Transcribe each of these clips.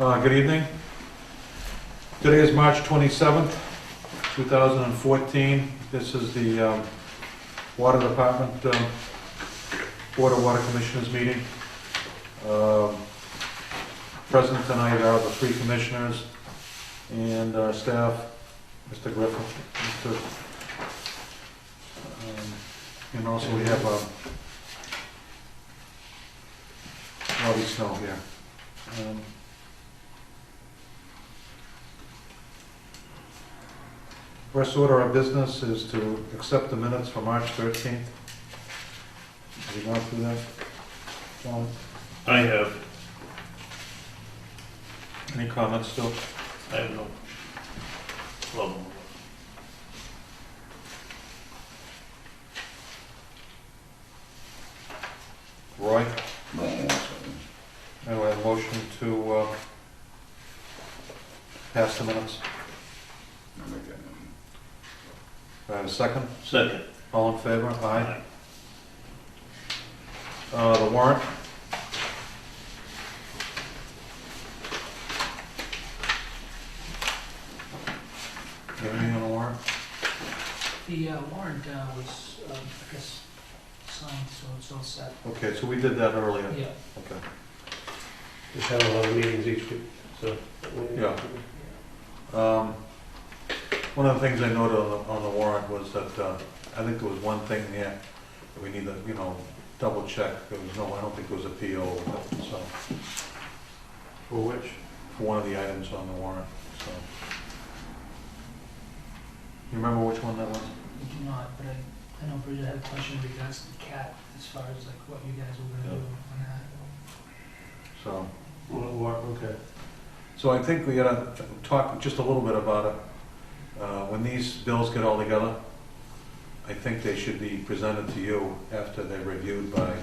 Good evening. Today is March 27th, 2014. This is the Water Department Board of Water Commissioners meeting. Present tonight are the three commissioners and our staff, Mr. Griffin, and also we have Robbie Snow here. First order of business is to accept the minutes for March 13th. Have you gone through that, John? I have. Any comments still? I have no problem. Roy? I will have a motion to pass the minutes. I have a second. Second. All in favor? Aye. The warrant. Anything on the warrant? The warrant was, I guess, signed, so it's all set. Okay, so we did that earlier. Yeah. Okay. Just have a lot of meetings each week, so. Yeah. One of the things I noted on the warrant was that I think there was one thing there that we need to, double check. There was no, I don't think there was a PO with it, so, For which? for one of the items on the warrant, so. You remember which one that was? I do not, but I know Bridget had a question in regards to the cat, as far as like what you guys were gonna do on that. So, Okay. so I think we gotta talk just a little bit about it. When these bills get all together, I think they should be presented to you after they're reviewed by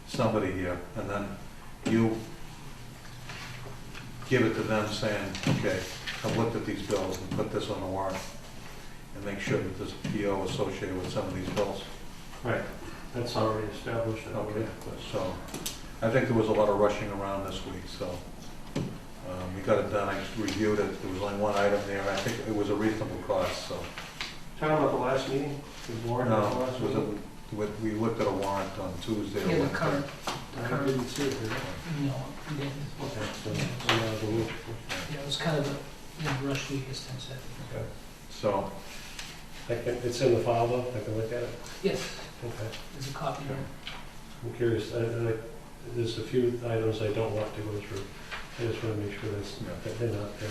somebody here, and then you give it to them saying, okay, I've looked at these bills and put this on the warrant, and make sure that there's a PO associated with some of these bills. Right, that's already established. Okay, so, I think there was a lot of rushing around this week, so, we got it done, I just reviewed it, there was only one item there, I think it was a reasonable cost, so. Talking about the last meeting, the warrant of the No, last it was meeting? we looked at a warrant on Tuesday. or Yeah, the Wednesday. current, I didn't see it, did I? no, we didn't. Okay, so, the week. Yeah, it was kind of a rush week, as Tim said. Okay. So, It's in the file though, I can look at it? Yes, Okay. there's a copy there. I'm curious, there's a few items I don't want to go through. I just want to make sure that they're not there.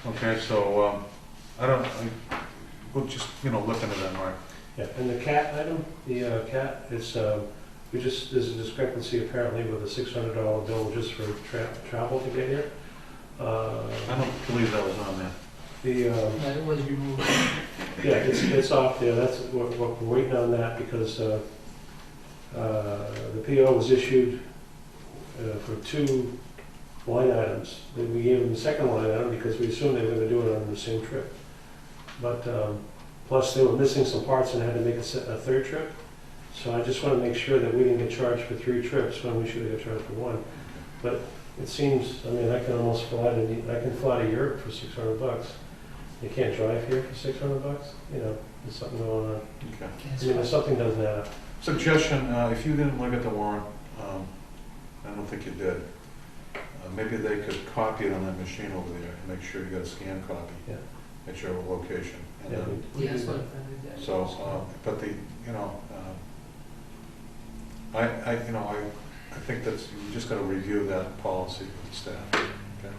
okay, so, we'll just, look into that, Mark. Yeah, and the cat item, the cat, it's, there's a discrepancy apparently with a $600 bill just for travel to get here. I don't believe that was on there. Yeah, it was removed. Yeah, it's off there, we're waiting on that because the PO was issued for two line items. Then we gave them the second line item because we assumed they were gonna do it on the same trip. But, plus they were missing some parts and had to make a third trip. So I just wanna make sure that we didn't get charged for 3 trips when we should have got charged for 1. But it seems, I can almost fly to Europe for $600. You can't drive here for $600, there's something going on. Okay. There's something doesn't add up. Suggestion, if you didn't look at the warrant, I don't think you did, maybe they could copy it on that machine over there and make sure you got a scanned copy Yeah. at your location. And Yeah, then, we Yeah, that's do what that. I did. so, but I think that's, you just gotta review that policy with the staff, okay?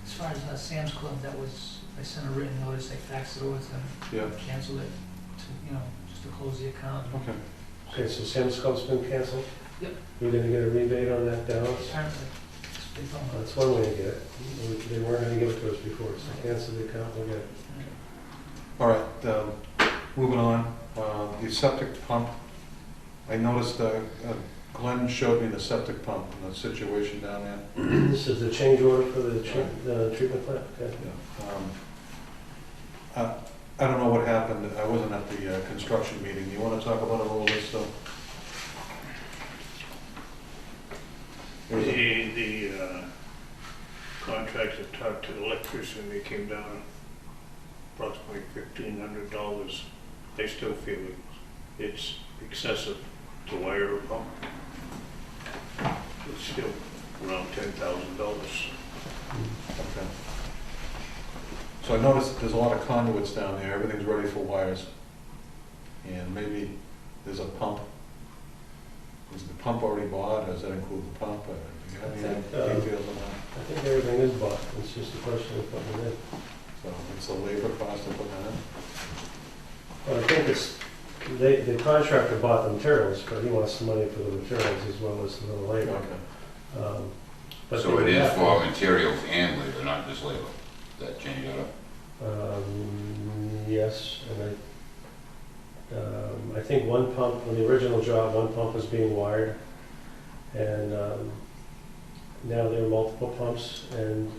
As far as Sam's Club, that was, I sent a written notice, I faxed it over to them, Yeah, canceled it, just to close the account. okay. Okay, so Sam's Club's been canceled? Yep. We're gonna get a rebate on that balance? Apparently, they told me. That's one way to get it. They weren't gonna give it to us before, so cancel the account, we'll get it. All right, moving on, the septic pump. I noticed Glenn showed me the septic pump and the situation down there. This is the change order for the treatment plant? Okay. Yeah. I don't know what happened, I wasn't at the construction meeting. You want to talk about it a little bit still? There was a- The contractor talked to the electrician, they came down approximately $1,500. I still feel it's excessive to wire a pump. It's still around $10,000. Okay. So I noticed there's a lot of conduits down there, everything's ready for wires. And maybe there's a pump. Is the pump already bought, or does that include the pump? Or do you have any details on that? I think everything is bought, it's just a question of putting it in. So it's a labor cost of putting that in? Well, I think it's, the contractor bought the materials, but he wants the money for the materials as well as the labor. Okay. But So they it would is have to- for materials and labor, not just labor, that change that up? Yes, and I think one pump, on the original job, one pump was being wired, and now there are multiple pumps, and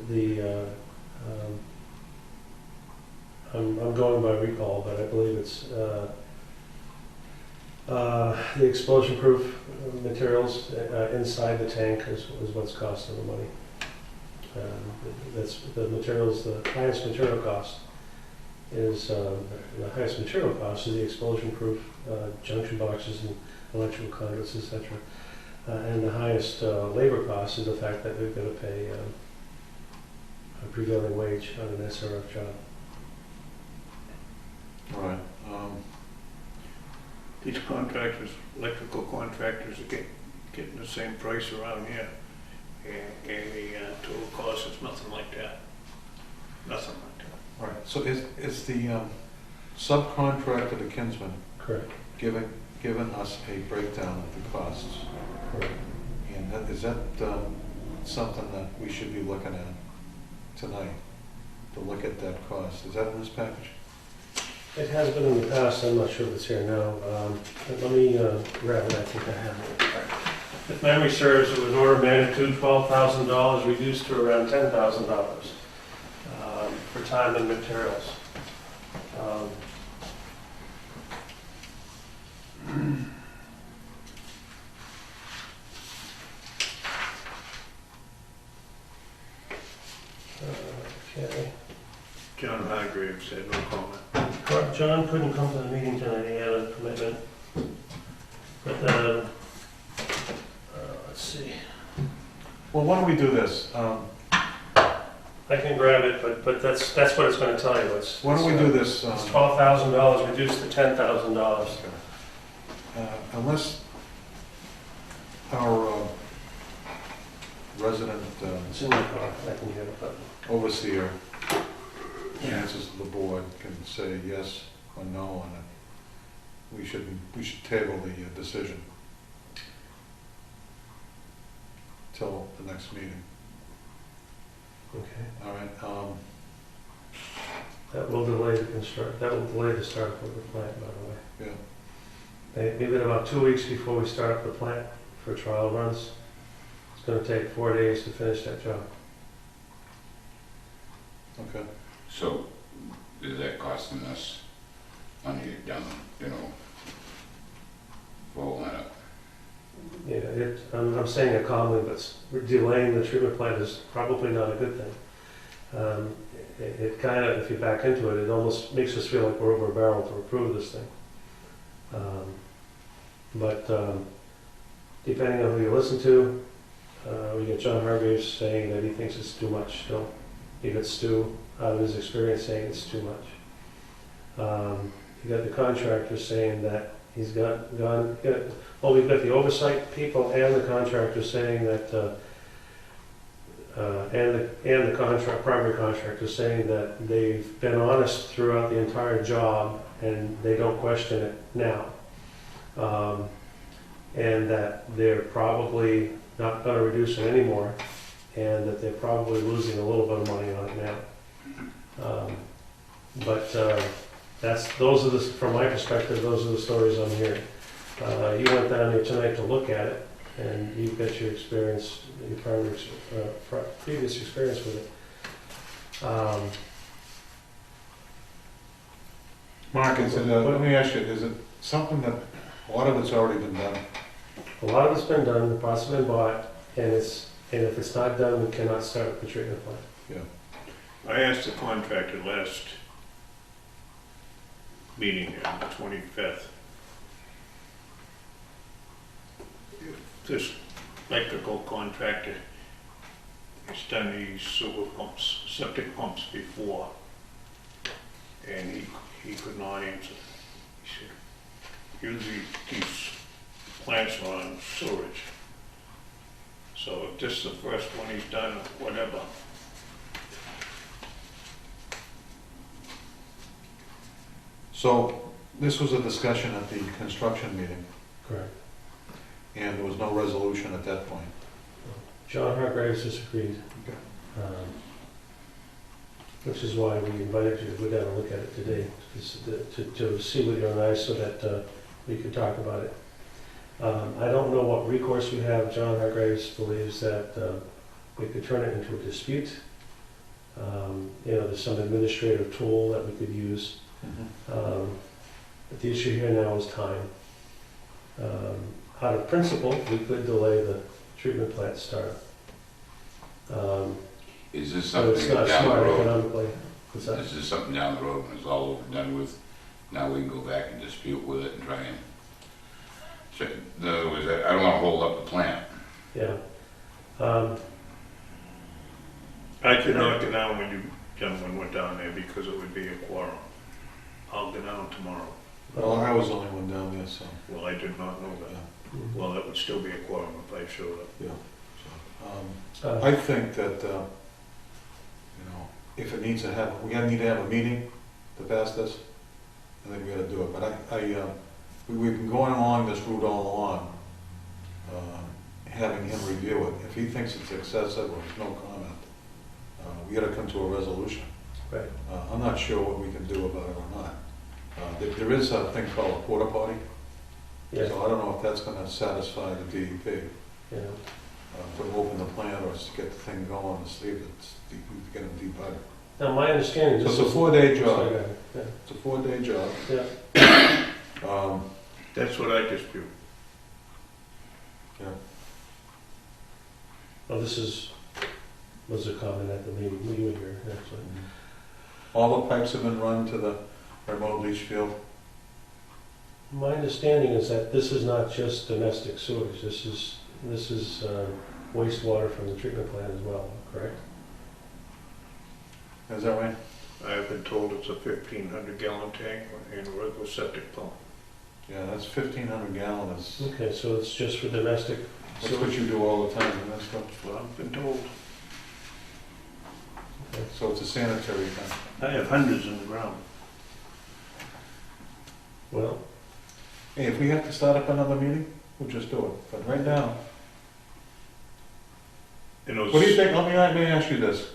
I'm going by recall, but I believe it's the explosion-proof materials inside the tank is what's costing the money. That's the materials, the highest material cost is the explosion-proof junction boxes and electrical conduits, etc. And the highest labor cost is the fact that we've got to pay a prevailing wage on an SRF job. All right. These contractors, electrical contractors, are getting the same price around here. And the total cost is nothing like that. Nothing like that. All right. So is the subcontractor to Kinsman Correct. given us a breakdown of the costs? Correct. And is that something that we should be looking at tonight, to look at that cost? Is that in this package? It has been in the past, I'm not sure if it's here now. Let me grab it, I think I have it. If memory serves, it was order of magnitude $12,000, reduced to around $10,000 for time and materials. Okay. John Hargrave said no comment. John couldn't come to the meeting tonight, he had a commitment. But, let's see. Well, why don't we do this? I can grab it, but that's what it's gonna tell you. Why don't we do this? It's $12,000 reduced to $10,000. Unless our resident It's in the car, I can get it, but. overseer answers to the board, can say yes or no on it, we should table the decision till the next meeting. Okay. All right. That will delay the start of the plant, by the way. Yeah. They give it about 2 weeks before we start up the plant for trial runs. It's gonna take 4 days to finish that job. Okay. So is that costing us money down, for holding that up? Yeah, I'm saying it calmly, but delaying the treatment plant is probably not a good thing. It kind of, if you back into it, it almost makes us feel like we're over a barrel to approve this thing. But depending on who you listen to, we get John Hargraves saying that he thinks it's too much still. You got Stu, out of his experience, saying it's too much. You got the contractor saying that he's we've got the oversight people and the contractor saying that, and the primary contractor saying that they've been honest throughout the entire job and they don't question it now. And that they're probably not going to reduce it anymore, and that they're probably losing a little bit of money on it now. From my perspective, those are the stories I'm hearing. You went down there tonight to look at it, and you've got your experience, your previous experience with it. Mark, let me ask you, is it something that, a lot of it's already been done? A lot of it's been done, the parts have been bought, and it's And if it's not done, we cannot start the treatment plant. I asked the contractor last meeting on the 25th. If this electrical contractor has done these sewer pumps, septic pumps before, and he could not answer. He said, usually these plants are on sewage. So if this is the first one he's done, whatever. So this was a discussion at the construction meeting, Correct. and there was no resolution at that point. John Hargraves disagreed. Which is why we invited you to go down and look at it today, to see with your own eyes so that we could talk about it. I don't know what recourse we have. John Hargraves believes that we could turn it into a dispute. There's some administrative tool that we could use. But the issue here now is time. Out of principle, we could delay the treatment plant start. Is this So it's something not down the smart road? economically. What's that? Is this something down the road when it's all over and done with? Now we can go back and dispute with it and try and, in other words, I don't wanna hold up the plant. Yeah. I could not get down when you gentlemen went down there because it would be a quorum. I'll get down tomorrow. Well, I was the only one down there, so, Well, I did not know that. Mhm. Well, that would still be a quorum if I showed up. yeah. So, Uh, I think that, if it needs to have, we need to have a meeting to pass this, I think we gotta do it, but we've been going along this route all along, having him review it. If he thinks it's excessive or there's no comment, we gotta come to a resolution. Right. I'm not sure what we can do about it or not. There is a thing called a porta potty, Yeah, so I don't know if that's gonna satisfy the DEP. yeah. To open the plant or to get the thing going, to see if it's, to get them debugged. Now, my understanding So is... it's a 4-day job. Sorry, yeah. It's a 4-day job. Yeah. That's what I dispute. Yeah. Well, was a comment at the meeting, you were here, actually. All the pipes have been run to the remote leach field. My understanding is that this is not just domestic sewage, this is wastewater from the treatment plant as well, correct? Is that right? I've been told it's a 1,500 gallon tank and a regular septic pump. Yeah, that's 1,500 gallons. Okay, so it's just for domestic That's what sewage? you do all the time, and that's what, That's what I've been told. so it's a sanitary thing. I have hundreds in the ground. Well, Hey, if we have to start up another meeting, we'll just do it. But right now, And those- what do you think? Let me ask you this.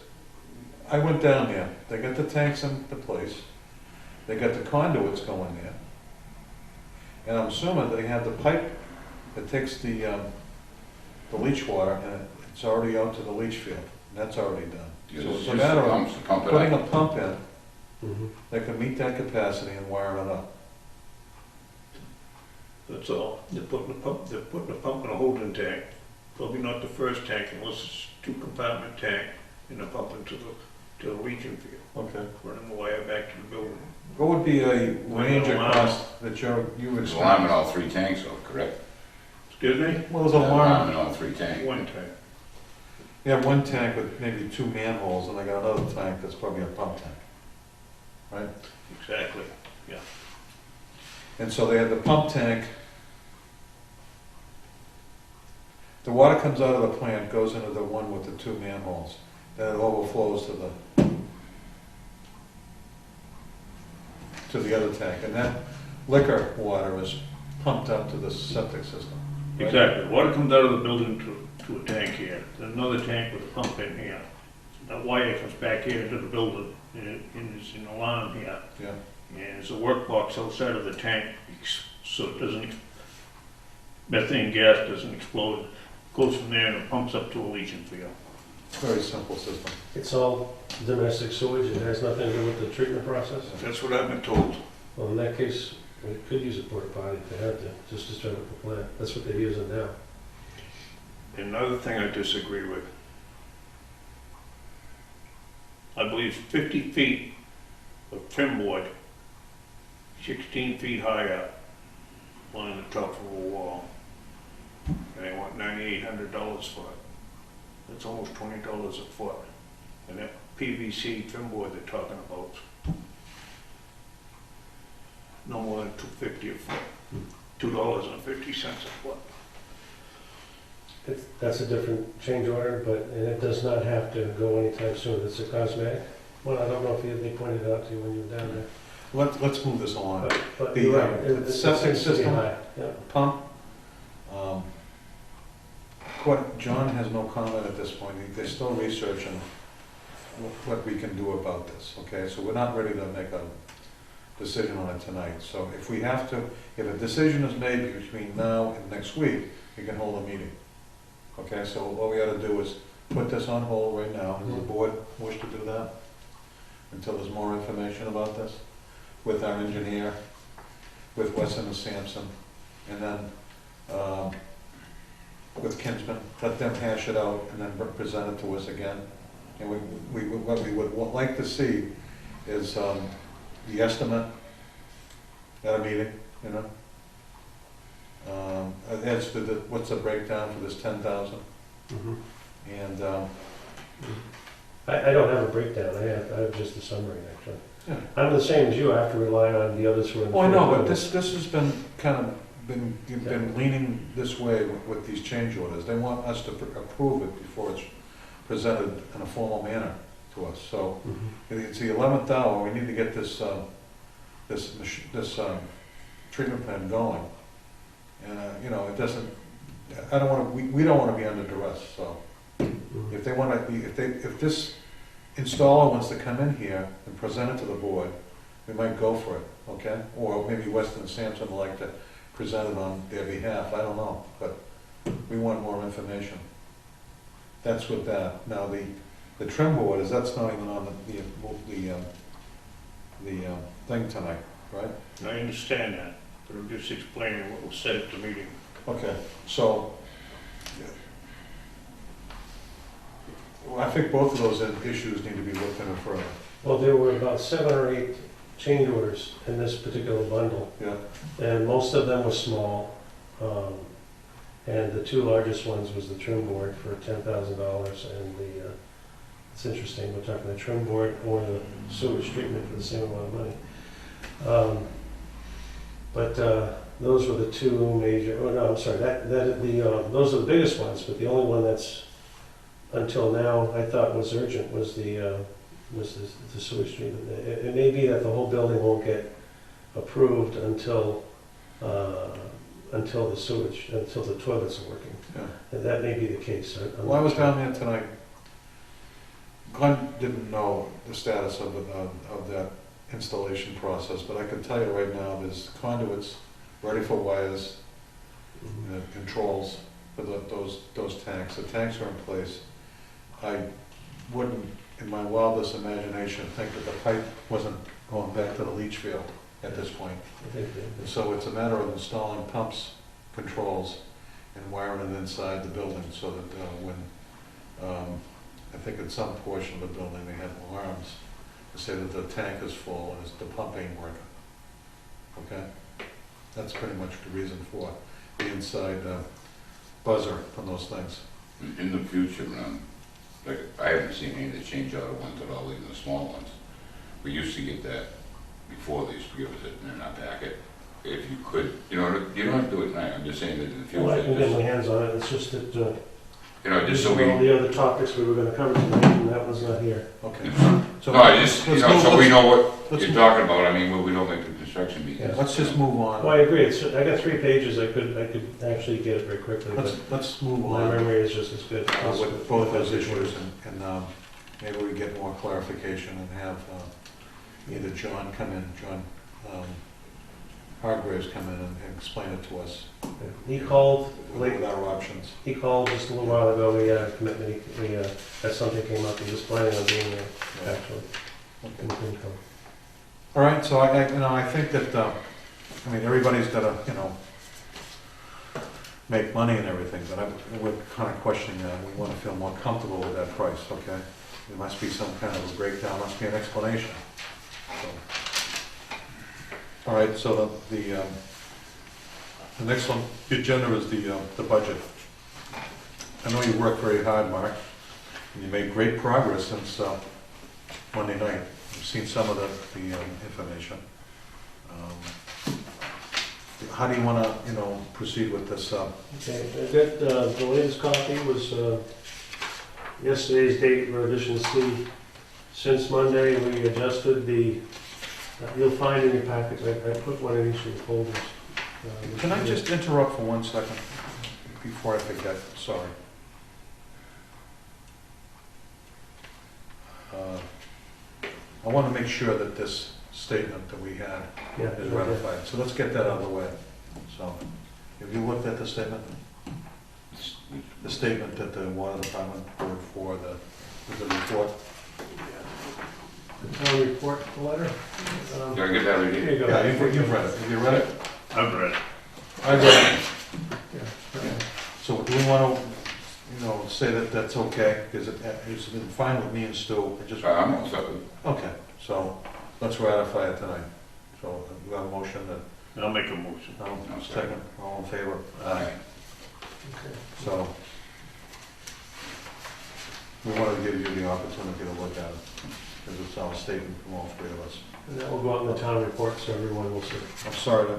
I went down there. They got the tanks in the place. They got the conduits going there. And I'm assuming they have the pipe that takes the leach water and it's already out to the leach field. And that's already done. Yeah, So this it's is a just matter the of pumps to pump it putting up. a pump in mhm. that can meet that capacity and wiring it up. That's all. They're putting a pump in a holding tank. Probably not the first tank unless it's a 2-compartment tank and a pump into the leaching field. Okay. Running the wire back to the building. What would be a range of alarm. cost that you would There's alarm in expect? all 3 tanks, though, correct? Excuse me? Well, there's an Alarm alarm. in all 3 tanks. One tank. You have one tank with maybe 2 manholes, and I got another tank that's probably a pump tank. Right? Exactly. And so they have the pump tank. The water comes out of the plant, goes into the one with the 2 manholes. Then it overflows to the other tank. And that liquor water is pumped up to the septic system. right? Exactly. Water comes out of the building to a tank here. There's another tank with a pump in here. That wire comes back here into the building and there's an alarm here. Yeah. And there's a work box outside of the tank so it doesn't, methane gas doesn't explode. Goes from there and it pumps up to a leaching field. Very simple system. It's all domestic sewage, it has nothing to do with the treatment process? That's what I've been told. Well, in that case, we could use a porta potty if they had to, just to start up the plant. That's what they're using now. Another thing I disagree with. I believe 50 feet of trim board, 16 feet high up, on the top of a wall. And they want $9,800 for it. That's almost $20 a foot. And that PVC trim board they're talking about, no more than $2.50 a foot. $2.50 a foot. That's a different change order, and it does not have to go anytime soon. It's a cosmetic. Well, I don't know if they pointed it out to you when you were down there. Let's move this along. But The, you're right, the it septic seems to be system? high, yeah. Pump, John has no comment at this point. They're still researching what we can do about this, okay? So we're not ready to make a decision on it tonight. So if we have to, if a decision is made between now and next week, we can hold a meeting. Okay, so what we ought to do is put this on hold right now. Does the board wish to do that? Until there's more information about this? With our engineer, with Weston and Sampson, and then with Kinsman, let them hash it out and then present it to us again. And what we would like to see is the estimate at a meeting, you know? As to what's the breakdown for this 10,000? Mhm. And, I don't have a breakdown, I have just a summary, actually. yeah. I'm the same as you, I have to rely on the others who are in the. Oh, I know, field. but this has been you've been leaning this way with these change orders. They want us to approve it before it's presented in a formal manner to us. So Mhm. it's the 11th hour, we need to get this treatment plan going. And, you know, it doesn't, I don't want to, we don't want to be under duress, so. Mhm. If they want to, if this installer wants to come in here and present it to the board, we might go for it, okay? Or maybe Weston and Sampson would like to present it on their behalf, I don't know, but we want more information. That's with that. Now, the trim board, that's not even on the thing tonight, right? I understand that, but I'm just explaining what was said at the meeting. Okay, so, well, I think both of those issues need to be looked into further. Well, there were about 7 or 8 change orders in this particular bundle, Yeah, and most of them were small. And the 2 largest ones was the trim board for $10,000, and it's interesting, we're talking the trim board or the sewage treatment for the same amount of money. But those were the 2 major, oh no, I'm sorry, those are the biggest ones, but the only one that's, until now, I thought was urgent was the sewage treatment. It may be that the whole building won't get approved until the toilets are working. yeah. And that may be the case. I'm Well, I not was sure. down there tonight. Glenn didn't know the status of that installation process, but I can tell you right now, there's conduits ready for wires, Mhm. controls for those tanks. The tanks are in place. I wouldn't, in my wildest imagination, think that the pipe wasn't going back to the leach field at this point. I think that- And so it's a matter of installing pumps, controls, and wiring it inside the building so that I think in some portion of the building they have alarms to say that the tank is full and the pump ain't working. Okay? That's pretty much the reason for the inside buzzer from those things. In the future, like, I haven't seen any of the change order ones at all, even the small ones. We used to get that before, they used to give us it in our packet. If you could, you know, you don't have to do it tonight, I'm just saying that in the Well, I can get my future, hands on it, it's just that, you know, just these so are all we, the other topics we were gonna cover tonight, and that was not here. Okay. So no, I just, you let's know, move- so we know what let's you're move- talking about, I mean, we don't make the construction meetings. Let's just move Well, on. I agree, I got 3 pages, I could actually get it very quickly, but Let's move my on memory is just as good. with both those issues, and maybe we get more clarification and have either John come in, Hargraves come in and explain it to us He called late. with our options. He called just a little while ago, we had a commitment, that something came up, he was planning on being there, actually. Okay. And he couldn't come. All right, so I think that, everybody's got to, make money and everything, but we're kind of questioning that. We want to feel more comfortable with that price, okay? There must be some kind of a breakdown, must be an explanation. So, all right, so the next one, the agenda is the budget. I know you worked very hard, Mark, and you made great progress since Monday night. I've seen some of the information. How do you want to, proceed with this? Okay, I got, the latest copy was yesterday's date for edition C. Since Monday, we adjusted you'll find in your packets, I put one in each of the folders. Can I just interrupt for 1 second before I forget? Sorry. I want to make sure that this statement that we had Yeah, is ratified. So let's get that out of the way. So, have you looked at the statement? The statement that the water department put for the report? The town report letter. Did I get that ready? Here you go. Yeah, you've read it. Have you read it? I've read it. I read it. Yeah. So do we want to, say that that's okay? Because it's been fine with me and Stu. I'm all set with it. Okay, so let's ratify it tonight. So you have a motion that, I'll make a motion. second, all in favor? Aye. Okay. So we wanted to give you the opportunity to look at it, because it's our statement from all three of us. And that will go out in the town report, so everyone will see. I'm sorry to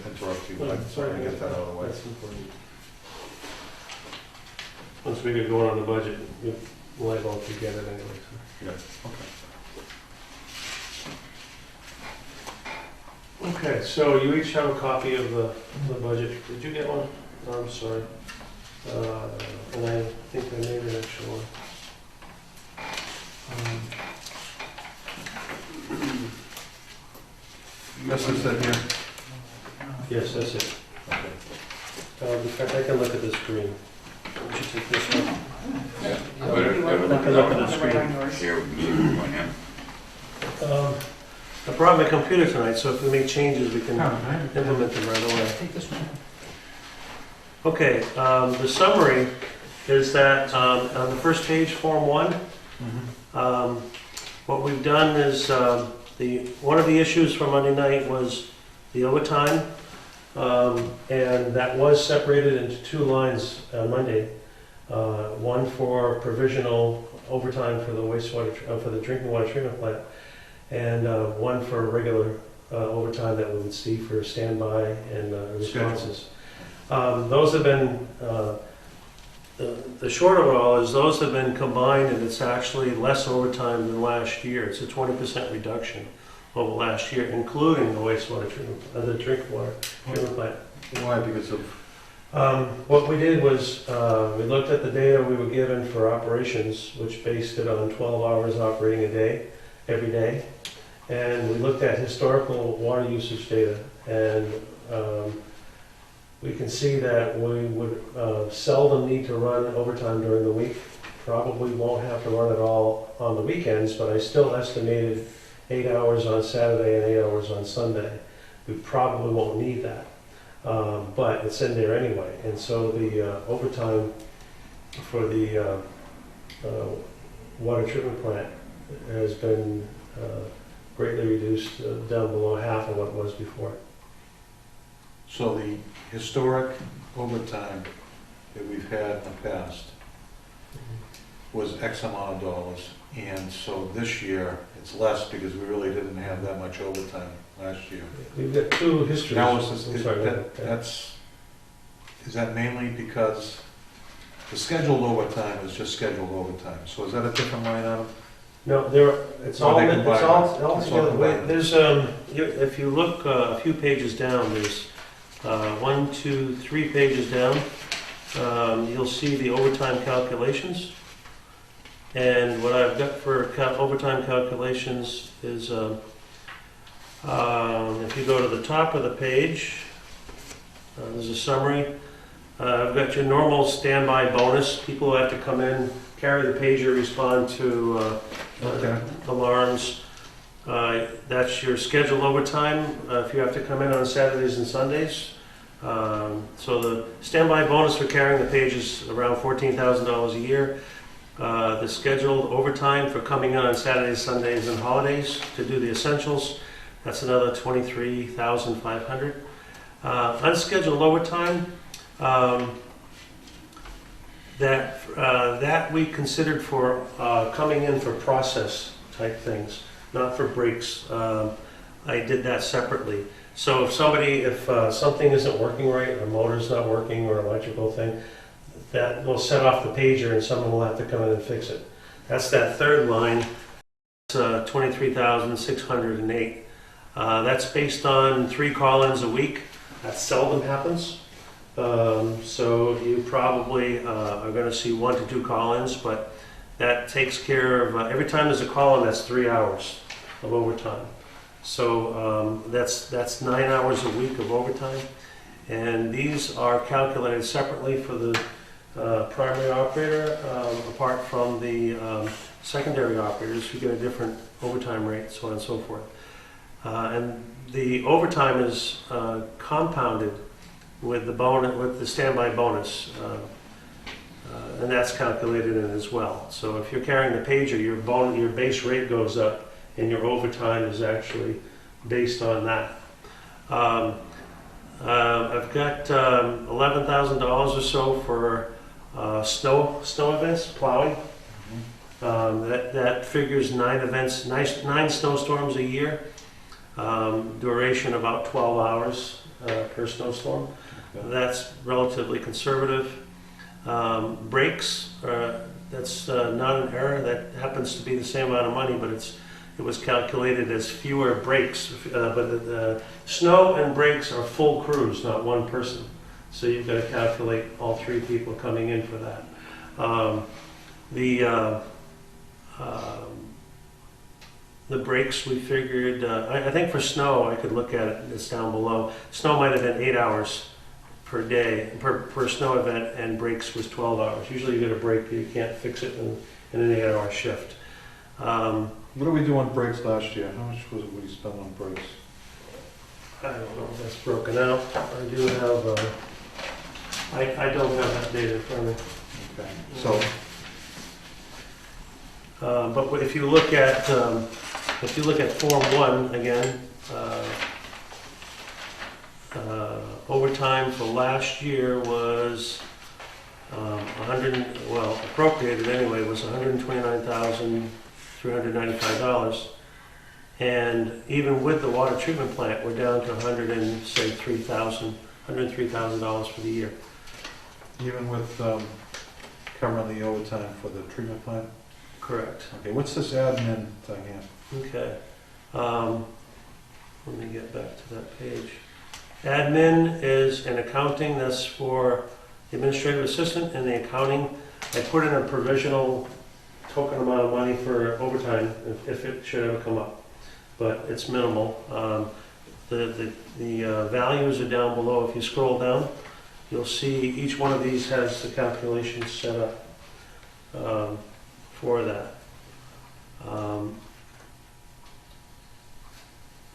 interrupt you, but I'm Sorry. sorry to get that out of the way. That's important. Once we get going on the budget, we'll have all together anyway. Yeah, okay. Okay, so you each have a copy of the budget. Did you get one? No, I'm sorry. And I think I made an extra one. This is it here? Yes, that's it. Okay. In fact, I can look at the screen. Would you take this one? Yeah. I can look at the screen. Share with me, one, yeah. I brought my computer tonight, so if we make changes, we can implement them right away. Take this one. Okay, the summary is that on the first page, Form 1, what we've done is one of the issues from Monday night was the overtime, and that was separated into two lines on Monday. One for provisional overtime for the wastewater, for the drinking water treatment plant, and one for regular overtime that we would see for standby and responses. Those have been, the short of it all is those have been combined, and it's actually less overtime than last year. It's a 20% reduction over last year, including the wastewater treatment, the drinking water treatment plant. Why? Because of, What we did was, we looked at the data we were given for operations, which based it on 12 hours operating a day, every day. And we looked at historical water usage data, and we can see that we would seldom need to run overtime during the week. Probably won't have to run it all on the weekends, but I still estimated 8 hours on Saturday and 8 hours on Sunday. We probably won't need that. But it's in there anyway, and so the overtime for the water treatment plant has been greatly reduced, down below half of what it was before. so the historic overtime that we've had in the past was X amount of dollars, and so this year it's less because we really didn't have that much overtime last year. We've got two histories. Now, I'm sorry, is that mainly because the scheduled overtime is just scheduled overtime? So is that a different line item? No, it's Or all, they it's combine all, it? all It's all together. Wait, combined. there's, if you look a few pages down, there's 1, 2, 3 pages down, you'll see the overtime calculations. And what I've got for overtime calculations is, if you go to the top of the page, there's a summary. I've got your normal standby bonus, people who have to come in, carry the pager, respond to Okay. alarms. That's your scheduled overtime, if you have to come in on Saturdays and Sundays. So the standby bonus for carrying the page is around $14,000 a year. The scheduled overtime for coming in on Saturdays, Sundays, and holidays to do the essentials, that's another $23,500. Unscheduled overtime, that we considered for coming in for process type things, not for breaks. I did that separately. So if something isn't working right, or motor's not working, or electrical thing, that will set off the pager and someone will have to come in and fix it. That's that third line, it's $23,608. That's based on 3 call-ins a week. That seldom happens. So you probably are going to see 1 to 2 call-ins, but that takes care of, every time there's a call-in, that's 3 hours of overtime. So that's 9 hours a week of overtime. And these are calculated separately for the primary operator, apart from the secondary operators who get a different overtime rate, so on and so forth. And the overtime is compounded with the standby bonus, and that's calculated in as well. So if you're carrying the pager, your base rate goes up, and your overtime is actually based on that. I've got $11,000 or so for snow events, plowing. That figures 9 events, 9 snowstorms a year. Duration about 12 hours per snowstorm. Okay. That's relatively conservative. Breaks, that's not an error. That happens to be the same amount of money, but it was calculated as fewer breaks. But the snow and breaks are full crews, not one person. So you've got to calculate all 3 people coming in for that. The breaks we figured, I think for snow, I could look at it, it's down below. Snow might have been 8 hours per day, per snow event, and breaks was 12 hours. Usually you get a break, you can't fix it in an 8-hour shift. What did we do on breaks last year? How much was it we spent on breaks? I don't know if that's broken out. I do have, I don't have that data in front of me. Okay. So, But if you look at Form 1 again, overtime for last year was appropriated anyway, was $129,395. And even with the water treatment plant, we're down to $103,000 for the year. even with covering the overtime for the treatment plant? Correct. Okay, what's this admin thing here? Okay. Let me get back to that page. Admin is an accounting, that's for the administrative assistant and the accounting. I put in a provisional token amount of money for overtime if it should ever come up, but it's minimal. The values are down below. If you scroll down, you'll see each one of these has the calculations set up for that.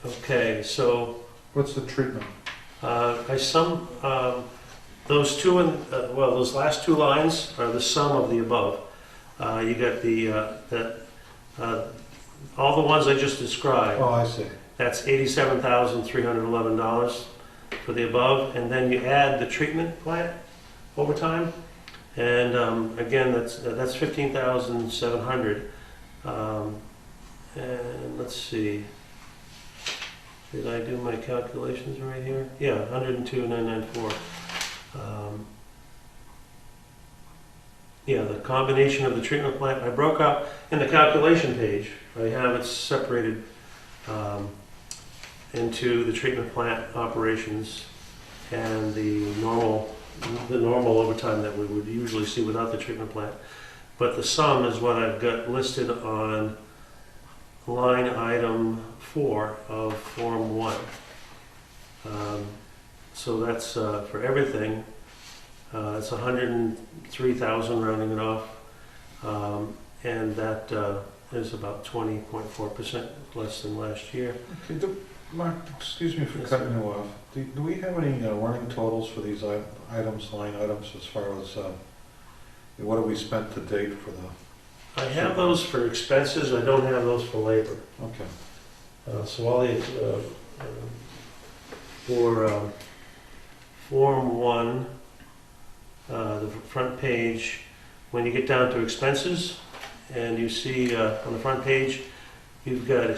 Okay, so What's the treatment? I sum those two those last 2 lines are the sum of the above. You got all the ones I just described. Oh, I see. That's $87,311 for the above, and then you add the treatment plant overtime, and again that's $15,700. And let's see. Did I do my calculations right here? Yeah, 102,994. Yeah, the combination of the treatment plant, I broke out in the calculation page. I have it separated into the treatment plant operations and the normal overtime that we would usually see without the treatment plant. But the sum is what I've got listed on line item 4 of Form 1. So that's for everything. It's 103,000 rounding it off, and that is about 20.4% less than last year. Okay, Mark, excuse me for Yes, cutting sir. you off. Do we have any running totals for these items, line items, as far as, what have we spent to date for the, I have those for expenses, I don't have those for labor. okay. So all these, for Form 1, the front page, when you get down to expenses, and you see on the front page, you've got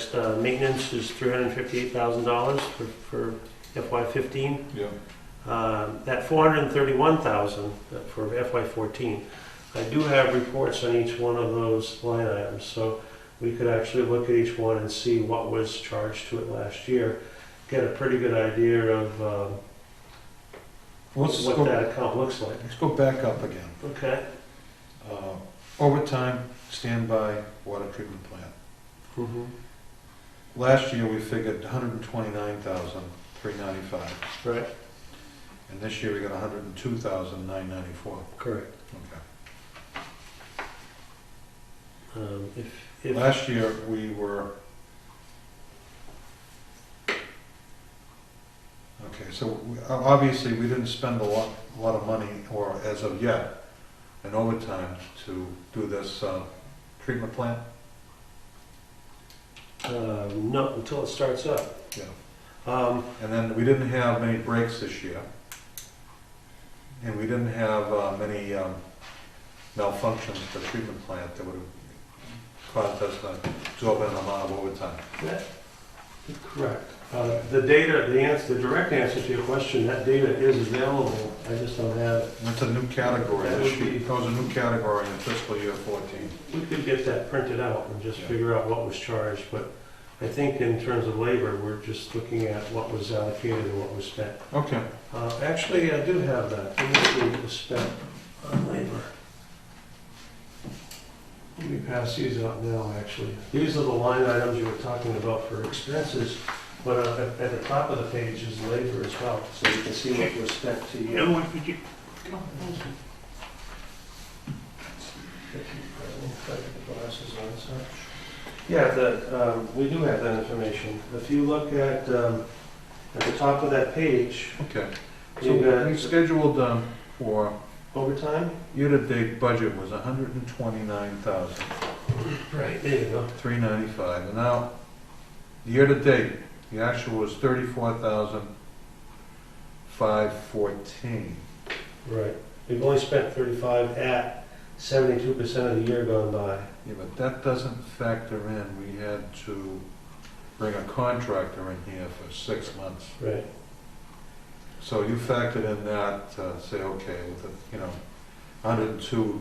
maintenance is $358,000 for FY15. Yeah. That $431,000 for FY14. I do have reports on each one of those line items, so we could actually look at each one and see what was charged to it last year, get a pretty good idea of Let's what go, that account looks like. let's go back up again. Okay. Overtime, standby, water treatment plant. Mm-hmm. Last year, we figured 129,395, Right. and this year we got 102,994. Correct. Okay. If Last year, we were... Okay, so obviously, we didn't spend a lot of money, or as of yet, in overtime to do this treatment plant? no, until it starts up. Yeah. Um, And then we didn't have many breaks this year. And we didn't have many malfunctions for the treatment plant that would have caused us to absorb an amount of overtime. that- Correct. The data, the direct answer to your question, that data is available, I just don't have it. That's a new category. That This would be- year, that was a new category in fiscal year 14. We could get that printed out and just Yeah. figure out what was charged, but I think in terms of labor, we're just looking at what was allocated and what was spent. Okay. Actually, I do have that. Let me see what was spent on labor. Let me pass these out now, actually. These are the line items you were talking about for expenses, but at the top of the page is labor as well, so you can see what was spent to You you. know what, would you, Yeah, we do have that information. If you look at the top of that page, Okay. So you've we got scheduled for overtime. year-to-date budget was 129,395. Right, there you go. And now, year-to-date, the actual was 34,514. Right. We've only spent 35 at 72% of the year gone by. Yeah, but that doesn't factor in, we had to bring a contractor in here for 6 months. Right. So you factored in that, say, okay, with the, 102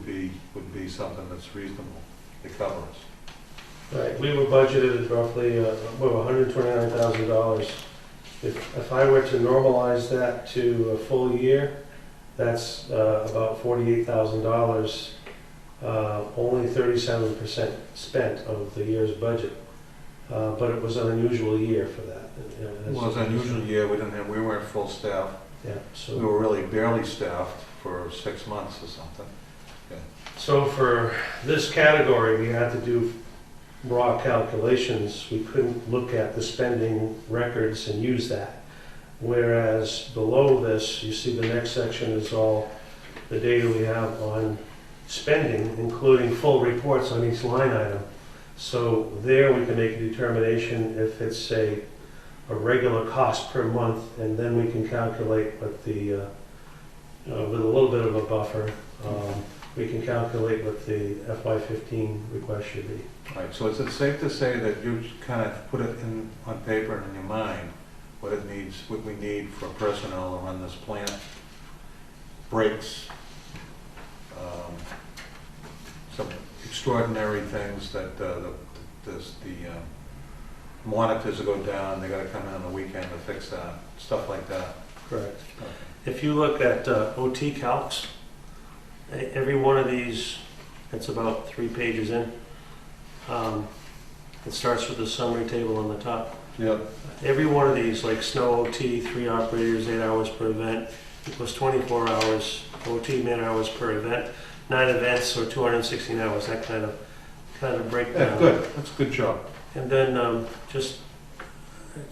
would be something that's reasonable to cover us. Right. We were budgeted at roughly, $129,000. If I were to normalize that to a full year, that's about $48,000. Only 37% spent of the year's budget. But it was an unusual year for that. Well, it was an unusual year, we weren't full staff. Yeah, We so, were really barely staffed for 6 months or something. so for this category, we had to do raw calculations. We couldn't look at the spending records and use that. Whereas below this, you see the next section is all the data we have on spending, including full reports on each line item. So there we can make a determination if it's a regular cost per month, and then we can calculate what the, with a little bit of a buffer, we can calculate what the FY15 request should be. Right, so is it safe to say that you kind of put it in, on paper and in your mind, what it needs, what we need for personnel to run this plant? Breaks, some extraordinary things that the monitors go down, they gotta come in on the weekend to fix that, stuff like that. Correct. If you look at OT calcs, every one of these, it's about 3 pages in. It starts with the summary table on the top. Yep. Every one of these, like snow OT, 3 operators, 8 hours per event, equals 24 hours, OT man hours per event, 9 events, or 216 hours, that kind of breakdown. Yeah, good, that's a good job. And then just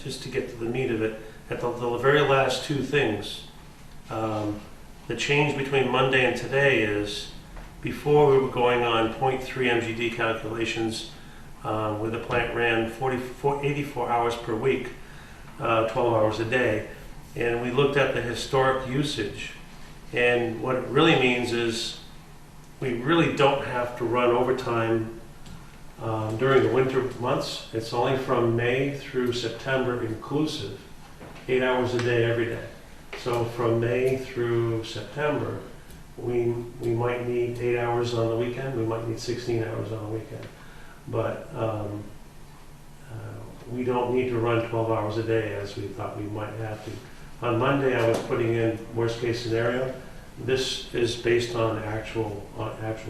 just to get to the meat of it, at the very last two things, the change between Monday and today is, before we were going on 0.3 MGD calculations, where the plant ran 84 hours per week, 12 hours a day, and we looked at the historic usage. And what it really means is we really don't have to run overtime during the winter months. It's only from May through September inclusive, 8 hours a day every day. So from May through September, we might need 8 hours on the weekend, we might need 16 hours on the weekend. But we don't need to run 12 hours a day as we thought we might have to. On Monday, I was putting in worst case scenario. This is based on actual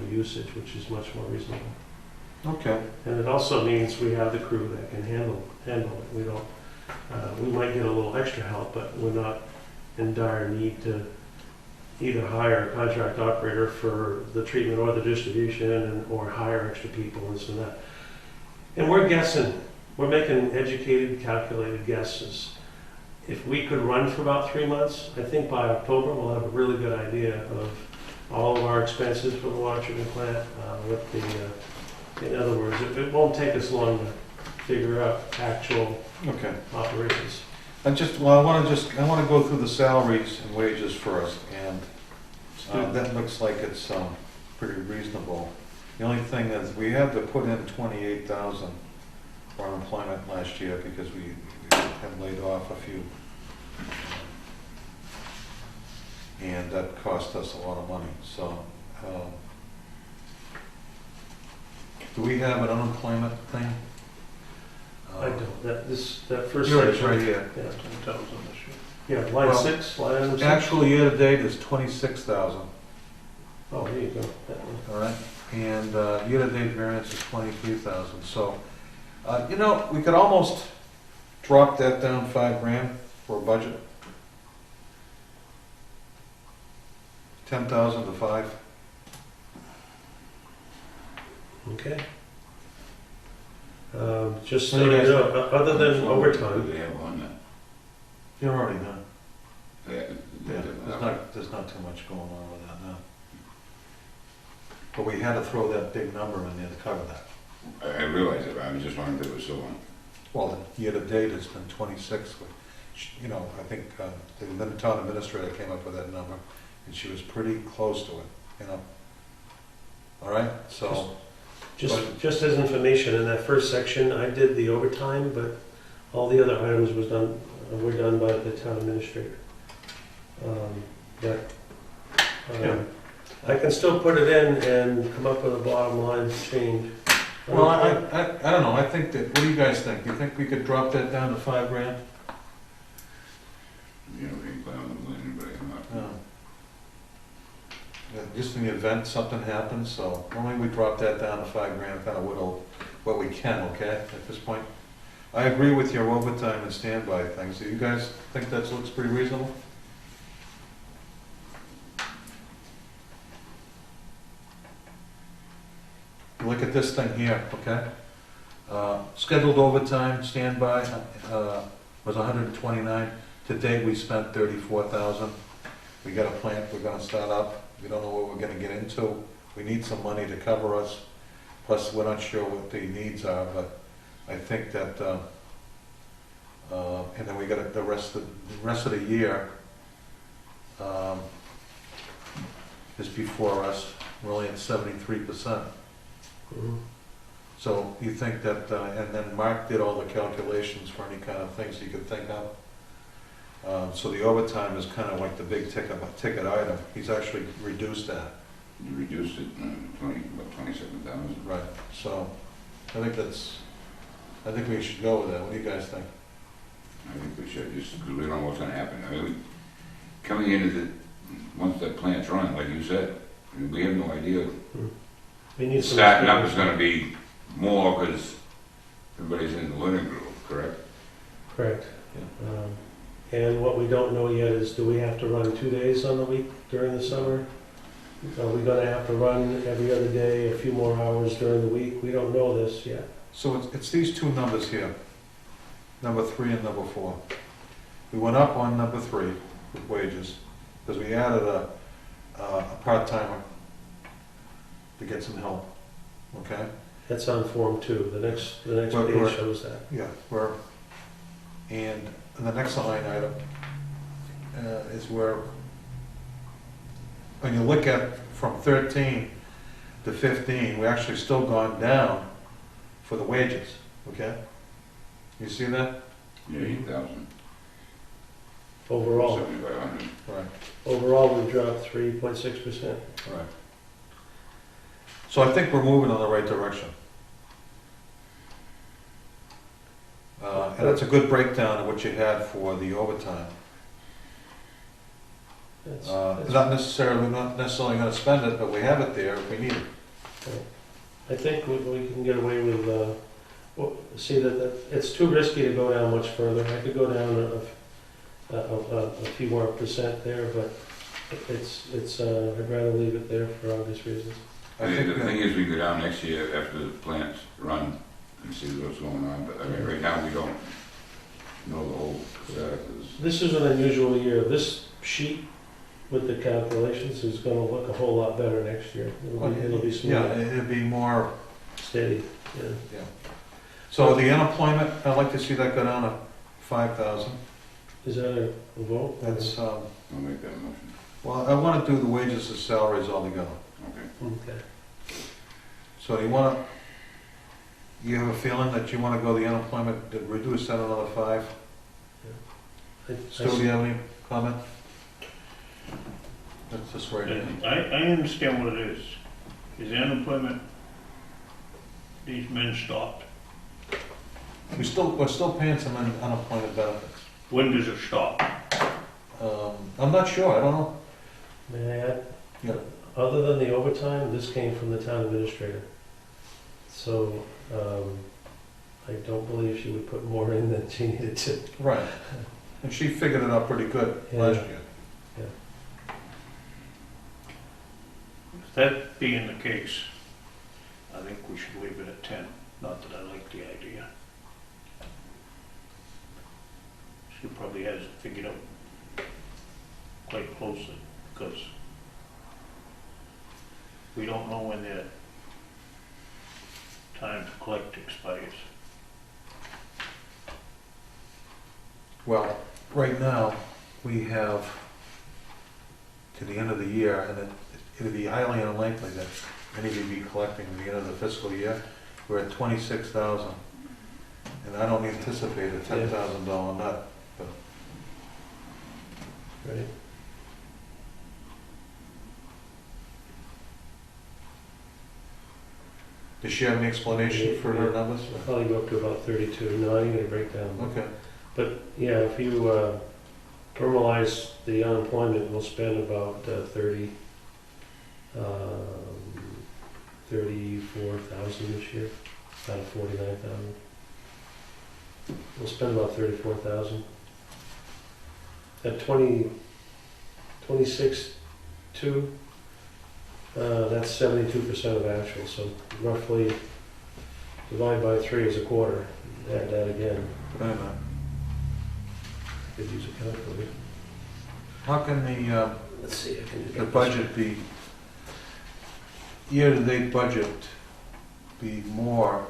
usage, which is much more reasonable. Okay. And it also means we have the crew that can handle it. We don't. We might get a little extra help, but we're not in dire need to either hire a contract operator for the treatment or the distribution, or hire extra people and so that. And we're guessing. We're making educated, calculated guesses. If we could run for about 3 months, I think by October we'll have a really good idea of all of our expenses for the water treatment plant. In other words, it won't take us long to figure out actual Okay. operations. I want to go through the salaries and wages first, and that looks like it's pretty reasonable. The only thing is, we had to put in 28,000 for unemployment last year because we had laid off a few, and that cost us a lot of money. So, do we have an unemployment thing? I don't. That first Here it is, section. right here. Yeah. 10,000 this year. Yeah, line Well, 6, line item 6. Actual year-to-date is 26,000, Oh, there you go. That one. all right? And year-to-date variance is 23,000. So, we could almost drop that down $5,000 for a budget. 10,000 to 5. Okay. Just so What do you you guys know, other than overtime, They have on that. You're already done. Yeah, Yeah, there's not too much going on with that now. But we had to throw that big number in there to cover that. I realize it, but I was just wondering if it was still on. Well, the year-to-date has been 26, which, I think the town administrator came up with that number, and she was pretty close to it, All right, so, just as information, in that first section, I did the overtime, but all the other items were done by the town administrator. I can still put it in and come up with a bottom line change. well, I don't know, I think that, what do you guys think? You think we could drop that down to $5,000? We ain't planning on losing anybody, I'm not. Just in the event something happens, so normally we drop that down to $5,000, kind of whittle what we can, okay, at this point? I agree with your overtime and standby things. Do you guys think that looks pretty reasonable? Look at this thing here, okay? Scheduled overtime, standby, was 129. To date, we spent 34,000. We got a plant we're gonna start up. We don't know what we're gonna get into. We need some money to cover us. Plus, we're not sure what the needs are, but I think that, and then we got the rest of the year is before us. We're only at 73%. Mhm. So you think that, and then Mark did all the calculations for any kind of things he could think of. So the overtime is kind of like the big ticket item. He's actually reduced that. You reduced it, about 27,000. Right. So I think we should go with that. What do you guys think? I think we should, just because we don't know what's gonna happen. I mean, coming into once that plant's running, like you said, we have no idea. We need some Starting up is gonna be more because everybody's in the learning group, correct? Correct. And what we don't know yet is, do we have to run 2 days on the week during the summer? Are we gonna have to run every other day, a few more hours during the week? We don't know this yet. So it's these two numbers here. number 3 and number 4. We went up on number 3 with wages, because we added a part-timer to get some help, okay? That's on Form 2. The next Right. page shows that. Yeah, and the next line item is where, when you look at from 13 to 15, we actually still gone down for the wages, okay? You see that? Yeah, 8,000, Overall, 7,500. Right. overall, we dropped 3.6%. Right. So I think we're moving in the right direction. And it's a good breakdown of what you had for the overtime. That's- Not necessarily gonna spend it, but we have it there if we need it. I think we can get away with, see that it's too risky to go down much further. I could go down a few more percent there, but I'd rather leave it there for obvious reasons. I think The thing is, we go down next year after the plants run and see what's going on, but I mean, right now, we don't know the whole status. This is an unusual year. This sheet with the calculations is gonna look a whole lot better next year. It'll be Yeah, smooth, it'd be more, steady, yeah. yeah. So the unemployment, I'd like to see that go down to 5,000. Is that a vote? That's, I'll make that motion. well, I want to do the wages and salaries all together. Okay. Okay. So you have a feeling that you want to go the unemployment, reduce that another 5? Stu, do you have any comment? That's just right here. I understand what it is. Is unemployment, these men stopped? We're still paying some unemployment benefits. When does it stop? I'm not sure, I don't know. May I add? Yeah. Other than the overtime, this came from the town administrator. So, I don't believe she would put more in than she needed to. Right. And she figured it out pretty good Yeah. last year. That being the case, I think we should leave it at 10. Not that I like the idea. She probably has it figured out quite closely, because we don't know when their time to collect expires. Well, right now, we have to the end of the year, and it'd be highly unlikely that any of you be collecting at the end of the fiscal year. We're at 26,000, and I don't anticipate a $10,000 nut. Right? Does she have any explanation for her numbers? It'll probably go up to about 32. No, I didn't get a breakdown. Okay. But, yeah, if you normalize the unemployment, we'll spend about 34,000 this year, out of 49,000. We'll spend about 34,000. At 26.2, that's 72% of actual, so roughly divide by 3 is a quarter. Add that again. Wait a minute. Could use a calculator. How can Let's see, I can do the that. budget be, year-to-date budget be more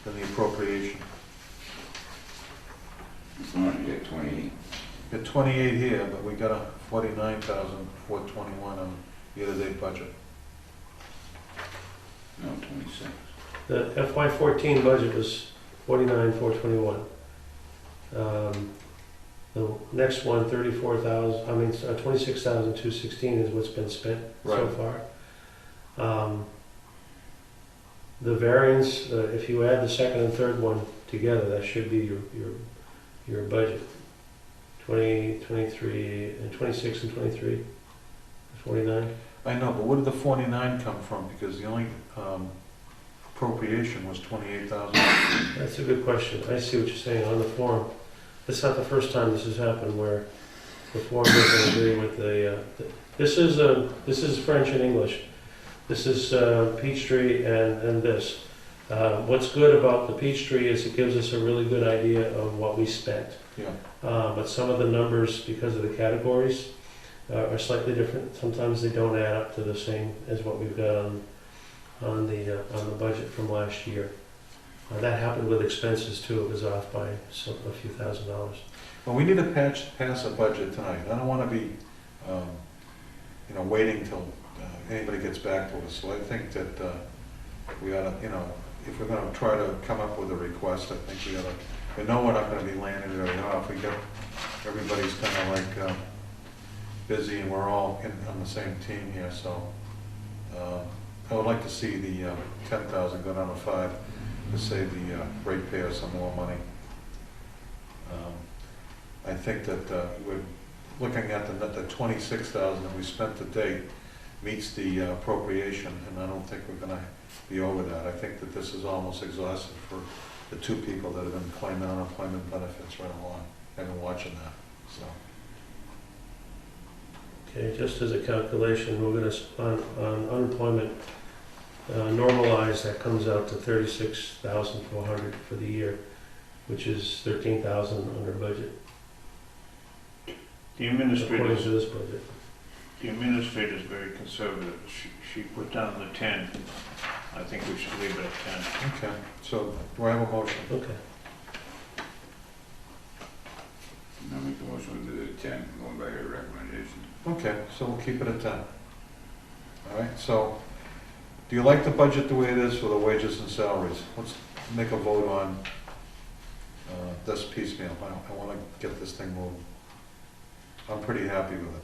than the appropriation? It's not yet 28. Got 28 here, but we got a 49,421 on year-to-date budget. No, 26. The FY14 budget was 49,421. The next one, 26,216 is what's been spent so Right. far. The variance, if you add the second and third one together, that should be your budget. 20, 23, and 26 and 23, 49. I know, but where did the 49 come from? Because the only appropriation was 28,000. That's a good question. I see what you're saying on the form. It's not the first time this has happened where the form doesn't agree with this is French and English. This is Peachtree and this. What's good about the Peachtree is it gives us a really good idea of what we spent. Yeah. But some of the numbers, because of the categories, are slightly different. Sometimes they don't add up to the same as what we've got on the budget from last year. That happened with expenses too. It was off by a few $1,000s. Well, we need to pass a budget tonight. I don't want to be, waiting till anybody gets back to us. So I think that we ought to, if we're going to try to come up with a request, I think we ought to, we know we're not going to be landing very off. We got, everybody's kind of like busy and we're all on the same team here. So I would like to see the 10,000 go down to 5 to save the ratepayers some more money. I think that we're looking at the 26,000 that we spent to date meets the appropriation, and I don't think we're going to be over that. I think that this is almost exhausted for the 2 people that have been claiming unemployment benefits right along. I've been watching that, so. Okay, just as a calculation, we're going to, on unemployment normalized, that comes out to 36,400 for the year, which is 13,000 under budget, The according administrator's, to this budget. the administrator's very conservative. She put down the 10. I think we should leave it at 10. Okay, so do I have a motion? Okay. I'll make the motion to do 10, going by your recommendation. Okay, so we'll keep it at 10. All right, so do you like the budget the way it is for the wages and salaries? Let's make a vote on this piecemeal. I want to get this thing moving. I'm pretty happy with it.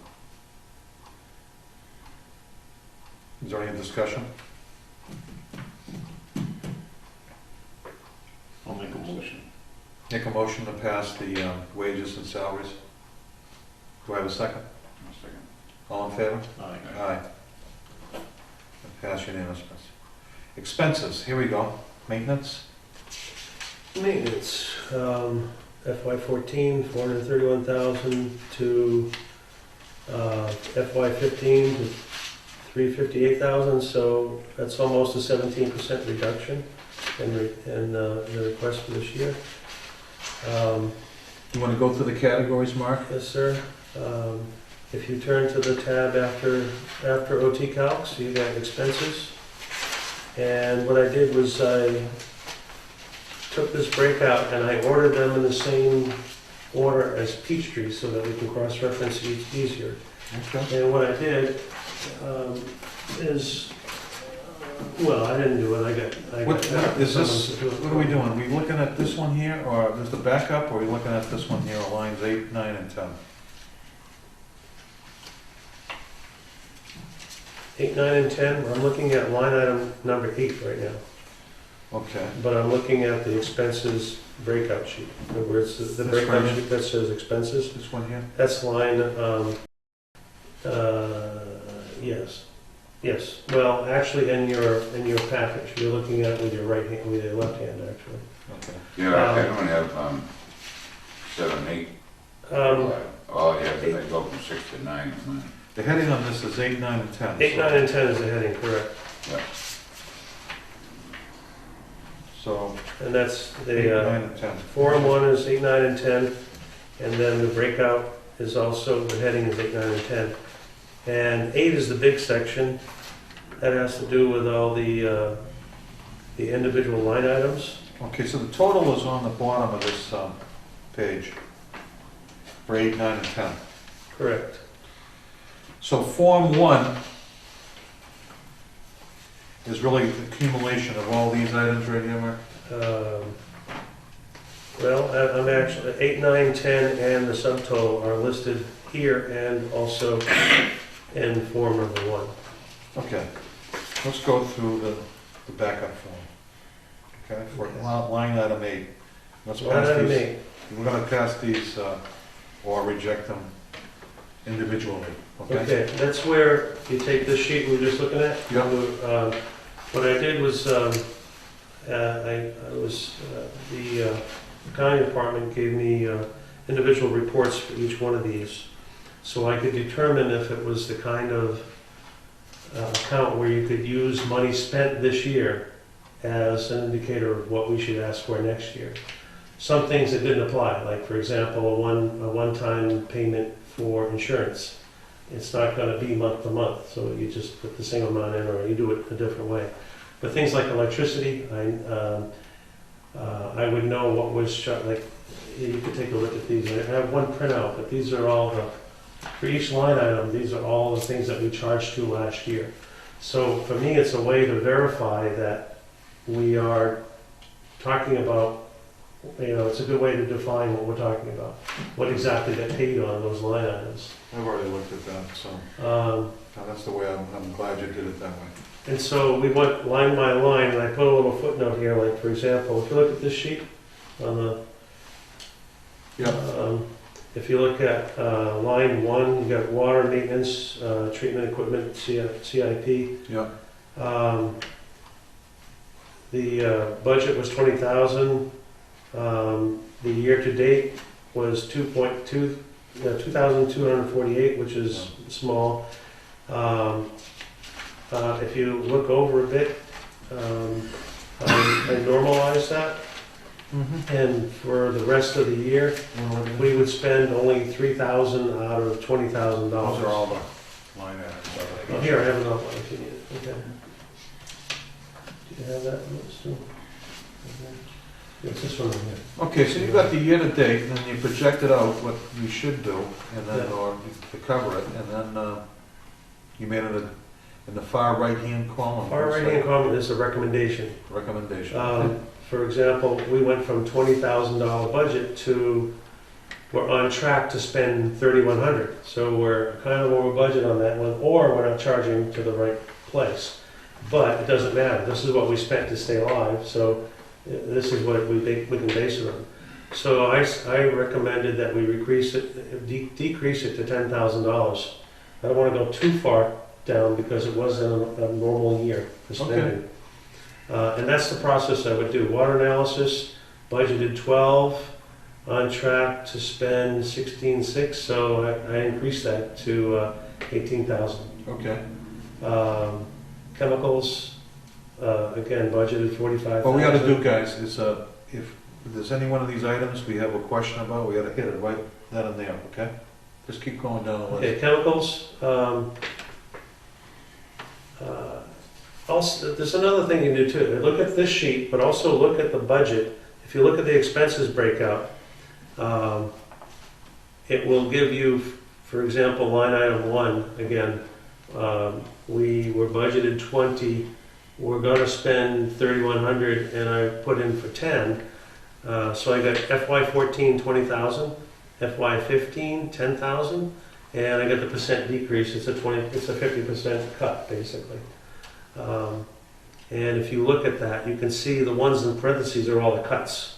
Is there any discussion? I'll make a motion. Make a motion to pass the wages and salaries. Do I have a second? I'll second. All in favor? Aye. Aye. Pass unanimously. Expenses, here we go. Maintenance? Maintenance, FY14, 431,000 to FY15 to 358,000, so that's almost a 17% reduction in the request for this year. You want to go through the categories, Mark? Yes, sir. If you turn to the tab after OT calcs, you got expenses. And what I did was I took this breakout and I ordered them in the same order as Peachtree so that we can cross-reference each easier. Okay. And what I did is, well, I didn't do it. I got What is this, someone to do it what are we doing? Are we looking at this one here, or is the backup, or are we looking at this one here, lines 8, 9, and 10? 8, 9, and 10. I'm looking at line item number 8 right now. Okay. But I'm looking at the expenses breakout sheet, where it's the This breakout right sheet that says expenses. This one here? That's line, yes. Yes, well, actually, in your package, you're looking at it with your right hand, with your left hand, actually. Okay. Yeah, I don't have 7, 8. Oh, yeah, they go from 6 to 9 on mine. The heading on this is 8, 9, and 10. 8, 9, and 10 is the heading, correct. Yeah. So, And that's 8, the, 9, and 10. 4 and 1 is 8, 9, and 10, and then the breakout is also, the heading is 8, 9, and 10. And 8 is the big section. That has to do with all the individual line items. Okay, so the total is on the bottom of this page for 8, 9, and 10. Correct. So Form 1 is really the accumulation of all these items right here, Mark? Well, I'm actually, 8, 9, 10, and the subtotal are listed here and also in form number 1. Okay, let's go through the backup form. Okay, for line item 8. Let's Line pass item these. 8. We're gonna pass these or reject them individually, okay? Okay, that's where you take this sheet we were just looking at. Yep. What I did was, the accounting department gave me individual reports for each one of these, so I could determine if it was the kind of account where you could use money spent this year as an indicator of what we should ask for next year. Some things that didn't apply, like for example, a one-time payment for insurance. It's not gonna be month to month, so you just put the same amount in, or you do it a different way. But things like electricity, I would know what was, like, you could take a look at these. I have one printout, but these are all for each line item, these are all the things that we charged to last year. So for me, it's a way to verify that we are talking about, it's a good way to define what we're talking about, what exactly got paid on those line items. I've already looked at that, so that's the way I'm glad you did it that way. And so we went line by line, and I put a little footnote here, like for example, if you look at this sheet on the, if you look at line 1, you got water maintenance, treatment equipment, CIP. Yeah. The budget was 20,000. The year to date was 2,248, which is small. If you look over a bit, I normalize that, and for the rest of the year, we would spend only 3,000 out of $20,000. Those are all the line items. Oh, here, I have an outline if you need it. Okay. Do you have that one still? Okay. It's this one right here. Okay, so you got the year-to-date, and then you projected out what you should do, and then, Yeah. or to cover it, and then you made it in the far right-hand column. Far right-hand column is a recommendation. Recommendation. For example, we went from $20,000 budget to, we're on track to spend $3,100. So we're kind of over budget on that one, or we're not charging to the right place. But it doesn't matter. This is what we spent to stay alive, so this is what we can base it on. So I recommended that we decrease it to $10,000. I don't want to go too far down because it wasn't a normal year for spending. And that's the process I would do. Water analysis, budgeted 12, on track to spend 16.6, so I increased that to 18,000. Okay. Chemicals, again, budgeted 45,000. What we ought to do, guys, is if there's any one of these items we have a question about, we ought to hit it right then and there, okay? Just keep going down the list. Okay, chemicals. Also, there's another thing you do too. Look at this sheet, but also look at the budget. If you look at the expenses breakout, it will give you, for example, line item 1, again, we were budgeted 20, we're gonna spend 3,100, and I put in for 10. So I got FY14, 20,000, FY15, 10,000, and I got the percent decrease. It's a 50% cut, basically. And if you look at that, you can see the ones in parentheses are all the cuts.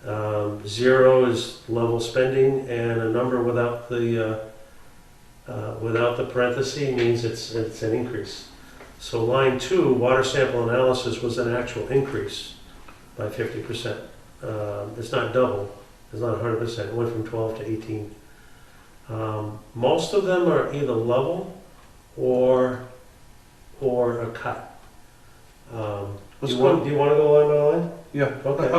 0 is level spending, and a number without the parenthesis means it's an increase. So line 2, water sample analysis, was an actual increase by 50%. It's not double, it's not 100%. It went from 12 to 18. Most of them are either level or a cut. Do you want to go line by line? Yeah, Okay.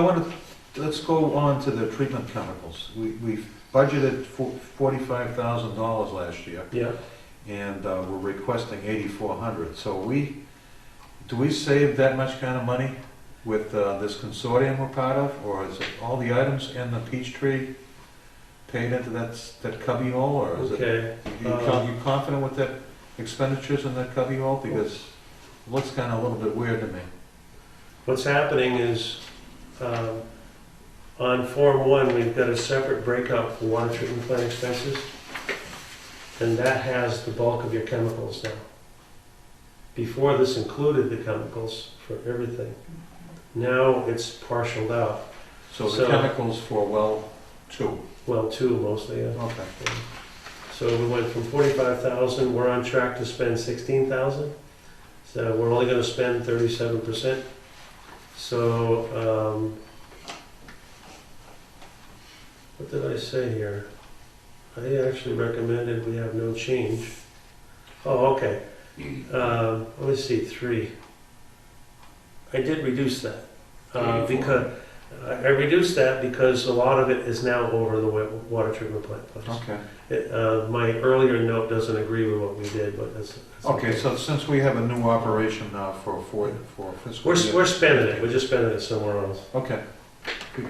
let's go on to the treatment chemicals. We budgeted $45,000 last year, Yeah. and we're requesting $8,400. So do we save that much kind of money with this consortium we're part of, or is it all the items in the Peachtree paid into that cubby hole, or is it? Okay. You confident with that expenditures in that cubby hole? Because it looks kind of a little bit weird to me. What's happening is, on Form 1, we've got a separate breakout for water treatment plant expenses, and that has the bulk of your chemicals now. Before, this included the chemicals for everything. Now it's partialed out. So the So- chemicals for well 2. Well, 2 mostly, yeah. Okay. So we went from 45,000, we're on track to spend 16,000. So we're only gonna spend 37%. So, what did I say here? I actually recommended we have no change. Oh, okay. Let me see, 3. I did reduce that. 84. Because, I reduced that because a lot of it is now over the water treatment plant place. Okay. My earlier note doesn't agree with what we did, but that's Okay, so since we have a new operation now for fiscal year. We're spending it, we're just spending it somewhere else. Okay.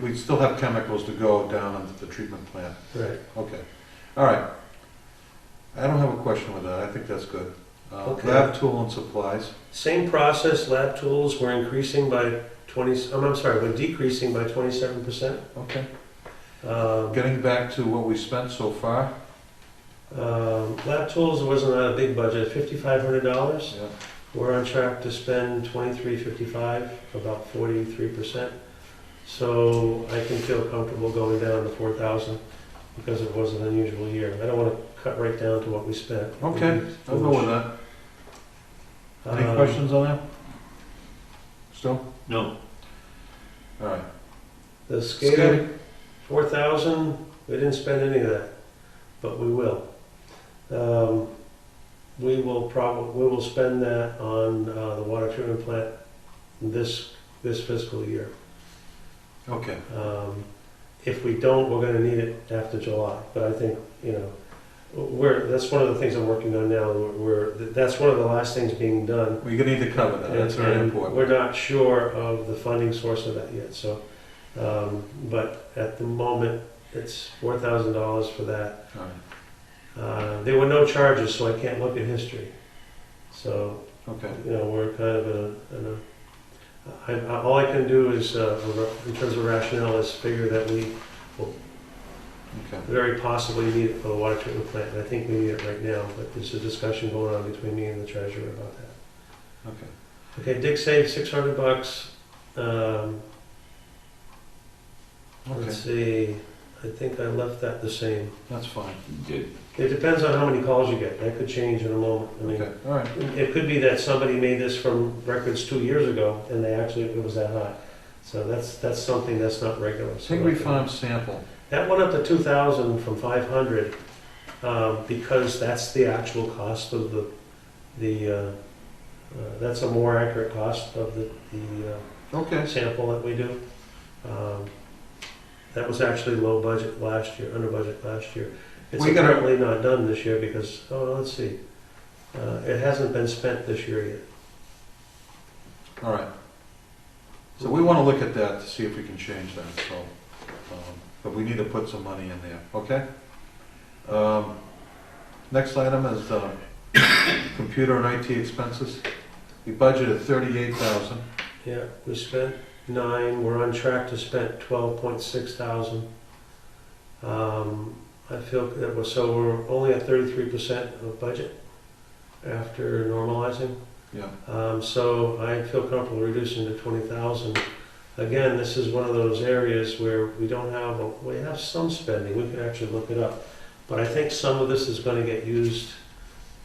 We still have chemicals to go down into the treatment plant. Right. Okay. All right. I don't have a question with that. I think that's good. Okay. Lab tool and supplies. Same process, lab tools, we're increasing by 20, I'm sorry, we're decreasing by 27%. Okay. Um, Getting back to what we spent so far. Lab tools wasn't a big budget, $5,500. Yeah. We're on track to spend $23.55, about 43%. So I can feel comfortable going down to 4,000 because it was an unusual year. I don't want to cut right down to what we spent. Okay, I'll go with that. Any Um, questions on that? Still? No, All right. The skating, 4,000, we didn't spend any of that, but we will. We will spend that on the water treatment plant this fiscal year. Okay. If we don't, we're gonna need it after July, but I think, that's one of the things I'm working on now, that's one of the last things being done. We're gonna need to cover that. That's very And important. we're not sure of the funding source of that yet, so, but at the moment, it's $4,000 for that. All right. There were no charges, so I can't look at history. So, Okay. we're kind of all I can do is, in terms of rationale, is figure that we Okay. very possibly need it for the water treatment plant, and I think we need it right now, but there's a discussion going on between me and the treasurer about that. Okay. Okay, dig save, $600. Okay. Let's see, I think I left that the same. That's fine. You did. It depends on how many calls you get, that could change in a moment. I mean, Okay. All right. it could be that somebody made this from records 2 years ago, and it was that high. So that's something that's not regular. So Hickory Farm sample. that went up to 2,000 from 500, because that's the actual cost of that's a more accurate cost of the Okay. sample that we do. That was actually low budget last year, under budget last year. It's We gotta- apparently not done this year because, let's see, it hasn't been spent this year yet. All right. So we want to look at that to see if we can change that, so, but we need to put some money in there, okay? Next item is computer and IT expenses. We budgeted $38,000. Yeah, we spent 9, we're on track to spend 12.6 thousand. I feel that we're only at 33% of budget after normalizing. Yeah. So I feel comfortable reducing to 20,000. Again, this is one of those areas where we have some spending, we can actually look it up. But I think some of this is gonna get used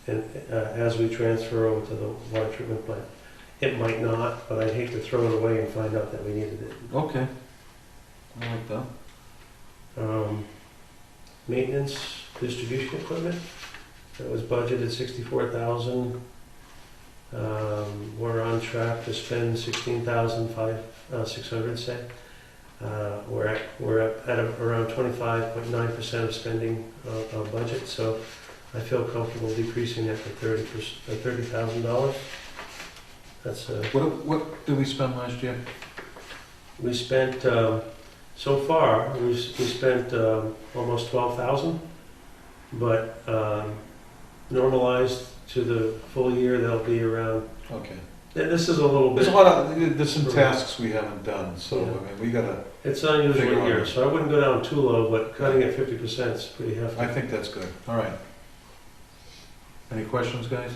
as we transfer over to the water treatment plant. It might not, but I'd hate to throw it away and find out that we needed it. Okay. I like that. Maintenance, distribution equipment, that was budgeted 64,000. We're on track to spend 16,600, say. We're at around 25.9% of spending of budget, so I feel comfortable decreasing that to $30,000. That's What did we spend last year? we spent so far we spent almost 12,000, but normalized to the full year they'll be around. Okay. This is a little bit. There's some tasks we haven't done, so, I mean, we gotta, It's an unusual Figure year, out. so I wouldn't go down too low, but cutting at 50% is pretty hefty. I think that's good. All right. Any questions, guys?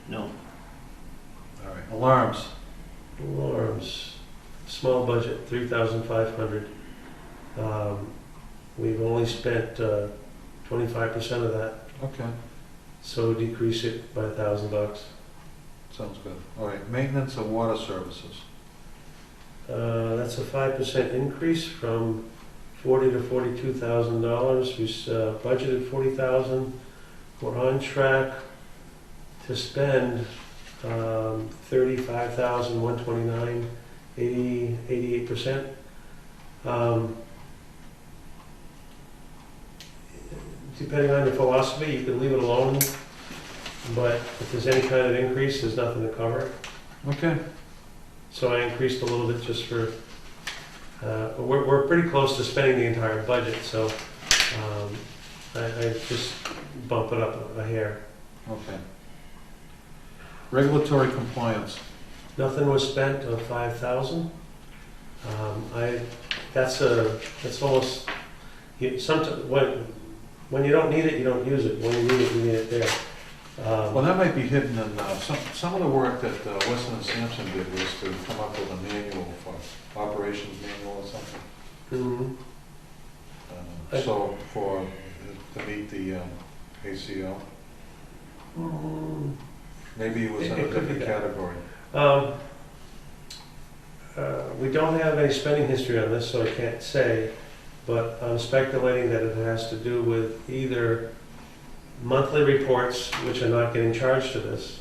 no. All right. Alarms. Alarms, small budget, 3,500. We've only spent 25% of that, Okay. so decrease it by $1,000. Sounds good. All right. Maintenance of water services. That's a 5% increase from $40,000 to $42,000. We budgeted $40,000. We're on track to spend $35,129, 88%. Depending on your philosophy, you could leave it alone, but if there's any kind of increase, there's nothing to cover it. Okay, So I increased a little bit just for, we're pretty close to spending the entire budget, so I just bump it up a hair. okay. Regulatory compliance. Nothing was spent on 5,000. That's almost, when you don't need it, you don't use it. When you need it, you need it there. Well, that might be hidden in, some of the work that Weston and Sampson did was to come up with a manual for operations manual or something. Mhm. So to meet the ACO, maybe it was in It a could be different that. category. We don't have any spending history on this, so I can't say, but I'm speculating that it has to do with either monthly reports, which are not getting charged to this,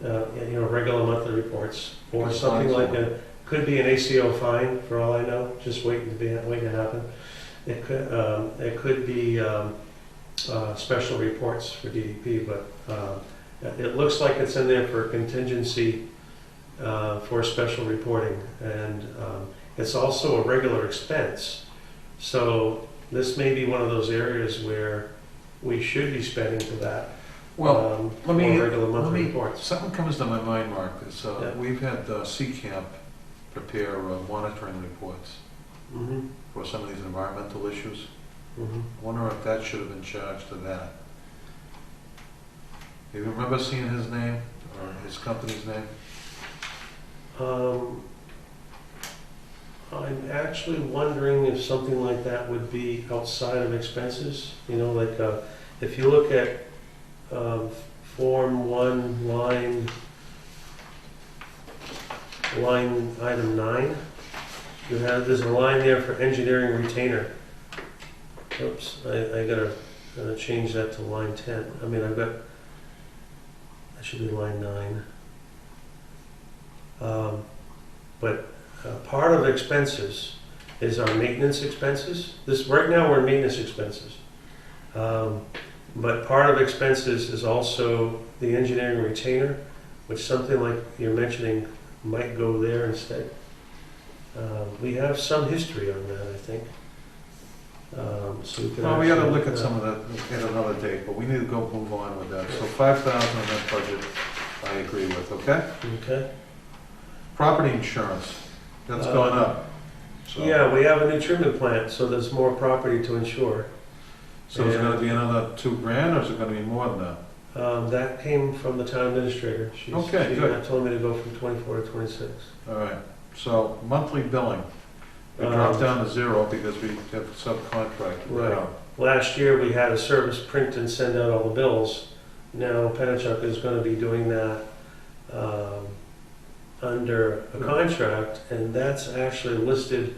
regular monthly reports, or Just something fines. like could be an ACO fine, for all I know, just waiting to happen. It could be special reports for DEP, but it looks like it's in there for contingency for special reporting, and it's also a regular expense. So this may be one of those areas where we should be spending to that. Well, for regular monthly reports. Something comes to my mind, Mark, is Yeah. we've had CCAMP prepare monitoring reports Mm-hmm. for some of these environmental issues. Mm-hmm. I wonder if that should have been charged to that. Do you remember seeing his name or his company's name? I'm actually wondering if something like that would be outside of expenses. If you look at Form 1, line item 9, there's a line there for engineering retainer. Oops, I gotta change that to line 10. That should be line 9. But part of expenses is our maintenance expenses. Right now we're in maintenance expenses. But part of expenses is also the engineering retainer, which something like you're mentioning might go there instead. We have some history on that, I think. So we can Well, we gotta actually, look at some of that at another date, but we need to go move on with that. So 5,000 in that budget, I agree with, okay? Okay. Property insurance, that's going up. So- Yeah, we have a new treatment plant, so there's more property to insure. So is it gonna be another $2,000 or is it gonna be more than that? That came from the town administrator. She Okay, good. told me to go from 24 to 26. All right, so monthly billing, we dropped down to 0 because we have subcontracted that Right. out. Last year, we had a service print and send out all the bills. Now Penachuk is going to be doing that under a contract, and that's actually listed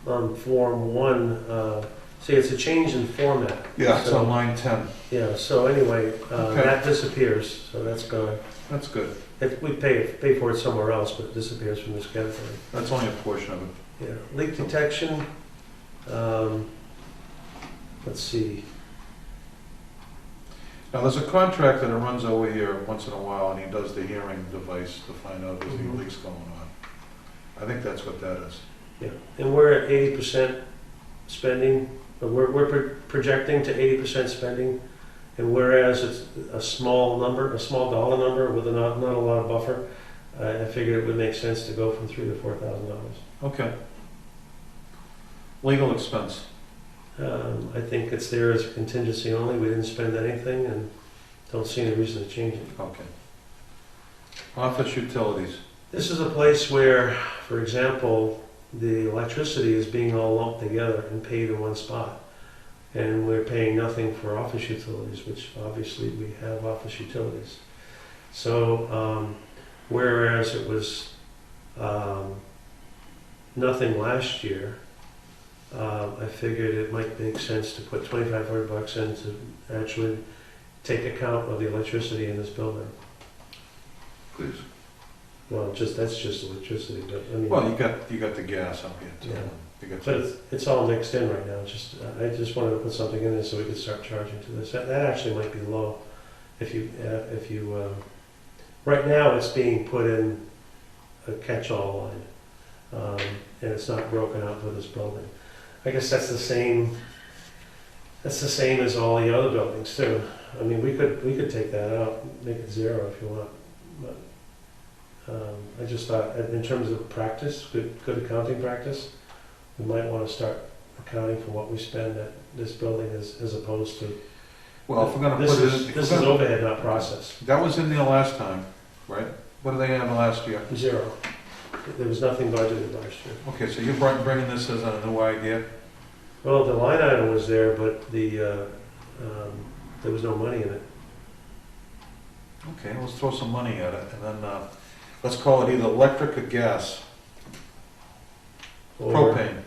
on Form 1. See, it's a change in format. Yeah, So- so line 10, Yeah, so anyway, Okay. that disappears, so that's gone. that's good. We pay for it somewhere else, but it disappears from this category. That's only a portion of it. Yeah, leak detection, let's see. Now, there's a contractor that runs over here once in a while and he does the hearing device to find out if there's any Mhm. leaks going on. I think that's what that is. Yeah, and we're at 80% spending, but we're projecting to 80% spending, and whereas it's a small dollar number with not a lot of buffer, I figured it would make sense to go from $3,000 to $4,000. Okay. Legal expense. I think it's there as a contingency only, we didn't spend anything, and don't see any reason to change it. Okay. Office utilities. This is a place where, for example, the electricity is being all lumped together and paid in one spot. And we're paying nothing for office utilities, which obviously we have office utilities. So, whereas it was nothing last year, I figured it might make sense to put $2,500 in to actually take account of the electricity in this building. please. Well, that's just electricity, but I mean. Well, you got the gas up here too. Yeah. You got But the- it's all mixed in right now, I just wanted to put something in there so we could start charging to this. That actually might be low if you, right now it's being put in a catch-all line, and it's not broken out for this building. I guess that's the same as all the other buildings too. I mean, we could take that out, make it zero if you want, but, I just thought, in terms of practice, good accounting practice, we might want to start accounting for what we spend at this building as opposed to. Well, if we're gonna This put it is, in. this is overhead, not process. That was in there last time, right? What did they have last year? Zero. There was nothing budgeted last year. Okay, so you're bringing this as a new idea? Well, the line item was there, but there was no money in it. Okay, let's throw some money at it, and then, let's call it either electric or gas. Or- Propane.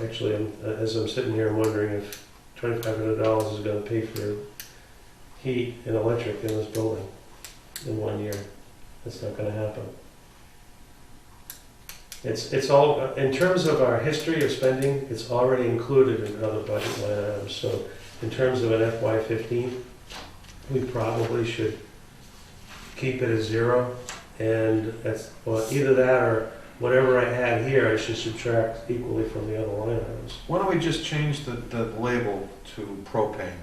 Actually, as I'm sitting here, I'm wondering if $2,500 is gonna pay for heat and electric in this building in 1 year. That's not gonna happen. It's all, in terms of our history of spending, it's already included in other budget line items. So in terms of an FY15, we probably should keep it as zero. And that's, well, either that or whatever I had here, I should subtract equally from the other line items. Why don't we just change the label to propane?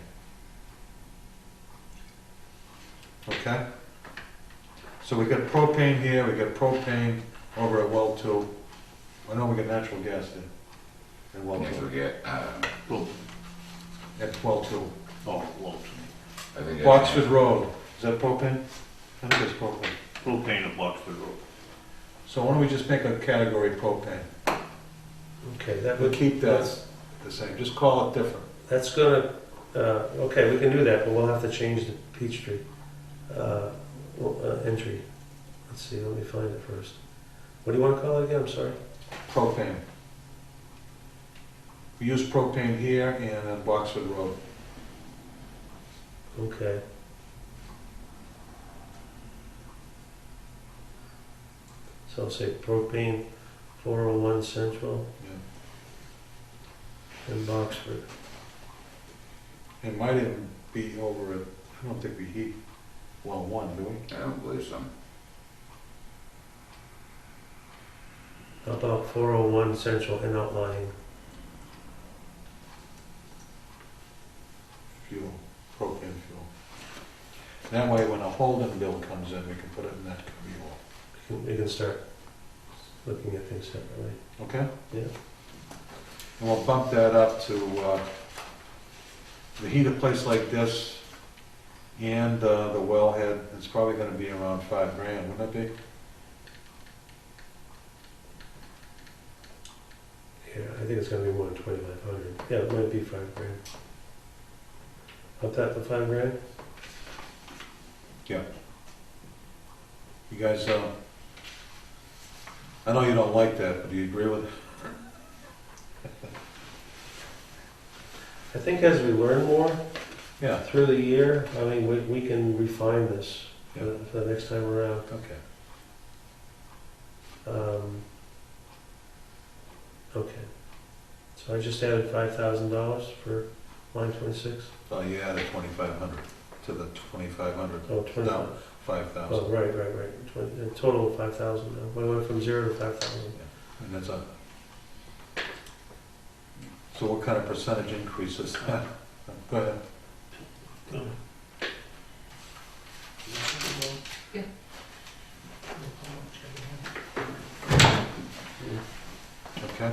Okay? So we got propane here, we got propane over at well 2. I know we got natural gas there. At well Next 2. we get, At well 2. Oh, well, I think. Boxford Road, is that propane? I think it's propane. propane at Boxford Road. So why don't we just make a category propane? Okay, that We'll would, keep that the same, just call it different. that's gonna, okay, we can do that, but we'll have to change the Peachtree entry. Let's see, let me find it first. What do you want to call it again? I'm sorry. Propane. We use propane here and on Boxford Road. Okay. So I'll say propane 401 Central Yeah. and Boxford. It might even be over at, I don't think we heat well 1, do we? I don't believe so. How about 401 Central and outlying? Fuel, propane fuel. That way, when a Holden bill comes in, we can put it in that fuel. We can start looking at things separately. Okay? Yeah. And we'll bump that up to, the heat a place like this and the wellhead, it's probably gonna be around $5,000, wouldn't it be? Yeah, I think it's gonna be more than 2,500. Yeah, it might be $5,000. Up that to $5,000? You guys, I know you don't like that, but do you agree with it? I think as we learn more Yeah. through the year, I mean, we can refine this Yeah. for the next time around. Okay. Okay. So I just added $5,000 for line 26? Oh, you added 2,500 to the 2,500. Oh, 20. No, 5,000. Oh, right. A total of 5,000 now. We went from 0 to 5,000. And that's a, so what kind of percentage increase is that? Go ahead. Yeah. Okay.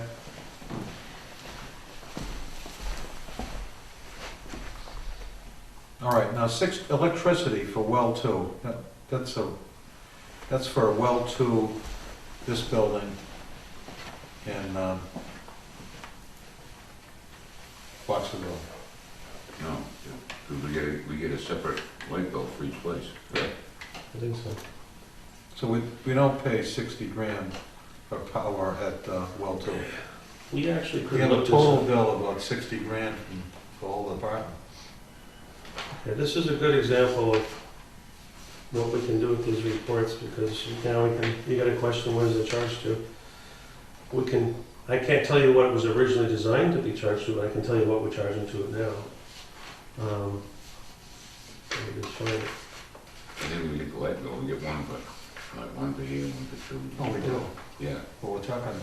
All right, now electricity for well 2. That's for well 2, this building, and Boxford Road. No, because we get a separate light bill for each place, correct? I think so. So we don't pay $60,000 for power at well 2. We actually We could have a look this total up. bill of about $60,000 for the whole department. Yeah, this is a good example of what we can do with these reports, because now we can, you got a question, what is it charged to? We can, I can't tell you what it was originally designed to be charged to, but I can tell you what we're charging to it now. Let me just find it. I think we get the light bill, we get one for, like, one for here, one for two. Oh, we do. Yeah, Well, we're talking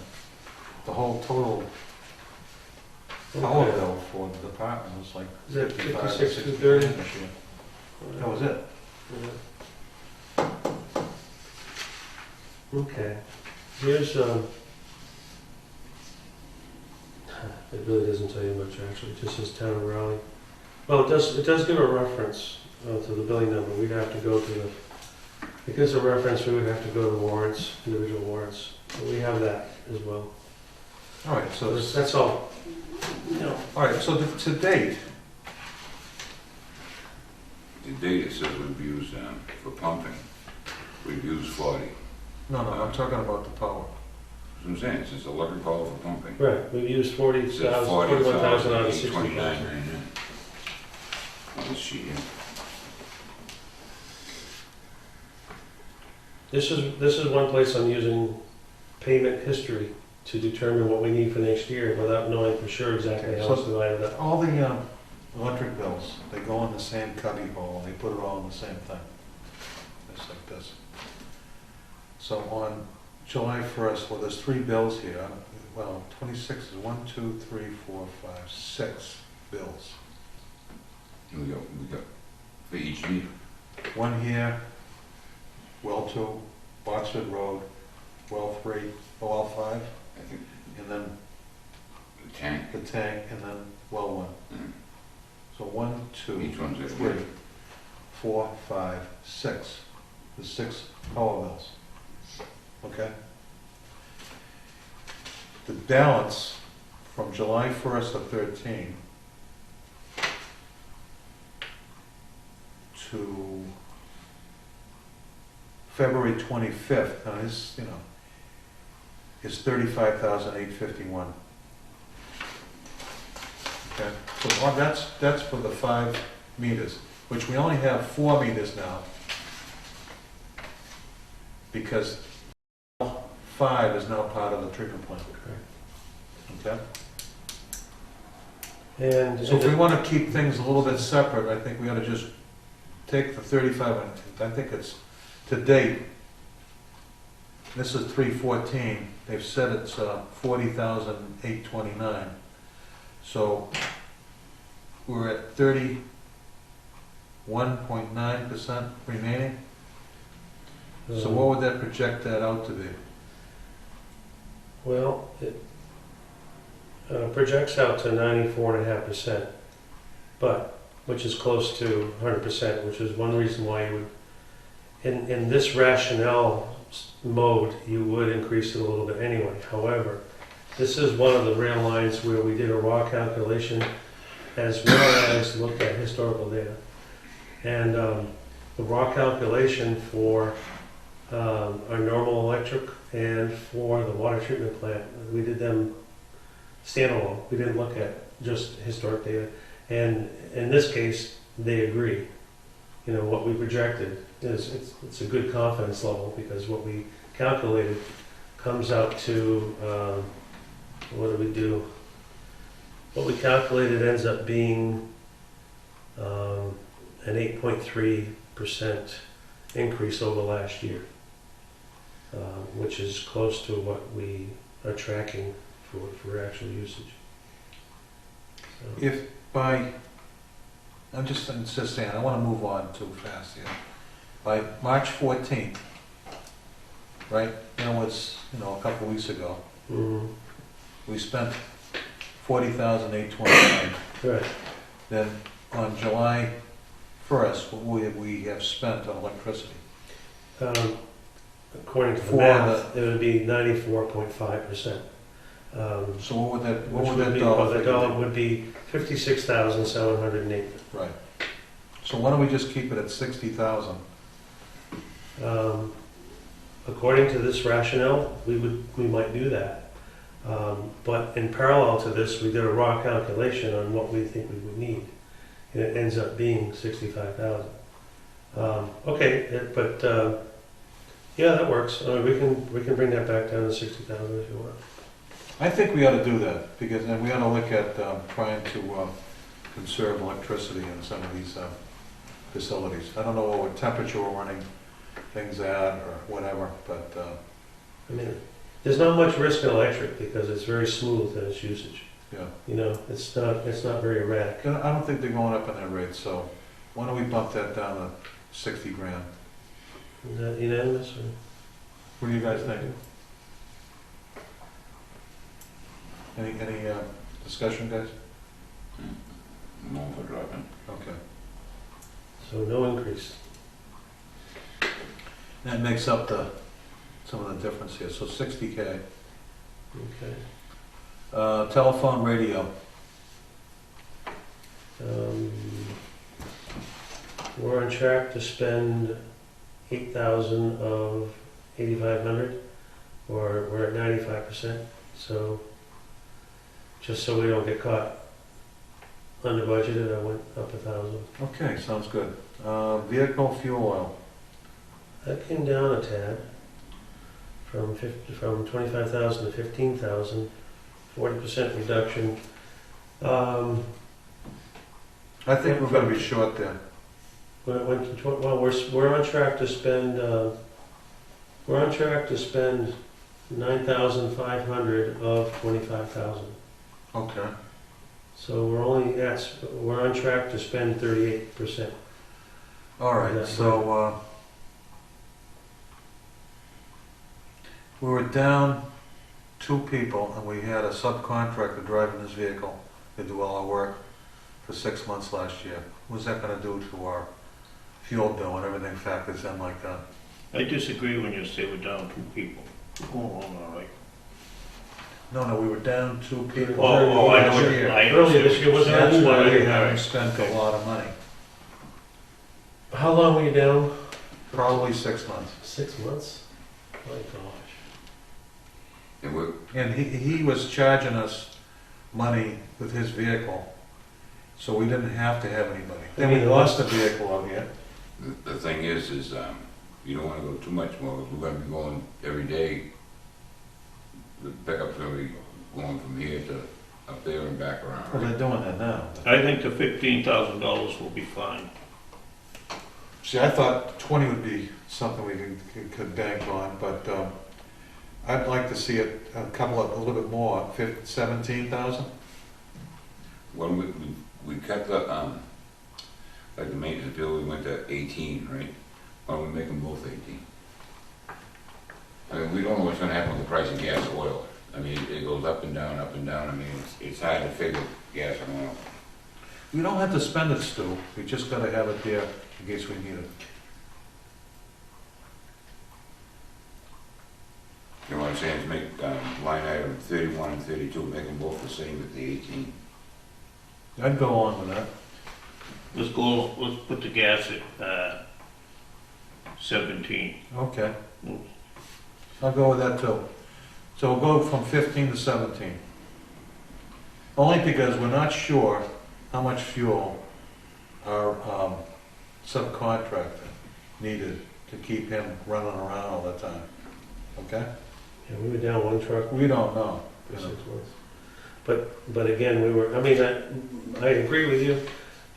the whole total power Okay. bill for the department was like Is that 55, 56, 60 230? this year. That was it. Okay, here's, it really doesn't tell you much, actually, it just says Town of Raleigh. Well, it does give a reference to the billing number. We'd have to go to the, it gives a reference, we would have to go to the warrants, individual warrants, but we have that as well. All right, so, That's all, you know. all right, so to date, the data says we've used, for pumping, we've used 40. no, I'm talking about the power. That's what I'm saying, it says electric power for pumping. Right, we've used It 41,000 says out of 40,829 60,000. right now. On this sheet here. This is one place I'm using payment history to determine what we need for next year without knowing for sure exactly how it's divided up. All the electric bills, they go in the same cubby hole, they put it all in the same thing. It's like this. So on July 1st, well, there's 3 bills here. Well, 26 is 1, 2, 3, 4, 5, 6 bills. We got, for each meter. One here, well 2, Boxford Road, well 3, well 5, I think and then the tank, the tank, and then well 1. mm, So 1, 2, each one's at 3, 4, 5, 6. The 6 power bills. Okay? The balance from July 1st of 13 to February 25th, now this, you know, is 35,851. Okay, so that's for the 5 meters, which we only have 4 meters now, because 5 is now part of the treatment plant. Okay? And So if we want to keep things a little bit separate, I think we ought to just take the 35, and I think it's, to date, this is 314, they've said it's 40,829. So we're at 31.9% remaining. So what would that project that out to be? Well, it projects out to 94.5%, but, which is close to 100%, which is one reason why you would, in this rationale mode, you would increase it a little bit anyway. However, this is one of the rail lines where we did a raw calculation as well as looked at historical data. And the raw calculation for our normal electric and for the water treatment plant, we did them standalone. We didn't look at just historic data. And in this case, they agree. You know, what we projected is, it's a good confidence level, because what we calculated comes out to, what do we do? What we calculated ends up being an 8.3% increase over last year, which is close to what we are tracking for actual usage. So, If by, I'm just saying, I don't want to move on too fast here. By March 14th, right, you know, it's, you know, a couple weeks ago, we spent 40,829. right. Then on July 1st, what would we have spent on electricity? According to the For math, it would be 94.5%. So what would that, Which what would would that be, dollar the figure dollar be? would be 56,708. Right. So why don't we just keep it at 60,000? According to this rationale, we might do that. But in parallel to this, we did a raw calculation on what we think we would need. and it ends up being 65,000. Okay, yeah, that works. We can bring that back down to 60,000 if you want. I think we ought to do that, because, and we ought to look at trying to conserve electricity in some of these facilities. I don't know what temperature we're running things at or whatever, but I mean, there's not much risk in electric because it's very smooth in its usage. yeah. You know, it's not very erratic. I don't think they're going up in their rates, so why don't we bump that down to 60 grand? Is that unanimous? Or? What do you guys think? Any discussion, guys? No for dropping. Okay. So no increase. That makes up some of the difference here, so 60K. Okay. Telephone, radio. We're on track to spend 8,000 of 8,500, or we're at 95%. So just so we don't get caught under budgeted, I went up 1,000. Okay, sounds good. Vehicle fuel oil. That came down a tad from 25,000 to 15,000, 40% reduction. I think we're gonna be short there. We're on track to spend 9,500 of 25,000. Okay. So we're on track to spend 38%. All right, That's so we were down 2 people, and we had a subcontractor driving this vehicle to do all our work for 6 months last year. What's that gonna do to our fuel bill and everything factors in like that? I disagree when you say we're down 2 people. We're going along all right. No, we were down 2 people. Oh, I know last what year. Earlier this year, wasn't That's it? why we All haven't right. spent a lot of money, How long were you down? probably 6 months. 6 months? My gosh. And we're, And he was charging us money with his vehicle, so we didn't have to have anybody. Then we lost the vehicle out here. the thing is, you don't wanna go too much more, we're gonna be going every day. The pickup's gonna be going from here to up there and back around, Well, right? they're doing that now. I think the $15,000 will be fine. See, I thought 20 would be something we could bank on, but I'd like to see it a little bit more, 17,000? When we cut the, like the maintenance bill, we went to 18, right? Why don't we make them both 18? I mean, we don't know what's gonna happen with the price of gas or oil. I mean, it goes up and down, up and down. I mean, it's hard to figure gas and oil. We don't have to spend it, Stu, we just gotta have it there in case we need it. You know what I'm saying, is make line item 31 and 32, make them both the same at the 18. I'd go on with that. Let's put the gas at 17. Okay. I'll go with that too. So we'll go from 15 to 17. Only because we're not sure how much fuel our subcontractor needed to keep him running around all the time. Okay? Yeah, we were down 1 truck We don't know. for you 6 know. months. But again, I agree with you.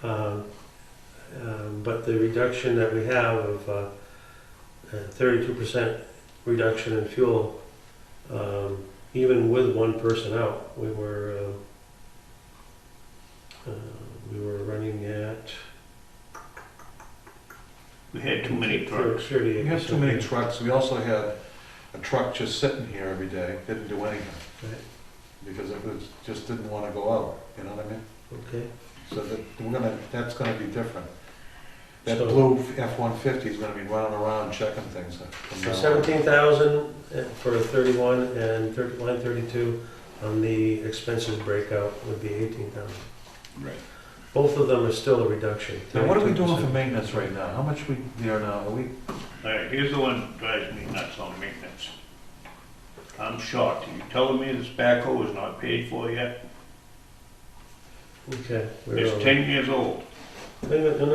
But the reduction that we have of 32% reduction in fuel, even with 1 person out, we were running at. We had too many trucks. 38%. We have too many trucks. We also had a truck just sitting here every day, didn't do anything. Right. Because it was, just didn't want to go out, you know what I mean? Okay. So that's gonna be different. That So- blue F-150 is gonna be running around checking things. from So now on. 17,000 for 31 and line 32 on the expenses breakout would be 18,000. Right. Both of them are still a reduction. Now, what are we doing for 32%. maintenance right now? How much we there now? Are we, All right, here's the one that drives me nuts on maintenance. I'm shocked. You telling me this backhoe is not paid for yet? Okay. we're It's on. 10 years old. Wait a minute, no.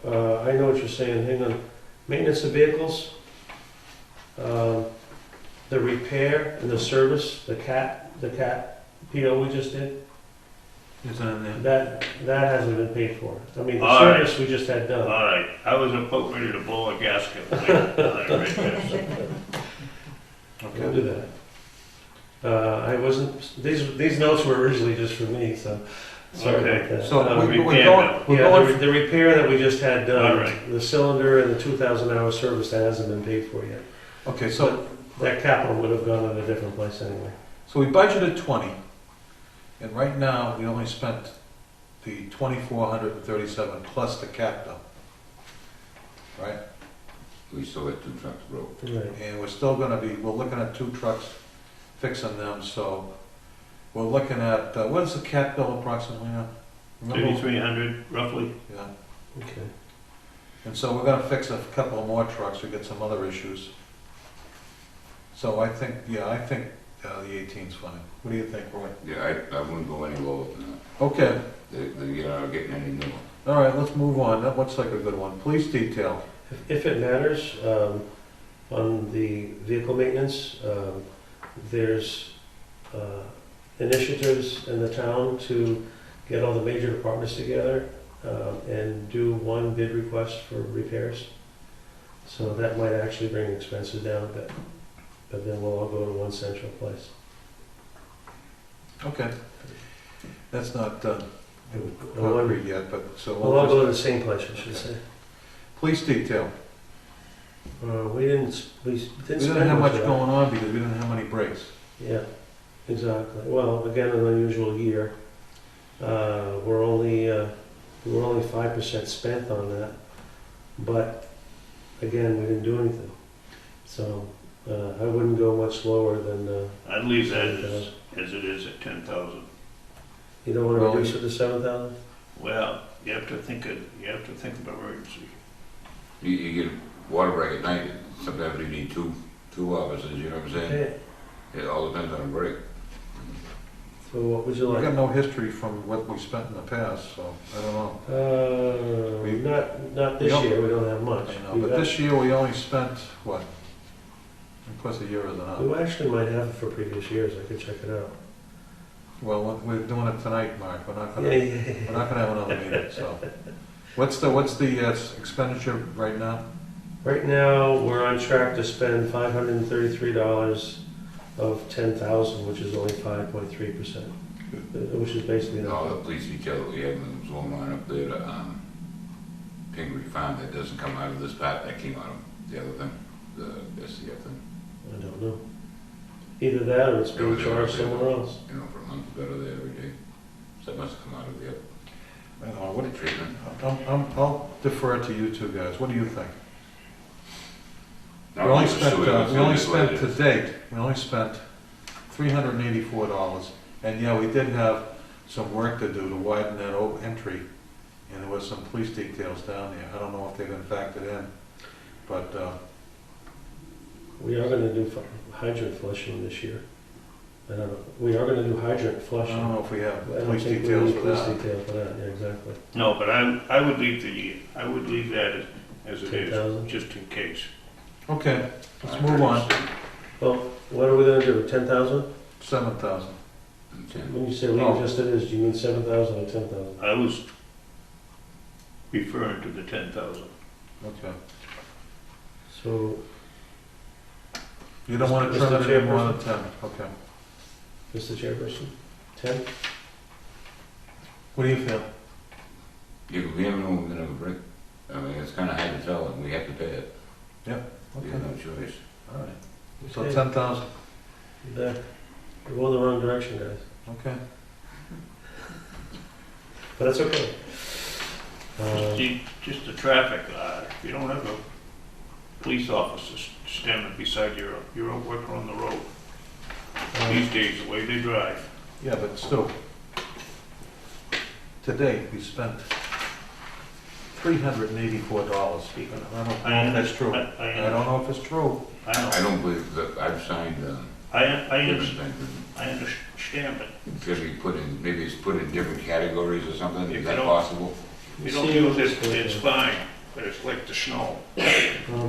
All right. I know what you're saying, hang on. Maintenance of vehicles, the repair and the service, the cat PO we just did, Is that in there? that hasn't been paid for. I mean, the All right. service we just had All done. right, I was about ready to blow a gasket when I read this. Don't Okay. do that. I wasn't, these notes were originally just for me, so sorry Okay. about that. So we're repair going, now. we're Yeah, going, the repair that we just had All done, right. the cylinder and the 2,000-hour service, that hasn't been paid for yet. okay, so, That capital would have gone in a different place anyway. so we budgeted 20, and right now, we only spent the 2,437 plus the capital. Right? We still got 2 trucks broke. Right. And we're still gonna be, we're looking at 2 trucks, fixing them, so we're looking at, what is the cat bill approximately now? Remember? 3,300 roughly. Yeah, Okay. and so we're gonna fix a couple of more trucks, we get some other issues. So I think, the 18's fine. What do you think, Roy? Yeah, I wouldn't go any lower than that. Okay, You're not getting any newer. all right, let's move on, that looks like a good one. Police detail, If it matters, on the vehicle maintenance, there's initiatives in the town to get all the major departments together and do one bid request for repairs. So that might actually bring expenses down a bit, but then we'll all go to one central place. okay. That's not And concrete yet, but, so We'll all go to we'll the same place, I should say. police detail. We didn't We spend didn't have much of that. going on because we didn't have many breaks. Yeah, exactly. Well, again, an unusual year. We're only 5% spent on that, but again, we didn't do anything. So I wouldn't go much lower than. I'd leave that as it is at 10,000. You don't want Well, to reduce it to 7,000? Well, you have to think of emergency. You get a water break at night, sometimes you need two officers, you know what I'm saying? Okay. It all depends on a break. So what would you We like? got no history from what we spent in the past, so I don't know. Not we this don't- year. We don't have much. I know, We've but got- this year we only spent, what? Of course, a year isn't up. We actually might have it for previous years. I could check it out. Well, we're doing it tonight, Mark. We're not Yeah, gonna, yeah, we're not gonna have another meeting, so. What's the expenditure right now? Right now, we're on track to spend $533 of 10,000, which is only 5.3%, which is basically All the nothing. police detail that we have in the zone line up there to Pingree Farm, that doesn't come out of this part, that came out of the other thing, the SCF thing. I don't know. Either that or it's being It was charged already- somewhere else. You know, for a month, better there every day. So that must have come out of the I don't know, what, treatment. I'll defer to you two guys. What do you think? We No, only the spent, sewer- we only sewer's what it spent to is. date, we only spent $384. And yeah, we did have some work to do to widen that entry, and there was some police details down there. I don't know if they've been factored in, but, We are gonna do hydrant flushing this year. I don't know. We are gonna do hydrant I flushing. don't know if we have I don't police think we details need for police that. detail for that, yeah, exactly. No, but I would leave that as it 10,000? is, just in case. Okay, let's move on. Well, what are we gonna do, 10,000? 7,000. Okay. When you say leave Oh. just it is, do you mean 7,000 or 10,000? I was referring to the 10,000. Okay. So, You don't want to Mr. trim it any more than Chairperson? 10, okay. Mr. Chairperson, 10? What do you feel? Yeah, but we never know when we're gonna have a break. I mean, it's kinda hard to tell, and we have to pay it. We Okay, have no choice. all right. So Okay. 10,000, You're back. You're going the wrong direction, guys. okay. But that's okay. Just the traffic, if you don't have a police officer standing beside your worker on the road, these days, the way they drive. Yeah, but still, today, we spent $384. I don't know if that's true. I don't know if it's true. I know. I don't believe that, I've signed I different understand, things. I understand, but Could be put in, maybe it's put in different categories or something, If is you that don't- possible? if you don't use it, it's fine, but it's like the snow.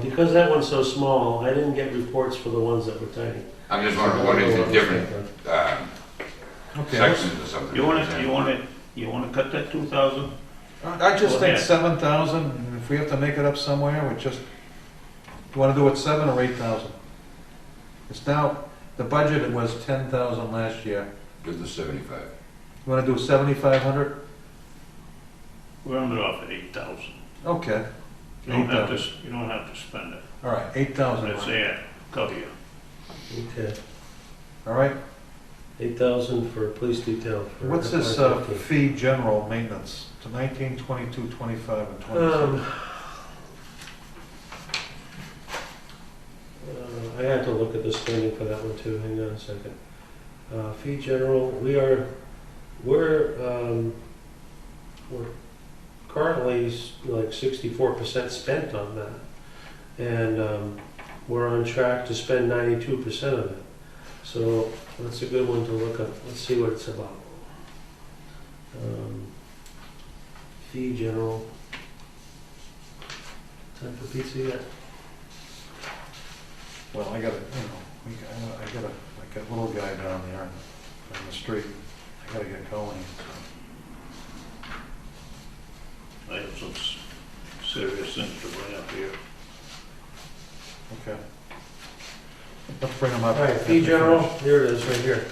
Because that one's so small, I didn't get reports for the ones that were tiny. I'm just wondering, what is the different, Okay, let's- sections or something? You wanna cut that 2,000? I just Go think ahead. 7,000, and if we have to make it up somewhere, we just, you wanna do it 7 or 8,000? It's now, the budget was 10,000 last year. Do the 75. You wanna do 7,500? Round it off at 8,000. Okay, You don't have to, 8,000. you don't have to spend it. all right, 8,000. That's it, cover you. Okay, All right, 8,000 for police detail. for what's this FY15. fee general maintenance to 19, 22, 25, and 26? I had to look at the spending for that one too, hang on a second. Fee general, we're currently like 64% spent on that. And we're on track to spend 92% of it. So that's a good one to look up, let's see what it's about. Fee general. Time for pizza yet? Well, I got like a little guy down there on the street. I gotta get going. I have some serious things to bring up here. Okay. Let's bring them up. All right, after fee we general, finish. here it is, right here.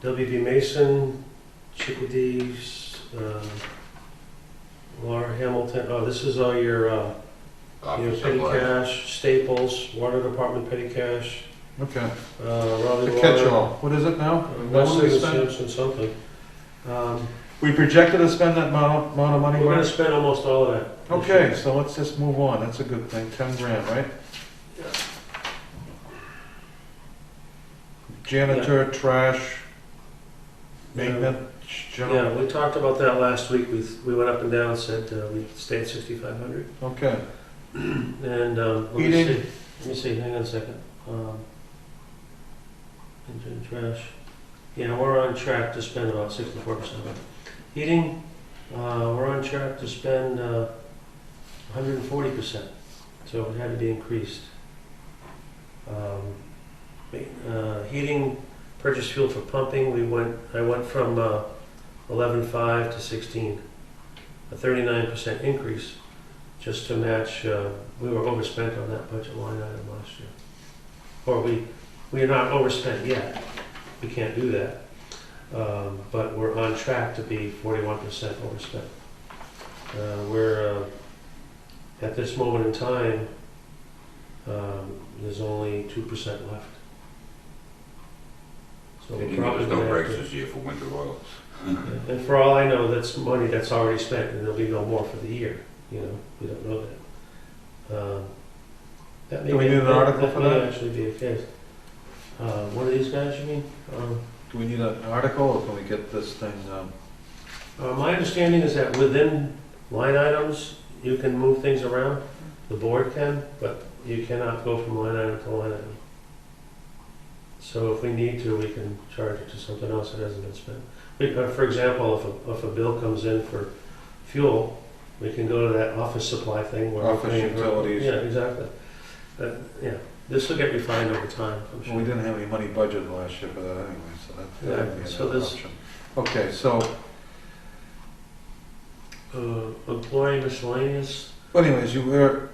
WB Mason, Chickadees, Laura Hamilton, oh, this is all your Office petty supplies. cash, Staples, Water Department petty cash, Okay, Raleigh the Water. catch-all, what is it now? What did we Wesley spend? Simpson something. We projected to spend that amount of money? We're gonna Mark? spend almost all of that. this Okay, year. so let's just move on, that's a good thing, 10 grand, right? Yeah. Janitor, trash, maintenance, general, Yeah, we talked about that last week, we went up and down, said we'd stay at 6,500. okay. And, let me Heating. see, hang on a second. Engine trash. Yeah, we're on track to spend about 64% of it. Heating, we're on track to spend 140%, so it had to be increased. Heating, purchase fuel for pumping, I went from 11.5 to 16, a 39% increase, just to match, we were overspent on that budget line item last year. Or we are not overspent yet, we can't do that, but we're on track to be 41% overspent. We're, at this moment in time, there's only 2% left. So we're And probably there's no gonna have breaks to- this year for winter oils. and for all I know, that's money that's already spent, and there'll be no more for the year, you know, we don't know that. That may Do we be- need an article for may that? actually be a case. One of these guys, you mean? Do we need an article, or can we get this thing, My understanding is that within line items, you can move things around, the board can, but you cannot go from line item to line item. So if we need to, we can charge it to something else that hasn't been spent. For example, if a bill comes in for fuel, we can go to that office supply thing where we're Office paying for- utilities. Yeah, exactly. Yeah, this will get refined over time, I'm well, we sure. didn't have any money budgeted last year for that anyway, so that Yeah, would be so another this- option. Okay, so, Employee miscellaneous, anyways, we're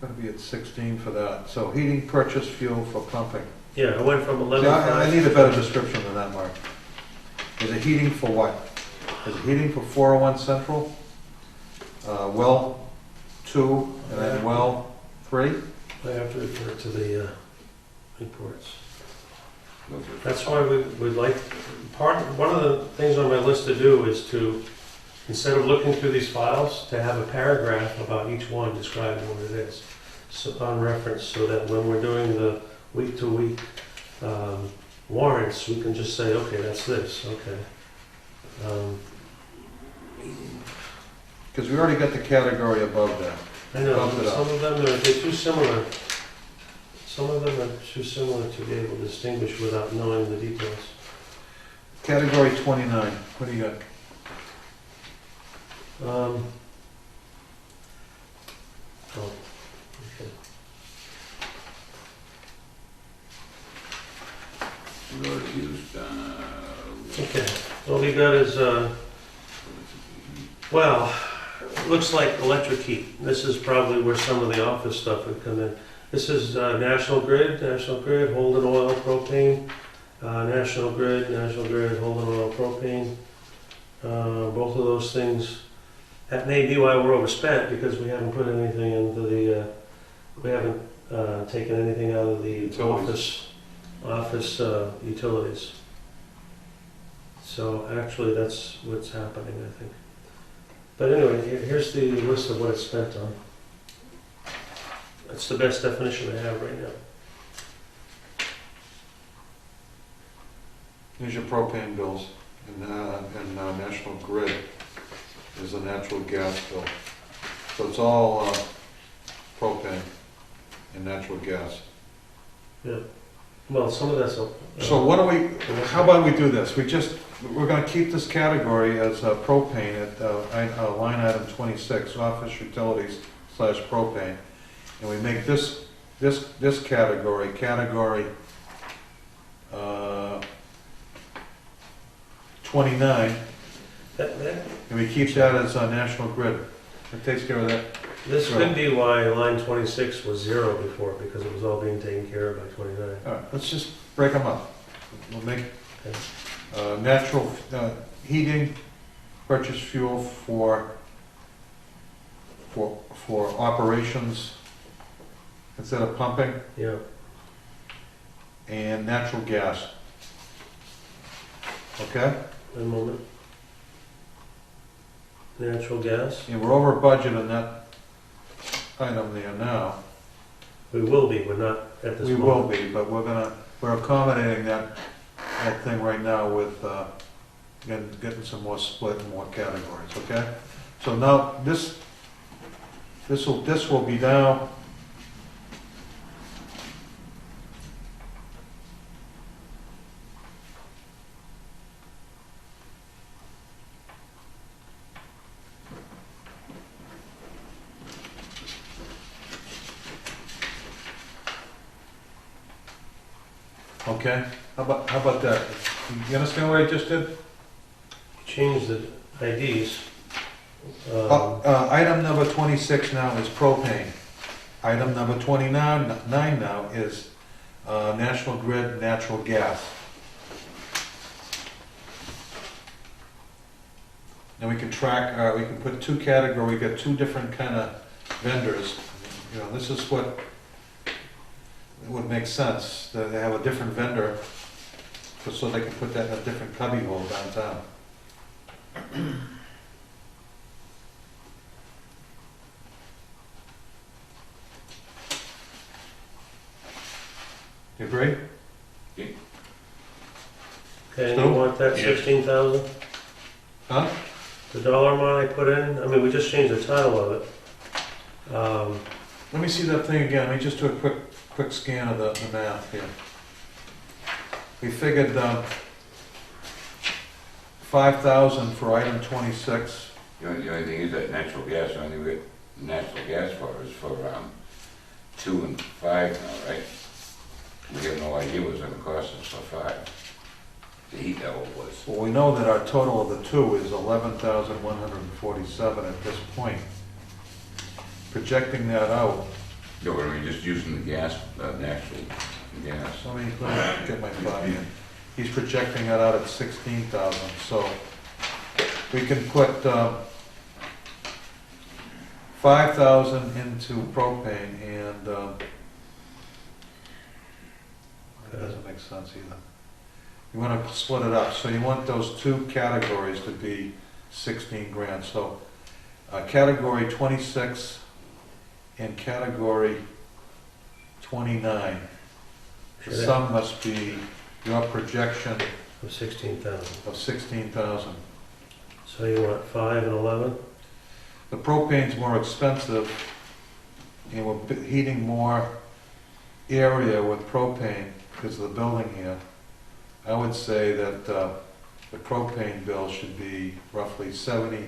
gonna be at 16 for that. So heating, purchase, fuel for pumping. yeah, I went from See, 11.5. I need a better description than that, Mark. Is it heating for what? Is it heating for 401 Central? Well 2, and then well 3? I have to refer to the reports. Those are- That's why we'd like, one of the things on my list to do is to, instead of looking through these files, to have a paragraph about each one describing what it is. So on reference, so that when we're doing the week-to-week warrants, we can just say, okay, that's this, okay. Because we already got the category above that. I know, Bump it up. some of them are, they're too similar. Some of them are too similar to be able to distinguish without knowing the details. Category 29, what do you got? Oh, okay. We already used, Okay, all we got is, well, it looks like electric heat. This is probably where some of the office stuff would come in. This is National Grid, Holden Oil, Propane. National Grid, Holden Oil, Propane. Both of those things, that may be why we're overspent, because we haven't put anything into the, we haven't taken anything out of the Utilities. office utilities. So actually, that's what's happening, I think. But anyway, here's the list of what it's spent on. That's the best definition I have right now. Here's your propane bills, and National Grid is a natural gas bill. So it's all propane and natural gas. Well, some of that's. So what do we, how about we do this? We're gonna keep this category as propane at line item 26, office utilities / propane. And we make this category, 29, and we keep that as National Grid. It takes care of that. This could be why line 26 was 0 before, because it was all being taken care of by 29. All right, let's just break them up. We'll make natural heating, purchase fuel for operations instead of pumping, Yeah, and natural gas. Okay? one moment. Natural gas, And we're over budget on that item there now. we will be, we're not at this We moment. will be, but we're accommodating that thing right now with getting some more split and more categories, okay? So now, this will be now. Okay, how about that? You understand what I just did? Change the IDs. Item number 26 now is propane. Item number 29 now is National Grid natural gas. And we can track, we can put two categories, we got two different kind of vendors. You know, this is what would make sense, that they have a different vendor, so they can put that in a different cubby hole downtown. You agree? Okay, and Still? you want that Yes. 16,000? Huh? The dollar amount I put in, I mean, we just changed the title of it. Let me see that thing again, let me just do a quick scan of the math here. We figured 5,000 for item 26. the only thing is that natural gas, the only thing we get natural gas for is for 2 and 5 now, right? We have no idea what it's gonna cost us for 5. The heat level was. Well, we know that our total of the two is 11,147 at this point. Projecting that out, No, we're just using the gas, natural gas. let me get my thought here. He's projecting that out at 16,000, so we can put 5,000 into propane and that doesn't make sense either. You want to split it up, so you want those two categories to be 16 grand. So category 26 and category 29. The Should I- sum must be your projection Of 16,000. of 16,000. So you want 5 and 11? The propane's more expensive, and we're heating more area with propane because of the building here, I would say that the propane bill should be roughly 70,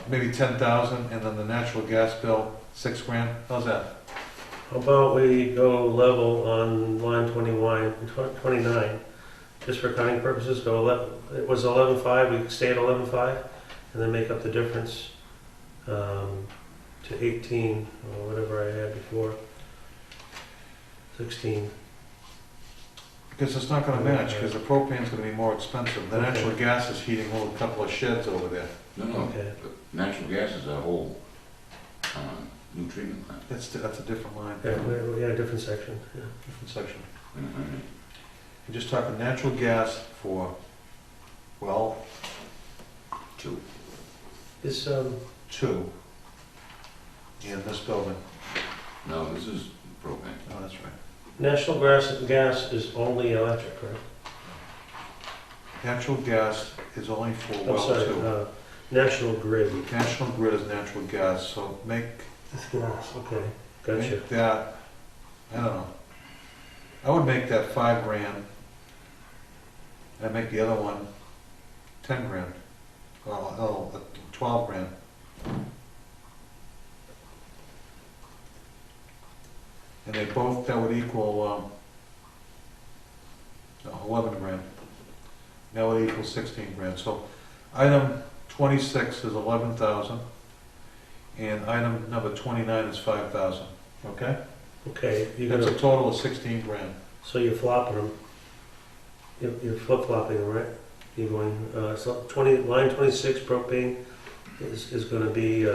maybe 10,000, and then the natural gas bill, $6,000. How's that? How about we go level on line 29, just for accounting purposes, go 11, it was 11.5, we stay at 11.5, and then make up the difference to 18, or whatever I had before, 16. Because it's not gonna match, because the propane's gonna be more expensive. The natural gas is heating a little couple of sheds over there. No, no, Okay. but natural gas is a whole, new treatment plant. That's a different line, Yeah, we had a different section, yeah. different section. Mhm. You're just talking natural gas for, well, Two. Is, 2 in this building. No, this is propane. Oh, that's right. natural gas is only electric, right? Natural gas is only for I'm well sorry, 2. National Grid. National Grid is natural gas, so make It's gas, okay, gotcha. make that, I don't know. I would make that $5,000. And make the other one $10,000. Oh, $12,000. And they both, that would equal, 11,000. That would equal 16,000. So item 26 is 11,000, and item number 29 is 5,000. Okay? Okay, you're That's gonna, a total of 16,000. so you're flopping them. You're flip-flopping them, right? You're going, so line 26 propane is gonna be,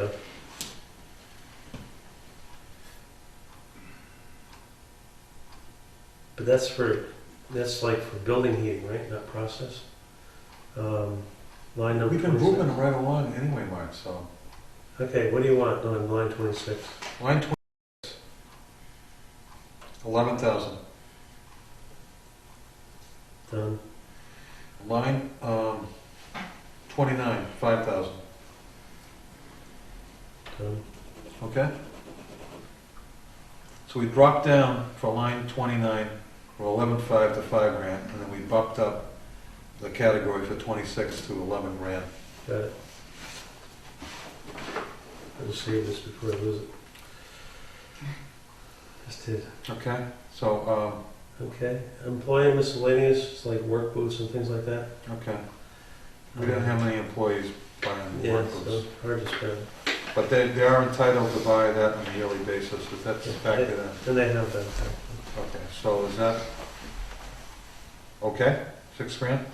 but that's like for building heating, right, not process? Line number We've been 26. moving right along anyway, Mark, so. Okay, what do you want on line 26? Line 26, 11,000. Done. Line 29, 5,000. Done. Okay? So we dropped down for line 29 from 11,500 to $5,000, and then we bumped up the category for 26 to 11,000. Got it. I'll save this before I lose it. Just did. Okay? So, Okay, employee miscellaneous, it's like work boots and things like that. okay. We don't have many employees buying Yeah, work so boots. hard to spend. But they are entitled to buy that on a yearly basis, if that's factored in. And they have that. Okay, so is that okay? $6,000?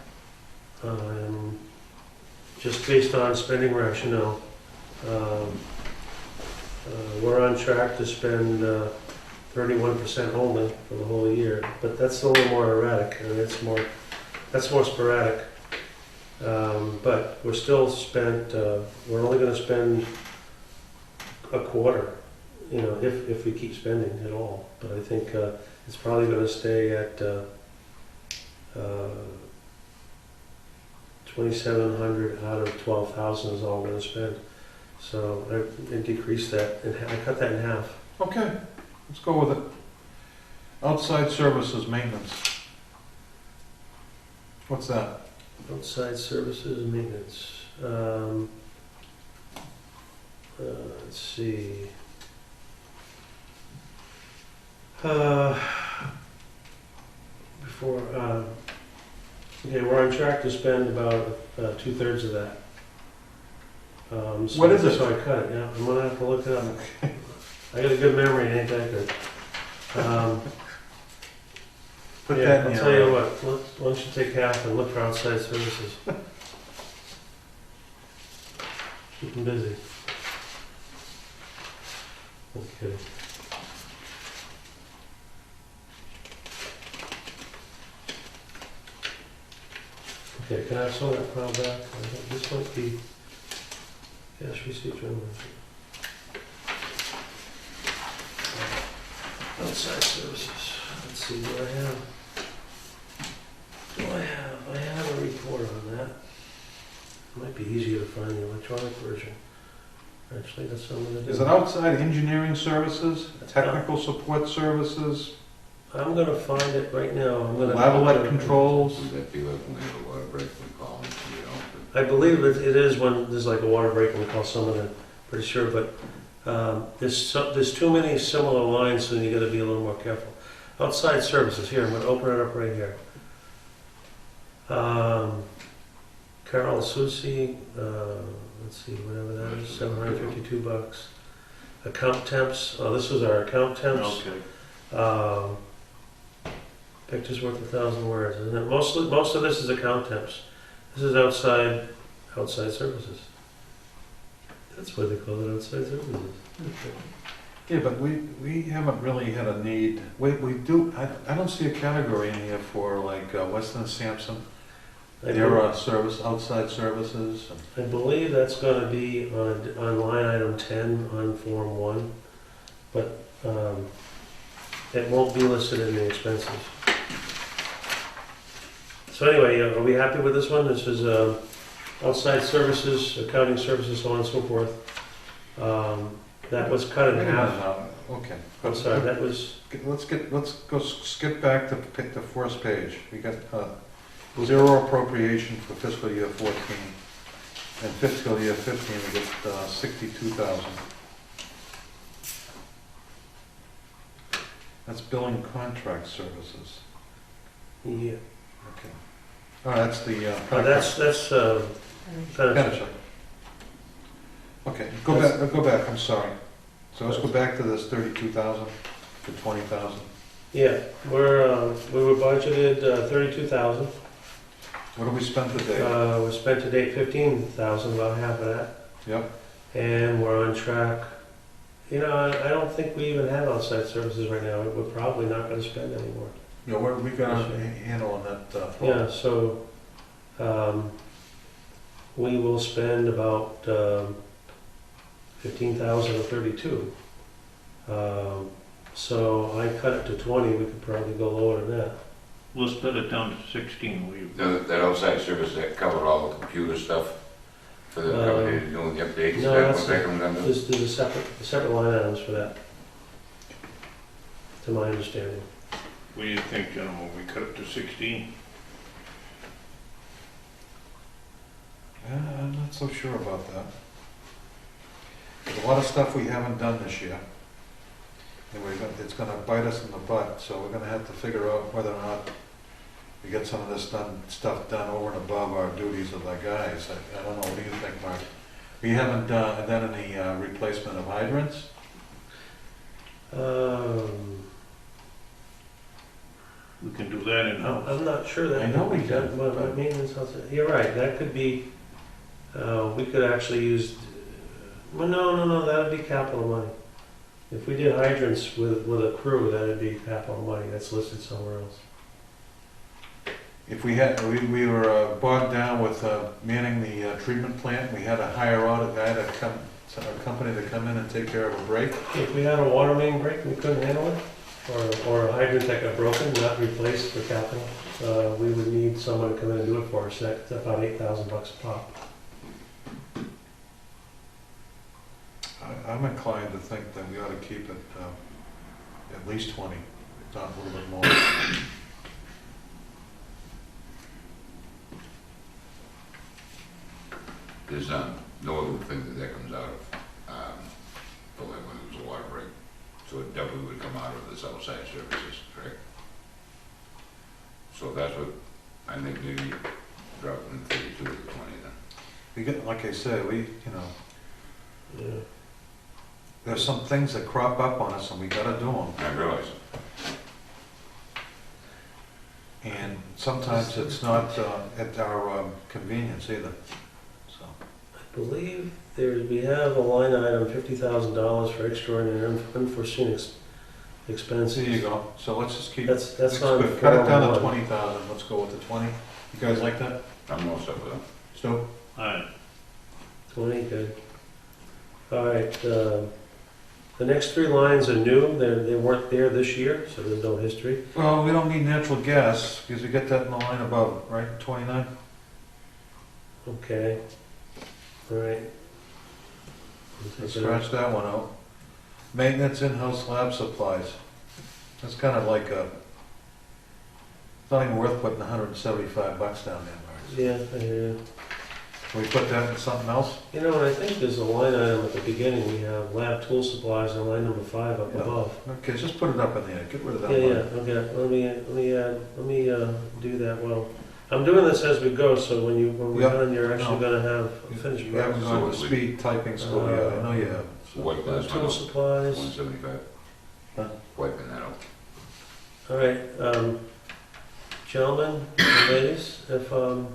Just based on spending rationale, we're on track to spend 31% only for the whole year, but that's a little more erratic, and that's more sporadic. But we're still we're only gonna spend a quarter, if we keep spending at all. But I think it's probably gonna stay at 2,700 out of 12,000 is all we're gonna spend. So I decreased that, and I cut that in half. Okay, let's go with it. Outside services maintenance. What's that? Outside services and maintenance. Let's see. Okay, we're on track to spend about 2/3 of that. What is it? So I cut it, yeah. I'm gonna have to look it up. I got a good memory, it ain't that good. Put Yeah, that in I'll your... tell you what, why don't you take half and look for outside services? Keep them busy. Okay. Okay, can I have some of that file back? I think this might be cash receipt journal. Outside services. Let's see what I have. I have a report on that. Might be easier to find the electronic version. actually, that's what I'm gonna do. Is it outside engineering services, technical support services, I'm gonna find it right now, I'm gonna. level controls? Would that be like when we have a water break, we call them, you know? I believe it is when there's like a water break and we call someone in, pretty sure, but there's too many similar lines, so you gotta be a little more careful. Outside services, here, I'm gonna open it up right here. Carol Susi, let's see, whatever that is, $752. Account temps, oh, this was our account temps. Okay. Pictures worth 1,000 words, isn't it? Most of this is account temps. This is outside services. That's why they call it outside services. Yeah, but we haven't really had a need, we do, I don't see a category in here for like Weston Sampson, their service, outside services. I believe that's gonna be on line item 10 on Form 1, but it won't be listed in the expenses. So anyway, are we happy with this one? This is outside services, accounting services, so on and so forth. That was cut in Wait a minute half. now. Okay. I'm sorry, that was, Let's go skip back to pick the first page. We got zero appropriation for fiscal year 14. And fiscal year 15, we get 62,000. That's billing contract services. yeah. Okay. Oh, that's the. That's Pension. Okay, go back, I'm sorry. So let's go back to this 32,000 to 20,000. Yeah, we were budgeted 32,000. What did we spend today? We spent to date 15,000, about half of that, Yep. and we're on track. You know, I don't think we even have outside services right now. We're probably not going to spend anymore. Yeah, we got a handle on that. Yeah, so we will spend about 15,000 or 32. So I cut it to 20. We could probably go lower than that. We'll split it down to 16, will you? That outside service, that covered all the computer stuff for the, doing the updates, no, that that's what that comes under? There's a separate line items for that, to my understanding. What do you think, gentlemen? We cut it to 16? I'm not so sure about that. There's a lot of stuff we haven't done this year. And it's gonna bite us in the butt, so we're gonna have to figure out whether or not we get some of this stuff done over and above our duties of our guys. I don't know, what do you think, Mark? We haven't done any replacement of hydrants? We can do that in-house. I'm not sure that. I know we could be done, can. but maintenance, you're right, that could be, we could actually use, well, no, that would be capital money. If we did hydrants with a crew, that'd be capital money, that's listed somewhere else. If we had, we were bogged down with manning the treatment plant, we had to hire out a guy to come, a company to come in and take care of a break. If we had a water main break and we couldn't handle it, or a hydrant that got broken, not replaced for capital, we would need someone to come in and do it for us. That's about $8,000 a pop. I'm inclined to think that we ought to keep it at least 20, if not a little bit more. There's no other thing that comes out of, for like when it was a water break. So it definitely would come out of this outside services, correct? So that's what, I think maybe drop from 32 to 20 then. We get, like I said, we, Yeah. there's some things that crop up on us and we gotta do them. I realize. And sometimes it's not at our convenience either, so. I believe we have a line item, $50,000 for extraordinary and unforeseen expenses. There you go, so let's just keep. That's That's on good. Cut it down to 401. 20,000, let's go with the 20. You guys like that? I'm all set with them. Stu? Alright, 20, good. All right, the next three lines are new. They weren't there this year, so there's no history. Well, we don't need natural gas, because we get that in the line above, right, 29? Okay. All right. Let's scratch that one out. Maintenance in-house lab supplies. That's kind of like a, it's not even worth putting $175 down there, Mark. Yeah, Can we put that in something else? you know, and I think there's a line item at the beginning, we have lab tool supplies on line number 5 up Yeah. above. Okay, just put it up in there, get rid of that Yeah, yeah, line. okay, let me do that, well, I'm doing this as we go, so when we're Yep. done, you're actually No. gonna have a finished You haven't product. gone to speed typing school yet, I know you haven't. so. Wipe Lab that tool one out, supplies, 175. Huh? Wiping that out. all right, gentlemen, and ladies, if, on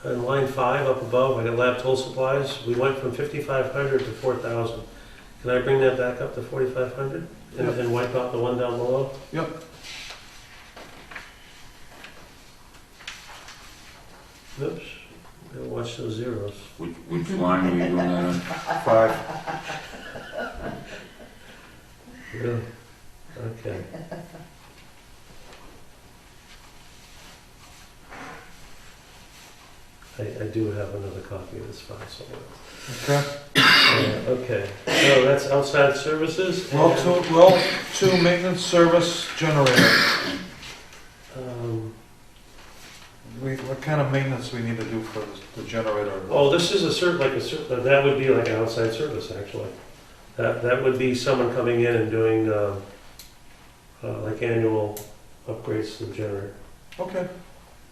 line 5 up above, I got lab tool supplies, we went from 5,500 to 4,000. Can I bring that back up to 4,500 Yep. and wipe out the one down below? Yep. Oops, gotta watch those zeros. Which line are you doing that on? 5. Yeah, okay. I do have another copy of this file somewhere. Okay. Okay, so that's outside services. and, Well, two maintenance service generator. um, What kind of maintenance we need to do for the generator? Oh, this is that would be like an outside service, actually. That would be someone coming in and doing, like annual upgrades to the generator. Okay.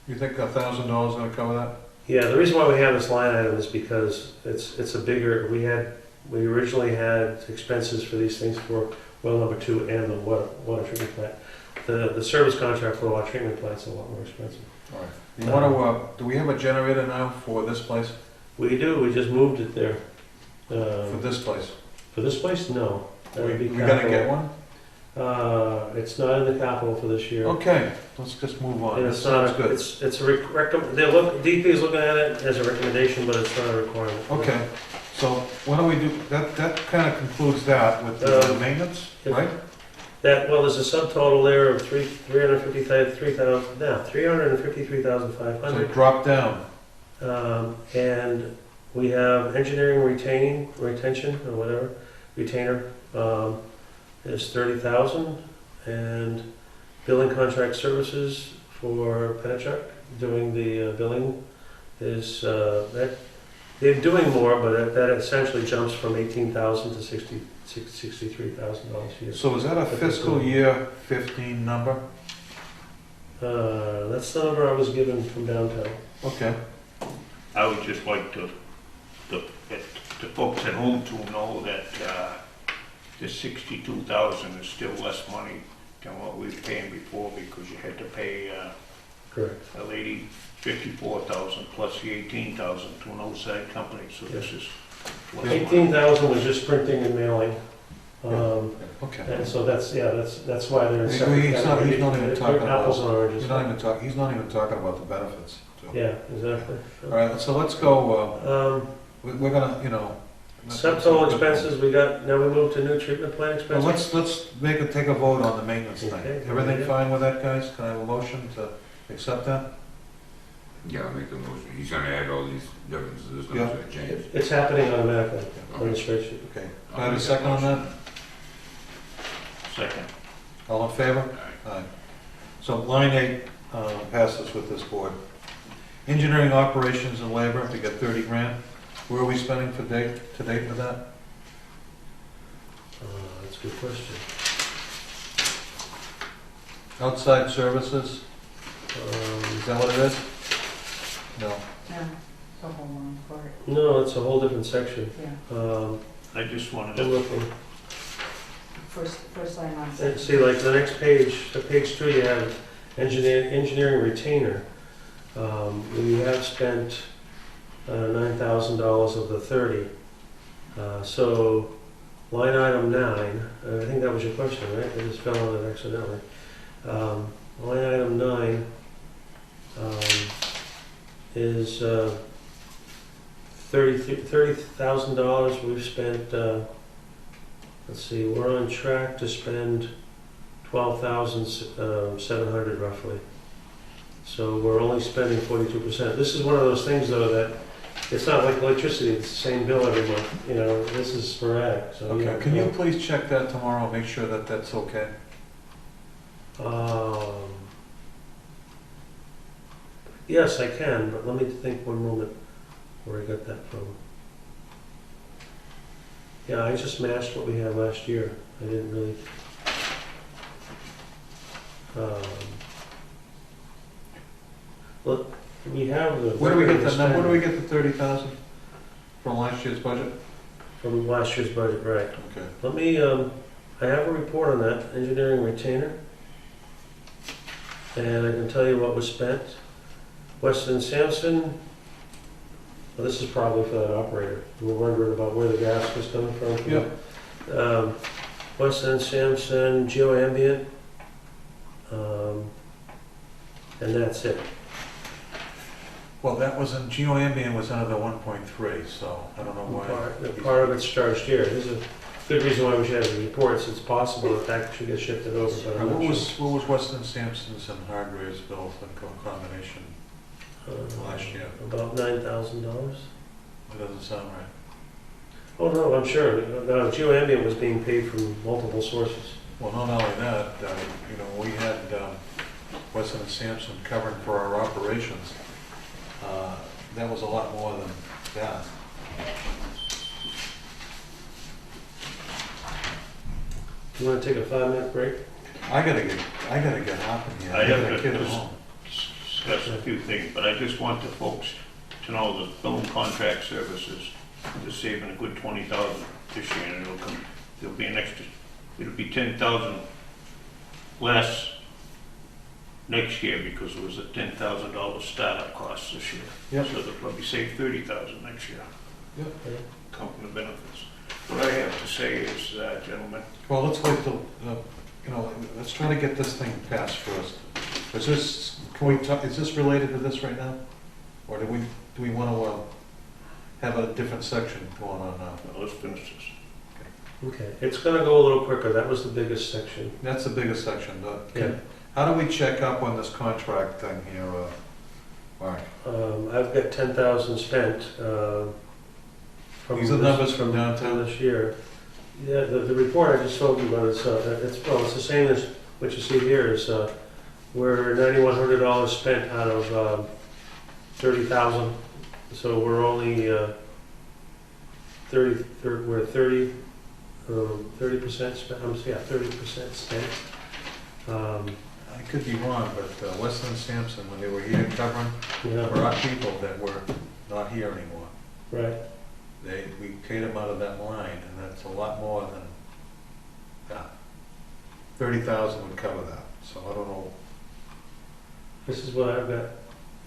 You think $1,000 gonna cover that? Yeah, the reason why we have this line item is because it's a bigger, we originally had expenses for these things for well number 2 and the water treatment plant. The service contract for the water treatment plant's a lot more expensive. All right. You wanna, do we have a generator now for this place? We do, we just moved it there. For this place? For this place, no. That would be We gonna capital. get one? It's not in the capital for this year. Okay, let's just move on. And That it's not, sounds good. it's a DP is looking at it as a recommendation, but it's not a requirement. Okay, so what do we do? That kind of concludes that with the maintenance, right? Well, there's a subtotal there of 353,500. So drop down. And we have engineering retention, or whatever, retainer, is 30,000. And billing contract services for Penachuk, doing the billing is, they're doing more, but that essentially jumps from 18,000 to $63,000 a year. So is that a fiscal year 15 number? That's the number I was given from downtown. Okay. I would just like the folks at home to know that the 62,000 is still less money than what we were paying before, because you had to pay Correct. a lady 54,000 plus the 18,000 to an outside company, so this is less money. 18,000 was just printing and mailing. Okay. And so that's why they're in separate He's not even categories. talking They're apples and about, oranges. he's not even talking about the benefits. So. Yeah, exactly. All right, so let's go, we're gonna, Subtotal expenses, now we move to new treatment plant Well, expenses. let's take a vote on the maintenance thing. Okay. Everything fine with that, guys? Can I have a motion to accept that? Yeah, I'll make the motion. He's gonna add all these differences, this number's gonna change. It's happening automatically on the Okay. spreadsheet. Okay. Can I have a second on that? Second. All in favor? All right. Aye. So line 8 passes with this board. Engineering operations and labor, we got 30 grand. Where are we spending to date with that? That's a good question. Outside services, is that what it is? No. No, the whole long part, No, it's a whole different section. yeah. I just wanted I'm to, looking. First line on. And see, like the next page, the page 2, you have engineering retainer. We have spent $9,000 of the 30. So line item 9, I think that was your question, right? I just fell on it accidentally. Line item 9 is $30,000. We've spent, let's see, we're on track to spend 12,700 roughly. So we're only spending 42%. This is one of those things, though, that it's not like electricity, it's the same bill every month, you know, this is sporadic, so. Okay, can you please check that tomorrow, make sure that that's okay? Yes, I can, but let me think one moment where I got that from. Yeah, I just matched what we had last year. I didn't really. Look, we have the. Where do we get the number, where do we get the 30,000 from last year's budget? From last year's budget, right. Okay. Let me, I have a report on that, engineering retainer. And I can tell you what was spent. Weston Sampson, well, this is probably for that operator. We're wondering about where the gas was coming from. Yeah. Weston Sampson, geoambient, and that's it. Well, that was in, geoambient was under the 1.3, so I don't know why. Part of it's charged here. There's a good reason why we should have the reports. It's possible that that should get shifted over, but I'm not sure. What was Weston Sampson's and Hargrave's bill for combination last year? About $9,000. It doesn't sound right. Oh, no, I'm sure. No, geoambient was being paid from multiple sources. Well, not only that, we had Weston and Sampson covering for our operations. That was a lot more than that. You want to take a 5-minute break? I gotta get hopping here. I have got a to kid at home. discuss a few things, but I just want the folks to know that film contract services is saving a good 20,000 this year, and there'll be an extra, it'll be 10,000 less next year because it was a $10,000 startup cost this year. Yep. So they'll probably save 30,000 next year. Yep. Company benefits. What I have to say is, gentlemen, Well, let's wait till, let's try to get this thing passed first. Is this related to this right now? Or do we want to have a different section going on now? let's finish this. Okay. It's going to go a little quicker. That was the biggest section. That's the biggest section, but Yeah. how do we check up on this contract thing here, Mark? I've got 10,000 spent. These are numbers from downtown? this year. Yeah, the report I just told you about, it's the same as what you see here, is we're $9,100 spent out of 30,000, so we're only 30% spent, 30% spent. I could be wrong, but Weston and Sampson, when they were here covering Yeah, for our people that were not here anymore, right. we paid them out of that line, and that's a lot more than that. 30,000 would cover that, so I don't know. This is what I've got.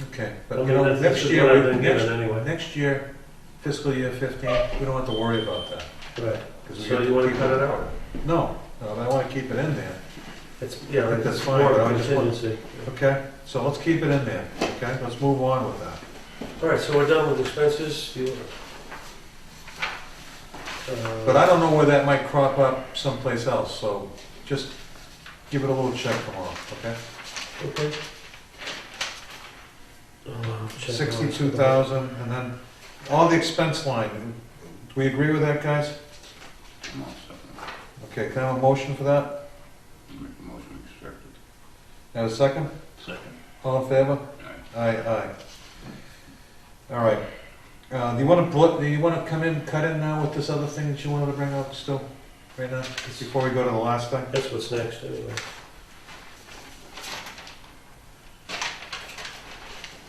Okay, I but mean, next this is year, what I've been given anyway. next year, fiscal year 15, we don't have to worry about that. Right. 'Cause we So get you want to people- cut it out? No, but I want to keep it in there. It's, I think that's it's fine, more but of I a just want- contingency. Okay, so let's keep it in there, okay? Let's move on with that. All right, so we're done with expenses. But I don't know where that might crop up someplace else, so just give it a little check tomorrow, okay? Okay. Check 62,000, and then all the expense line, do we agree with that, guys? I'm all set. Okay, can I have a motion for that? Make a motion expected. Have a second? Second. All in favor? Aye. Aye. All right. Do you want to cut in now with this other thing that you wanted to bring up still, right now, before we go to the last thing? That's what's next, anyway.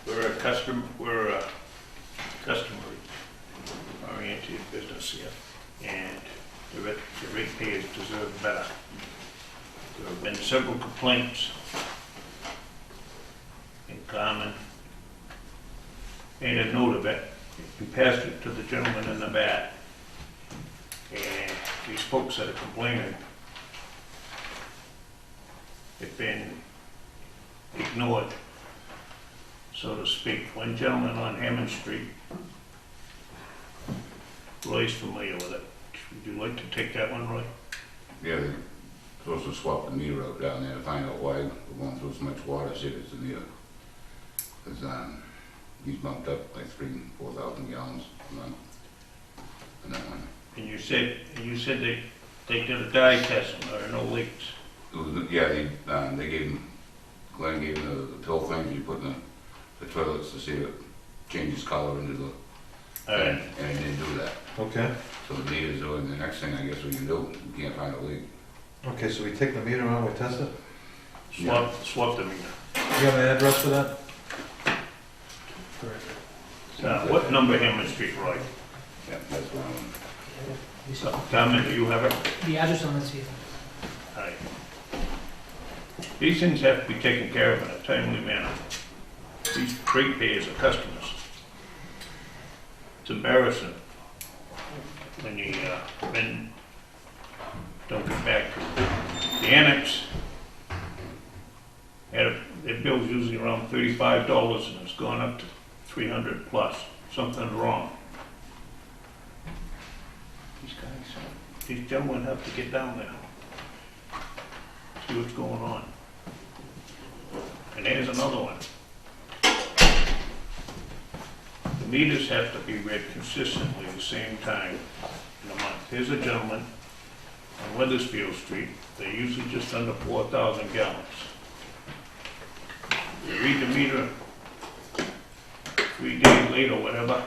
We're a customer-oriented business here, and the ratepayers deserve better. There have been several complaints in Carmen. Made a note of it. We passed it to the gentleman in the back. And these folks that are complaining have been ignored, so to speak. One gentleman on Hammond Street, Roy's familiar with it. Would you like to take that one, Roy? Yeah, they're supposed to swap the meter out down there to find out why we're going through so much water, see if it's the meter. Because, he's bumped up like 3,000-4,000 gallons a month. And that one, And you said they did a dye test and there are no leaks. it was, yeah, they gave him, Glenn gave him the pill things you put in the toilets to see if it changes color into the, All right. and it didn't do that. Okay, So the meter's doing, the next thing I guess we can do, we can't find a leak. okay, so we take the meter out, we test it? Swap the meter. You have an address for that? What number Hammond Street, Roy? Yeah, that's one. Comment, do you have it? The address on this here. All right. These things have to be taken care of in a timely manner. These ratepayers are customers. It's embarrassing when you, then don't get back to the annex. Their bill's usually around $35 and it's gone up to 300 plus. Something's wrong. These gentlemen have to get down there. See what's going on. And here's another one. The meters have to be read consistently the same time in a month. Here's a gentleman on Weathersfield Street. They're usually just under 4,000 gallons. You read the meter 3 days later, whatever,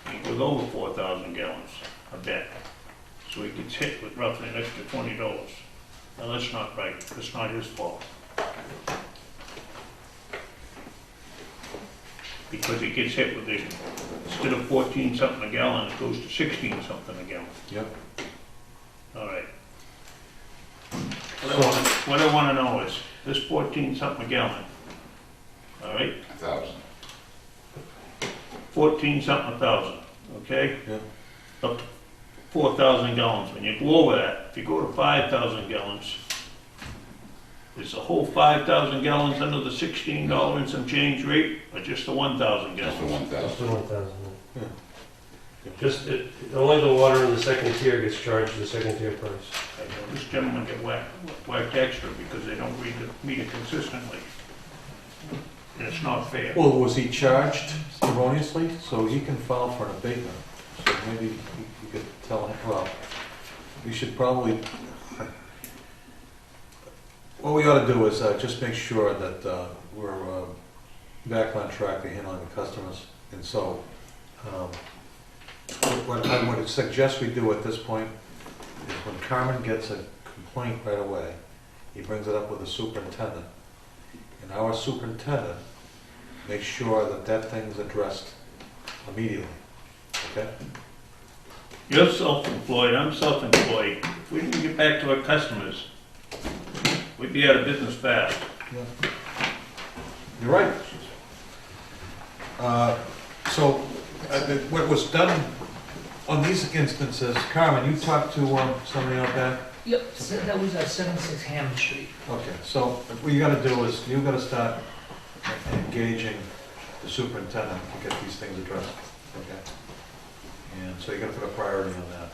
and it goes over 4,000 gallons a day. So he gets hit with roughly an extra $20. Now that's not right. That's not his fault. Because he gets hit with this, instead of 14 something a gallon, it goes to 16 something a gallon. Yep. All right. What I wanna know is, this 14 something a gallon, all right? 1,000. 14 something a thousand, okay? Yeah. Up to 4,000 gallons. When you go over that, if you go to 5,000 gallons, is the whole 5,000 gallons under the $16 and some change rate, or just the 1,000 Just the gallons? Just the 1,000. 1,000. Yeah. Just, only the water in the second tier gets charged the second tier price. I know this gentleman get whacked extra because they don't read the meter consistently. And it's not fair. Well, was he charged erroneously? So he can file for an abatement. So maybe you could tell him, well, we should probably, what we ought to do is just make sure that we're back on track to handling the customers. And so, what I would suggest we do at this point is when Carmen gets a complaint right away, he brings it up with the superintendent. And our superintendent makes sure that that thing's addressed immediately, okay? You're self-employed, I'm self-employed. If we didn't get back to our customers, we'd be out of business fast. You're right. So, what was done on these instances, Carmen, you talked to somebody out back? Yep, so that was at 76 Hammond Street. Okay, so what you gotta do is, you gotta start engaging the superintendent to get these things addressed, okay? And so you gotta put a priority on that,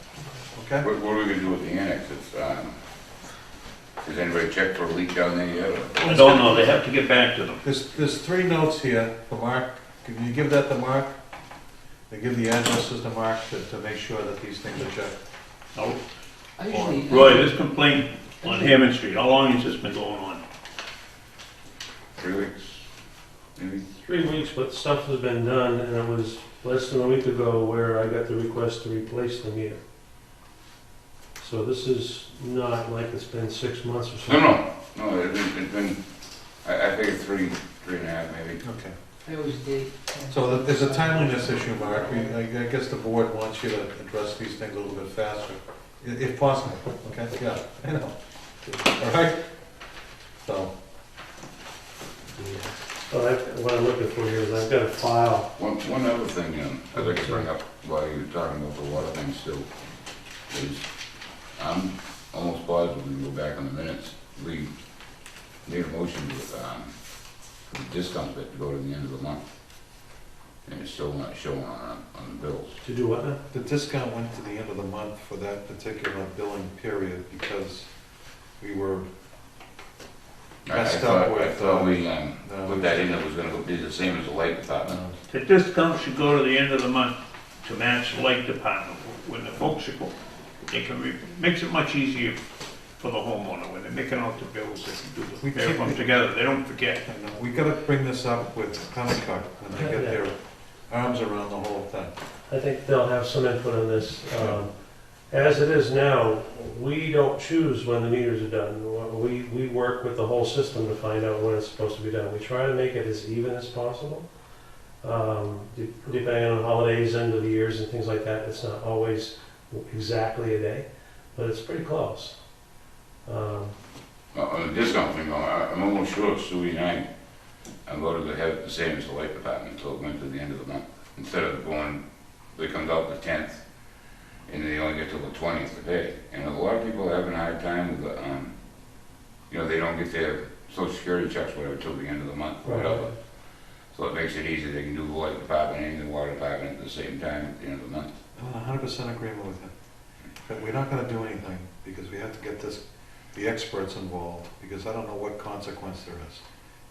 okay? What are we gonna do with the annex? Has anybody checked for a leak down there yet? Or? I don't know, they have to get back to them. There's 3 notes here for Mark. Can you give that to Mark? They give the addresses to Mark to make sure that these things are checked. Oh, I usually. Roy, this complaint on Hammond Street, how long has this been going on? 3 weeks, maybe? 3 weeks, but stuff has been done, and it was less than a week ago where I got the request to replace the meter. So this is not like it's been 6 months or something. No, it's been, I figured 3.5 maybe. Okay. I always did. So there's a timeliness issue, Mark. I guess the board wants you to address these things a little bit faster, if possible, okay? Yeah, I know. All right? So, Well, what I'm looking for here is I've got a file. One other thing, I'd like to bring up while you're talking about the water thing still, is I'm almost positive we can go back on the minutes. We made a motion with, the discount bit to go to the end of the month. And it's still not showing on the bills. To do what now? the discount went to the end of the month for that particular billing period because we were messed up with. I thought we, no, put that in, it was gonna be the same as the light department. no. The discount should go to the end of the month to match the light department. When the folks are, they can, makes it much easier for the homeowner. When they're making out the bills, they can We do the, pair can't- them together, they don't forget. I know. We gotta bring this up with Pennacook when they get their arms around the whole thing. I think they'll have some input on this. As it is now, we don't choose when the meters are done. We work with the whole system to find out when it's supposed to be done. We try to make it as even as possible. Depending on holidays, end of the years and things like that, it's not always exactly a day, but it's pretty close. On the discount thing, I'm almost sure Suey and I voted to have it the same as the light department until it went to the end of the month. Instead of going, they comes out the 10th, and they only get till the 20th to pay. And a lot of people are having a hard time with the, you know, they don't get their social security checks, whatever, till the end of the month, or whatever. So it makes it easy, they can do the light department and the water department at the same time at the end of the month. I'm 100% agreement with him. But we're not gonna do anything because we have to get the experts involved, because I don't know what consequence there is.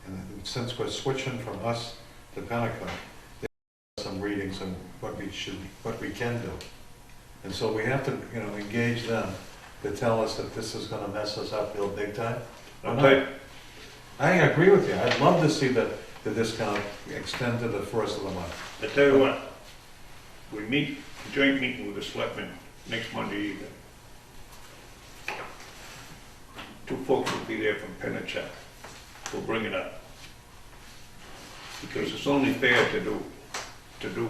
And since we're switching from us to Pennacook, there's some readings on what we can do. And so we have to, you know, engage them to tell us that this is gonna mess us up real big time. Okay, I agree with you. I'd love to see the discount extend to the first of the month. I tell you what, we meet, joint meeting with the selectmen next Monday evening. Two folks will be there from Pennachuck. We'll bring it up. Because it's only fair to do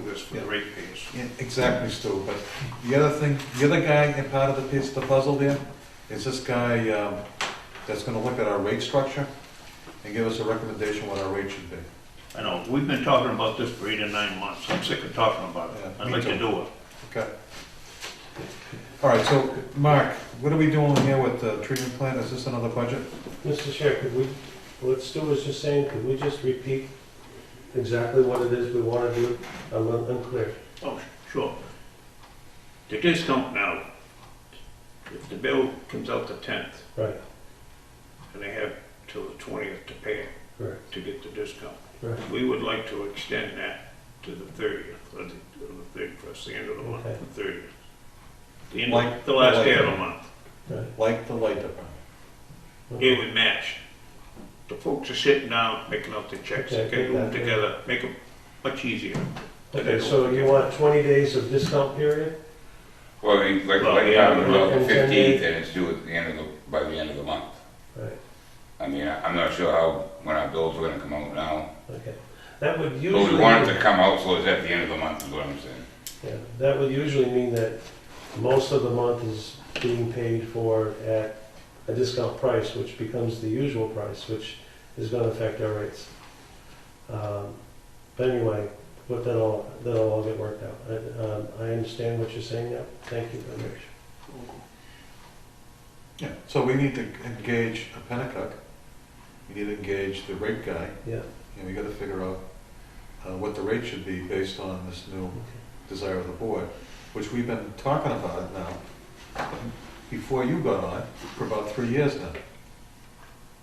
this for the ratepayers. Yeah, exactly, Stu, but the other thing, the other guy in part of the piece of the puzzle there is this guy that's gonna look at our rate structure and give us a recommendation what our rate should be. I know, we've been talking about this for 8 or 9 months. I'm sick of talking about it. Yeah, I'd me like to too. do it. Okay. All right, so, Mark, what are we doing here with the treatment plant? Is this another budget? Mr. Chair, could we, what Stu was just saying, could we just repeat exactly what it is we want to do? I'm unclear. Oh, sure. The discount now, if the bill comes out the 10th, Right, and they have till the 20th to pay it, correct, to get the discount. right. We would like to extend that to the 30th, or the 31st, the end of the month, Okay. the 30th. The end, Like- the last day of like- the month. Right. Like the light department. It would match. The folks are sitting down, making out the checks, Okay, they can do them get that. together, make them much easier. Okay, so you want 20 days of discount period? Well, I mean, like the Well, light yeah, department, about the and 10 15th, days. and it's due at the end of by the end of the month. Right, I mean, I'm not sure when our bills are gonna come out now. okay. That would But usually... we want it to come out so it's at the end of the month, is what I'm saying. Yeah, that would usually mean that most of the month is being paid for at a discount price, which becomes the usual price, which is going to affect our rates. But anyway, but that'll all get worked out. I understand what you're saying now. Thank you very much. Yeah, so we need to engage a Pennacook. We need to engage the rate guy. Yeah. And we gotta figure out what the rate should be based on this new desire of the board, which we've been talking about it now, before you got on, for about 3 years now.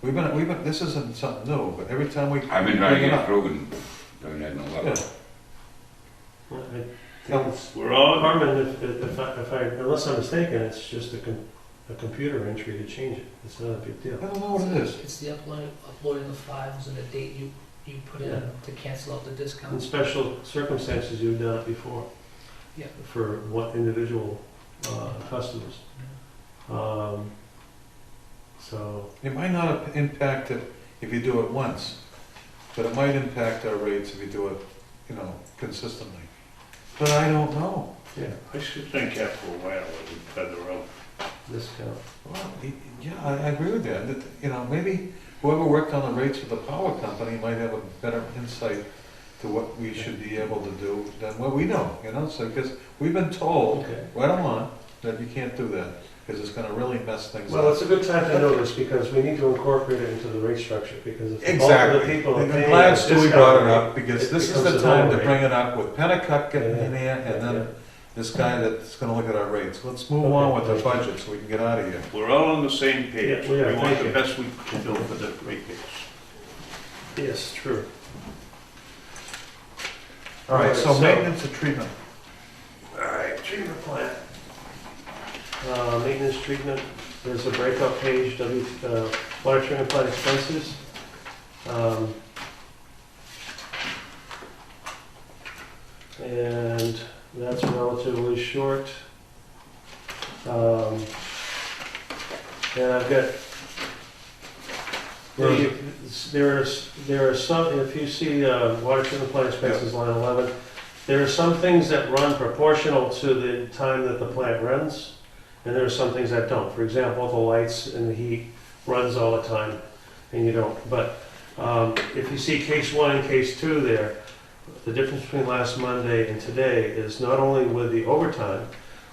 We've been, this isn't something new, but every time we. I've been trying to bring it get up- it through and haven't had no luck. Yeah. Well, I think it's We're all, Harmon, unless I'm mistaken, it's just a computer entry to change it. It's not a big deal. I don't know what it is. It's the uploading the files and the date you put in Yeah. to cancel out the In discount. special circumstances, you've done it before. Yeah. For what individual customers. So, It might not impact it if you do it once, but it might impact our rates if you do it, you know, consistently. But I don't know. yeah, I should think after a while it would feather out. discount. Well, yeah, I agree with that. That, you know, maybe whoever worked on the rates for the power company might have a better insight to what we should be able to do than what we know, you know? So, because we've been told, Okay. right along, that you can't do that, because it's gonna really mess things Well, up. it's a good time to know this because we need to incorporate it into the rate structure because if the bulk of Exactly. the people are I'm paying glad a Stewie discount brought it rate, up, because it this is becomes the a time to no-brainer. bring it up with Pennacock getting in here, and Yeah, then this guy that's gonna look at our rates. Let's move on with the budget so we can get out of here. We're all on the same page. Yeah, we are, We want thank the you. best we can do for the ratepayers. Yes, true. All right, so So- maintenance and treatment. All right, treatment plant. Maintenance treatment, there's a breakout page, water treatment plant expenses. And that's relatively short. And I've got, there are some, if you see water treatment plant expenses, line 11, there are some things that run proportional to the time that the plant runs, and there are some things that don't. For example, the lights and the heat runs all the time, and you don't. But if you see case 1 and case 2 there, the difference between last Monday and today is not only with the overtime,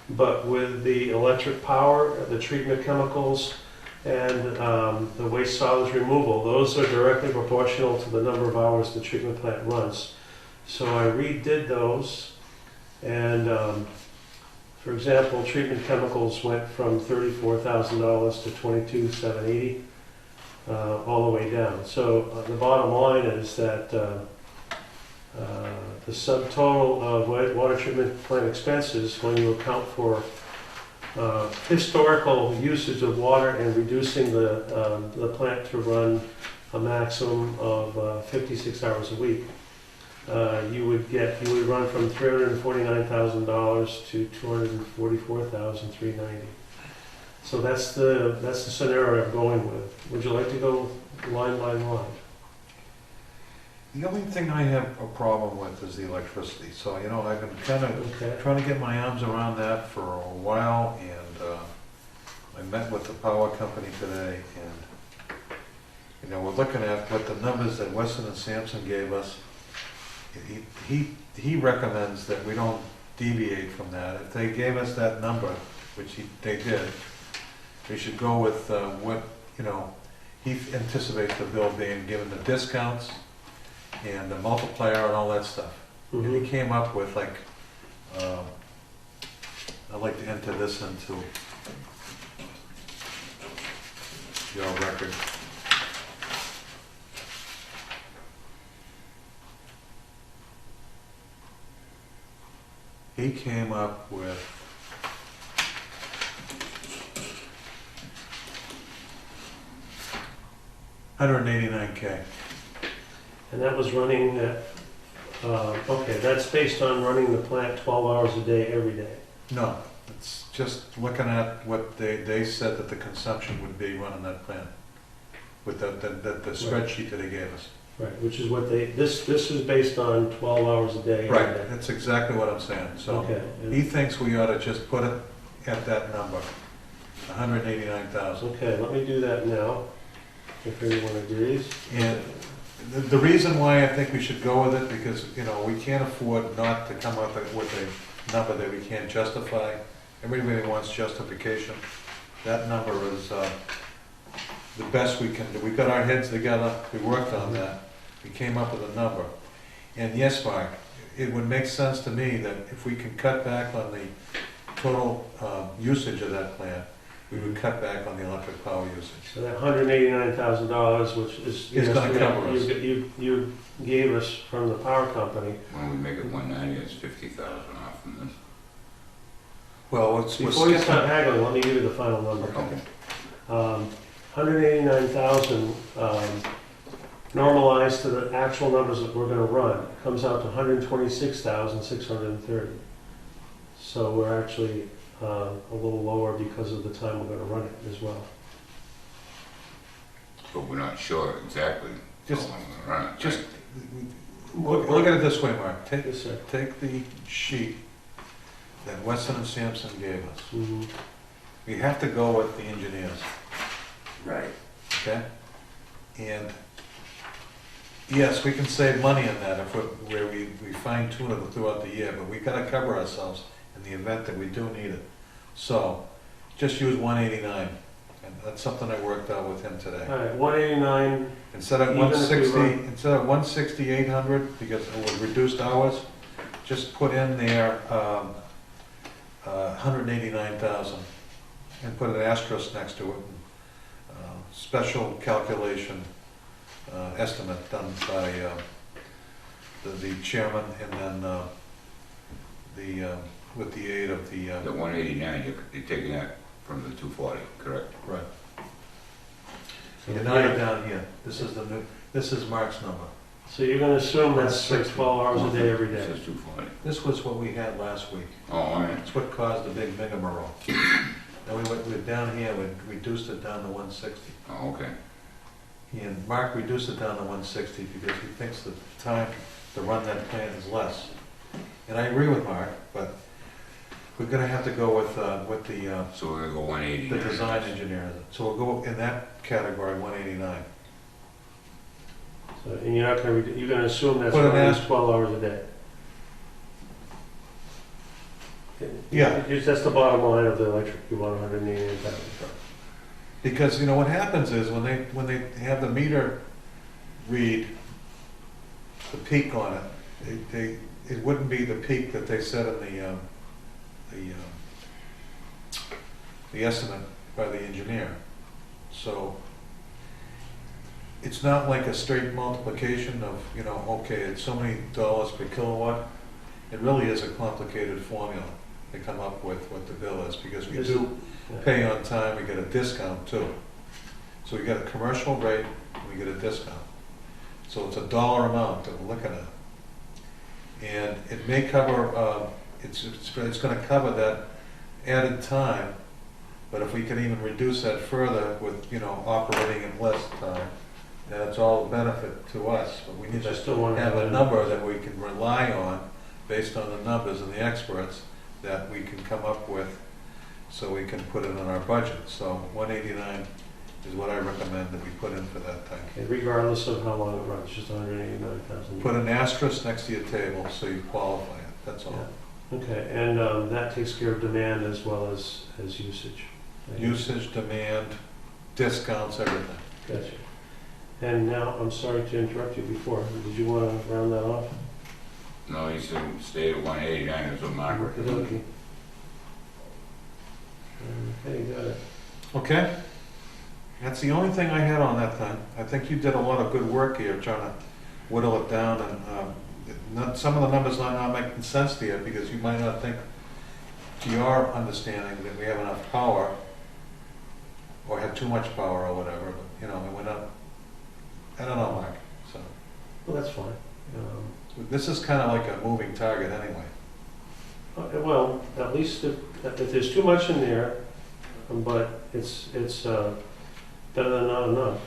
but with the electric power, the treatment chemicals, and the waste solids removal. Those are directly proportional to the number of hours the treatment plant runs. So I redid those, and for example, treatment chemicals went from $34,000 to $22,780, all the way down. So the bottom line is that the subtotal of water treatment plant expenses, when you account for historical usage of water and reducing the plant to run a maximum of 56 hours a week, you would run from $349,000 to $244,390. So that's the scenario I'm going with. Would you like to go line by line? The only thing I have a problem with is the electricity. So, you know, I've been kind of Okay. trying to get my arms around that for a while, and I met with the power company today, and, you know, we're looking at what the numbers that Weston and Sampson gave us. He recommends that we don't deviate from that. If they gave us that number, which they did, we should go with what, you know, he anticipates the bill being given the discounts and the multiplier and all that stuff. And Mhm. he came up with like, I'd like to enter this into your record. He came up with $189K. And that was running at, okay, that's based on running the plant 12 hours a day, every day. No, it's just looking at what they said that the consumption would be running that plant with the spreadsheet that they gave us. Right, which is what this is based on 12 hours a day, every Right, day. that's exactly what I'm saying. So Okay. he thinks we ought to just put it at that number, 189,000. Okay, let me do that now, if everyone agrees. And the reason why I think we should go with it, because, you know, we can't afford not to come up with a number that we can't justify. Everybody wants justification. That number is the best we can do. We got our heads together, we worked on that, we came up with a number. And yes, Mark, it would make sense to me that if we can cut back on the total usage of that plant, we would cut back on the electric power usage. So that $189,000, which is the It's gonna estimate cover us. you gave us from the power company. When we make it 190, it's 50,000 off from this. Well, we're Before you start skipping. haggling, let me give you the final number. Okay. 189,000 normalized to the actual numbers that we're going to run comes out to 126,630. So we're actually a little lower because of the time we're going to run it as well. But we're not sure exactly how Just- long we're gonna run it. Just, right? look at it this way, Mark. Take Yes, sir. the sheet that Weston and Sampson gave us. Mhm. We have to go with the engineers, Right. okay? And yes, we can save money on that if where we fine tune it throughout the year, but we gotta cover ourselves in the event that we do need it. So, just use 189, and that's something I worked out with him today. All right, 189, Instead of Even if we 160, run- instead of 160, 800, because it was reduced hours, just put in there, $189,000, and put an asterisk next to it. Special calculation estimate done by the chairman, and then with the aid of the. The 189, you're taking that from the 240, correct? Right. So Now you're down here. This is the new. This is Mark's number. So you're gonna assume that's like 12 hours a day every It day? says 240. This was what we had last week. Oh, all right. It's what caused the big rigmarole. Then we're down here, we reduced it down to 160. Oh, okay. And Mark reduced it down to 160 because he thinks the time to run that plant is less. And I agree with Mark, but we're gonna have to go with the So we're gonna go 189. design engineer. So we'll go in that category, 189. So, and you're not gonna, you're gonna assume that's Put an running asterisk. 12 hours a day? Yeah. That's the bottom line of the electric, you want 188,000. Because, you know, what happens is when they have the meter read the peak on it, it wouldn't be the peak that they said in the estimate by the engineer. So it's not like a straight multiplication of, you know, okay, it's so many dollars per kilowatt. It really is a complicated formula to come up with what the bill is, because we This do Yeah. pay on time, we get a discount too. So we get a commercial rate, and we get a discount. So it's a dollar amount that we're looking at. And it may cover, it's gonna cover that added time, but if we can even reduce that further with, you know, operating in less time, that's all a benefit to us. But we need Just to still want to have a have number that we can rely on, based on the numbers and the experts, that we can come up with, so we can put it in our budget. So 189 is what I recommend that we put in for that tank. Okay, regardless of how long it runs, just 189,000. Put an asterisk next to your table so you qualify it, that's all. Yeah. Okay, and that takes care of demand as well as usage. Usage, demand, discounts, everything. Gotcha. And now, I'm sorry to interrupt you before, did you want to round that off? No, he said stay at 189 is what Mark recommended. Okay. Okay, got it. Okay? That's the only thing I had on that thing. I think you did a lot of good work here trying to whittle it down, and some of the numbers are not making sense to you because you might not think, to your understanding, that we have enough power or have too much power or whatever, but, you know, we're not, I don't know, Mark. So Well, that's fine. this is kind of like a moving target anyway. Well, at least if there's too much in there, but it's better than not enough.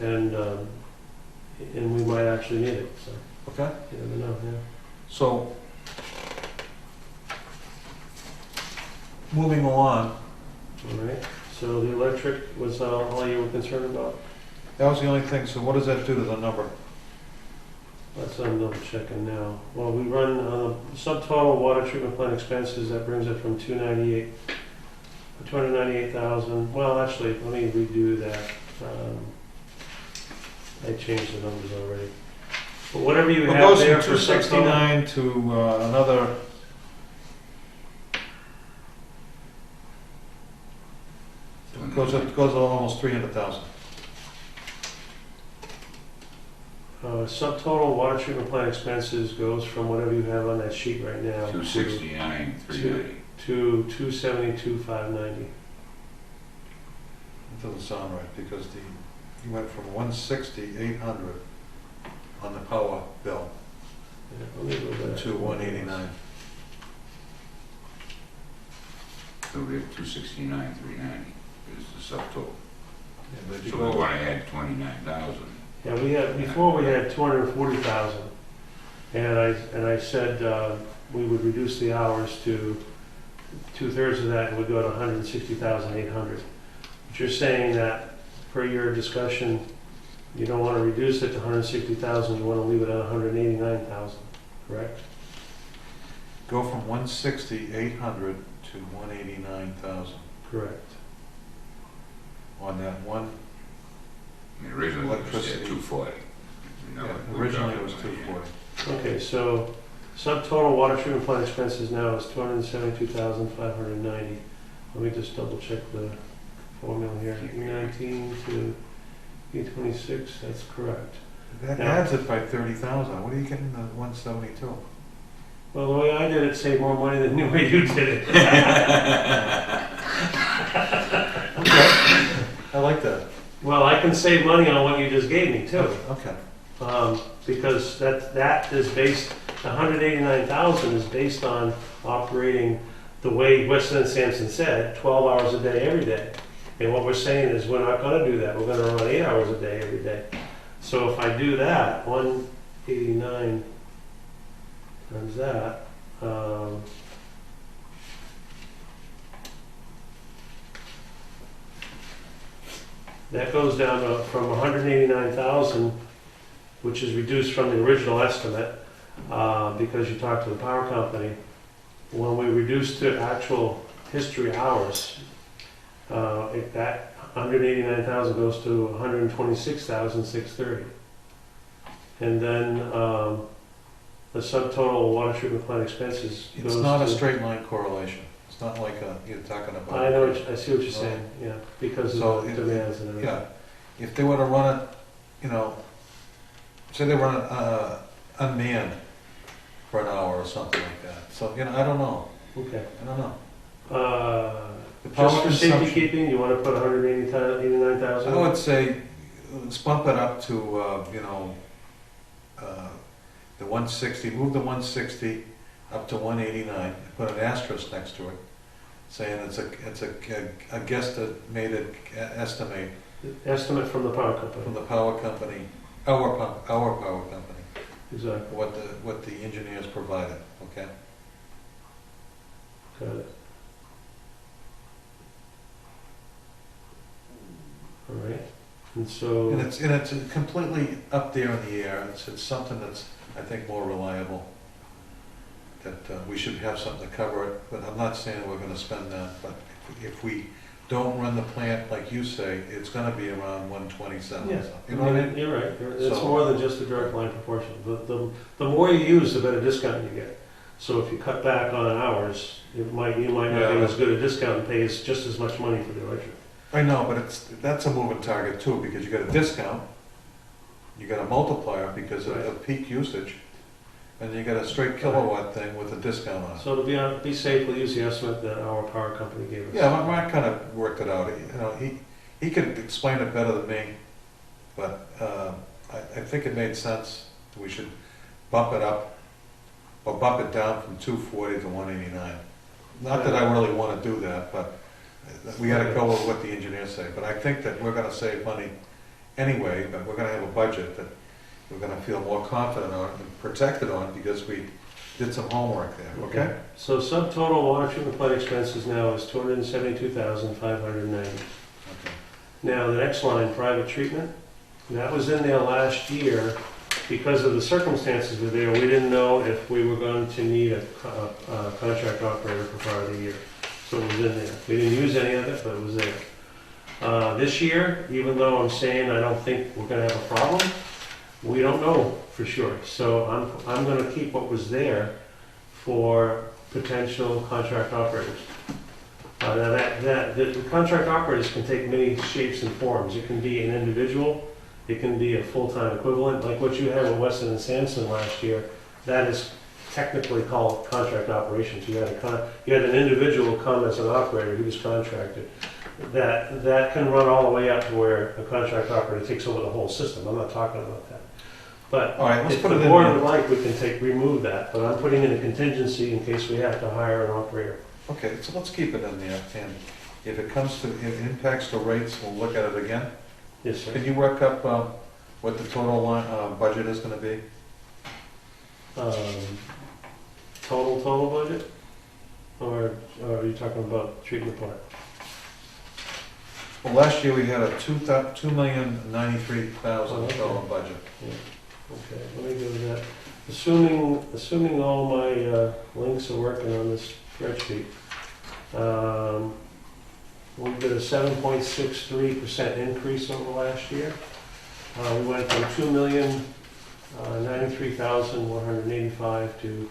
And we might actually need it, so Okay? you never know, yeah. So, moving along, All right, so the electric was all you were concerned about? that was the only thing. So what does that do to the number? That's what I'm double checking now. Well, we run subtotal water treatment plant expenses, that brings it from 298,000. Well, actually, let me redo that. I changed the numbers already. But whatever you It have goes there from for subtotal. 269 to another. It goes almost 300,000. Subtotal water treatment plant expenses goes from whatever you have on that sheet right now. 269, 390. To 272,590. It doesn't sound right because you went from 160, 800 on the power bill Yeah, let me go back. to 189. So we have 269, 390 is the subtotal. Yeah, but if you So we go, want to add 29,000. Yeah, before we had 240,000, and I said we would reduce the hours to 2/3 of that, and we'd go to 160,800. But you're saying that, per your discussion, you don't want to reduce it to 160,000, you want to leave it at 189,000, correct? go from 160, 800 to 189,000 Correct. on that one. I mean, originally it was Electricity. at 240. Yeah, originally it was 240. Okay, so Subtotal water treatment plant expenses now is 272,590. Let me just double check the formula here. E19 to E26, that's correct. That Yeah. adds it by 30,000. What are you getting the 172? Well, the way I did it saved more money than the way you did it. I like that. Well, I can save money on what you just gave me too. Okay. Because that is based, the 189,000 is based on operating the way Weston and Sampson said, 12 hours a day, every day. And what we're saying is we're not gonna do that, we're gonna run 8 hours a day, every day. So if I do that, 189 times that, that goes down to, from 189,000, which is reduced from the original estimate, because you talked to the power company. When we reduce to actual history hours, that 189,000 goes to 126,630. And then the subtotal water treatment plant expenses It's goes not a to- straight line correlation. It's not like you're talking about. I know, I see what you're saying, yeah, because So of the demands and everything. Yeah, if they were to run it, say they run it unmanned for an hour or something like that. So, I don't know. Okay. I don't know. The Just power for safety consumption, keeping, you want to put 189,000? I would say, let's bump it up to, the 160, move the 160 up to 189, put an asterisk next to it, saying it's a guesstimated estimate Estimate from the power from company. the power company, our power company, Exactly, what the engineers provided, okay? got it. All right, and so, And it's completely up there in the air. It's something that's, I think, more reliable. That we should have something to cover it, but I'm not saying we're gonna spend that, but if we don't run the plant like you say, it's gonna be around 127 or yeah, something. You know what I mean? you're right, it's So- more than just a direct line proportion. The more you use, the better discount you get. So if you cut back on hours, you might not Yeah. get as good a discount and pay just as much money for the electric. I know, but that's a moving target too, because you got a discount, you got a multiplier because Right. of peak usage, and you got a straight kilowatt thing with a discount on it. So to be safe, we'll use the estimate that our power company gave us. Yeah, Mark kind of worked it out. He could explain it better than me, but I think it made sense. We should bump it up, or bump it down from 240 to 189. Not that I really want to do that, but we got to go with what the engineers say. But I think that we're going to save money anyway, but we're going to have a budget that we're going to feel more confident on and protected on because we did some homework there, okay? So subtotal water treatment plant expenses now is 272,590. Okay. Now, the next line, private treatment, that was in there last year. Because of the circumstances were there, we didn't know if we were going to need a contract operator for part of the year. So it was in there. We didn't use any of it, but it was there. This year, even though I'm saying I don't think we're gonna have a problem, we don't know for sure. So I'm gonna keep what was there for potential contract operators. Now the contract operators can take many shapes and forms. It can be an individual, it can be a full-time equivalent, like what you had with Weston and Sampson last year. That is technically called contract operations. You had an individual come as an operator who was contracted. That can run all the way up to where a contract operator takes over the whole system. I'm not talking about that. But All right, let's if put the it in board there. would like, we can remove that. But I'm putting in a contingency in case we have to hire an operator. Okay, so let's keep it in there, and if it comes to, if it impacts the rates, we'll look at it again. Yes, sir. Can you work up what the total budget is gonna be? Total budget? Or are you talking about treatment plant? Well, last year we had a $2,093,000 budget. Okay, let me go to that. Assuming all my links are working on this spreadsheet, we've got a 7.63% increase over last year. We went from 2,093,185 to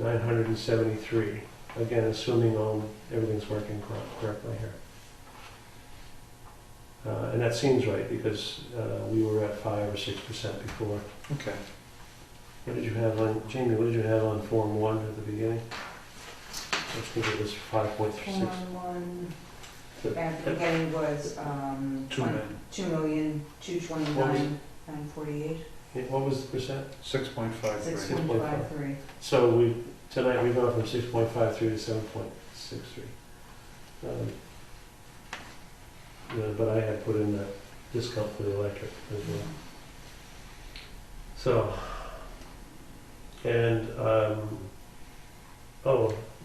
2,252,973. Again, assuming everything's working correctly here. And that seems right, because we were at 5 or 6% before. Okay. What did you have on, Jamie, what did you have on Form 1 at the beginning? I think it was 5.6. Form 1 at the beginning was, 2,229,948, What was the percent? 6.53. 6.53. So tonight we've gone from 6.53 to 7.63. But I had put in that discount for the electric as well. So, and,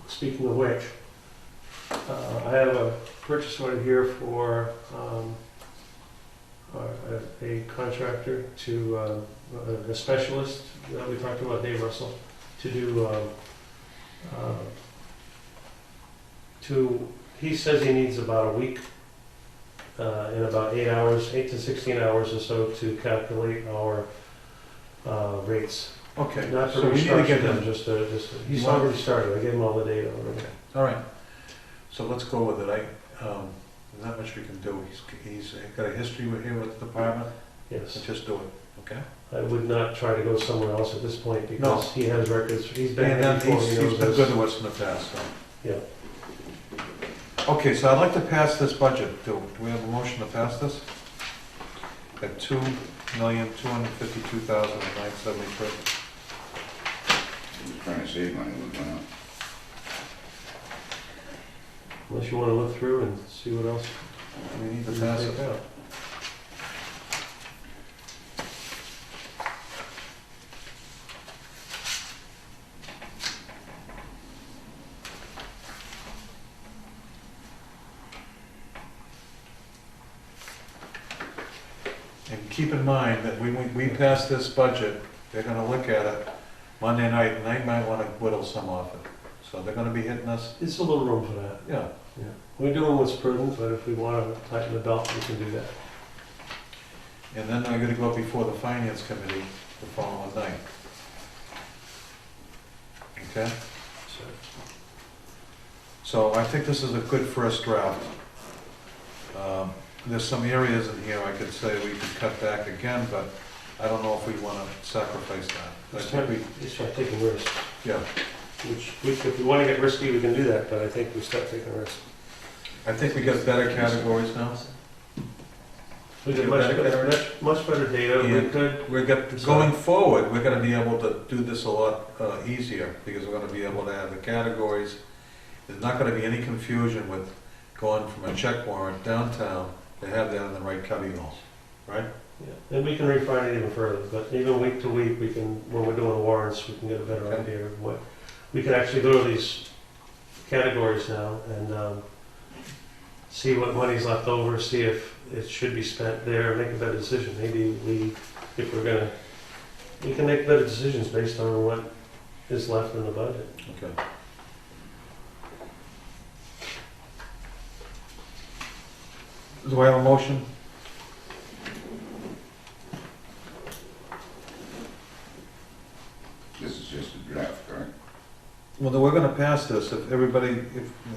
speaking of which, I have a purchase order here for a contractor to, a specialist that we talked about, Dave Russell, to do, he says he needs about a week, in about 8 hours, 8 to 16 hours or so, to calculate our rates. Okay, Not for so we need to get restructuring them, him. he's already started, I gave him all the data already. All right, so let's go with it. There's not much we can do. He's got a history here with the department. Yes. Let's just do it, okay? I would not try to go somewhere else at this point, No. because he has records, he's been And here then before, he he's knows been this. good to us in the past, so. Yeah. Okay, so I'd like to pass this budget. Do we have a motion to pass this? At $2,252,973. We're trying to save money, we're gonna, Unless you want to look through and see what else. We need to pass it. out. And keep in mind that when we pass this budget, they're gonna look at it Monday night, and they might wanna whittle some off it. So they're gonna be hitting us, There's a little room for that. yeah. We're doing what's prudent, but if we want to tighten the belt, we can do that. And then I'm gonna go before the finance committee the following night. Okay? So, So I think this is a good first draft. There's some areas in here I could say we could cut back again, but I don't know if we want to sacrifice that. I think we, start taking risks. yeah, If we want to get risky, we can do that, but I think we start taking risks. I think we got better categories now. We get much better data. We And could, going forward, we're gonna be able to do this a lot easier, because we're gonna be able to have the categories. There's not gonna be any confusion with going from a check warrant downtown to have that in the right cubbyholes, right? yeah. And we can refine it even further, but even week to week, we can, when we're doing warrants, we can get a better Okay. idea of what, we can actually go to these categories now and see what money's left over, see if it should be spent there, make a better decision. Maybe if we're gonna, we can make better decisions based on what is left in the budget. Okay. Do I have a motion? this is just a draft, correct? Well, then we're gonna pass this, if everybody,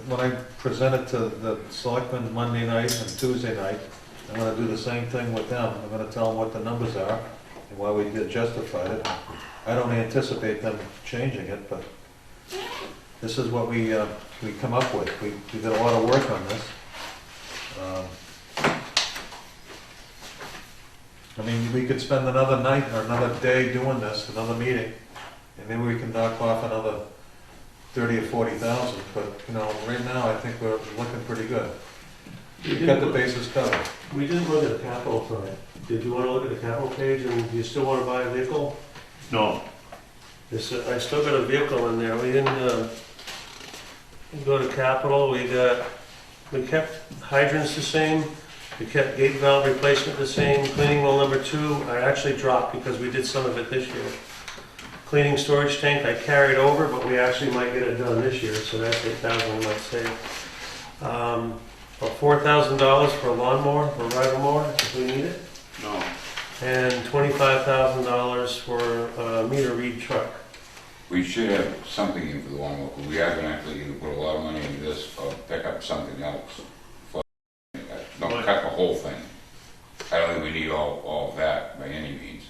when I present it to the selectmen Monday night and Tuesday night, I'm gonna do the same thing with them. I'm gonna tell them what the numbers are and why we did justified it. I don't anticipate them changing it, but this is what we come up with. We did a lot of work on this. I mean, we could spend another night or another day doing this, another meeting, and maybe we can knock off another 30 or 40,000, but, you know, right now, I think we're looking pretty good. We've got the bases covered. We didn't look at the capital tonight. Did you want to look at the capital page, and do you still want to buy a vehicle? no, I still got a vehicle in there. We didn't go to capital. We kept hydrants the same. We kept gate valve replacement the same. Cleaning well number 2, I actually dropped because we did some of it this year. Cleaning storage tank, I carried over, but we actually might get it done this year, so that's 8,000 we might save. About $4,000 for a lawnmower, for a rider mower, if we need it. no. and $25,000 for a meter read truck. We should have something in for the lawnmower, because we are gonna have to either put a lot of money into this or pick up something else. Don't cut the whole thing. I don't think we need all of that by any means.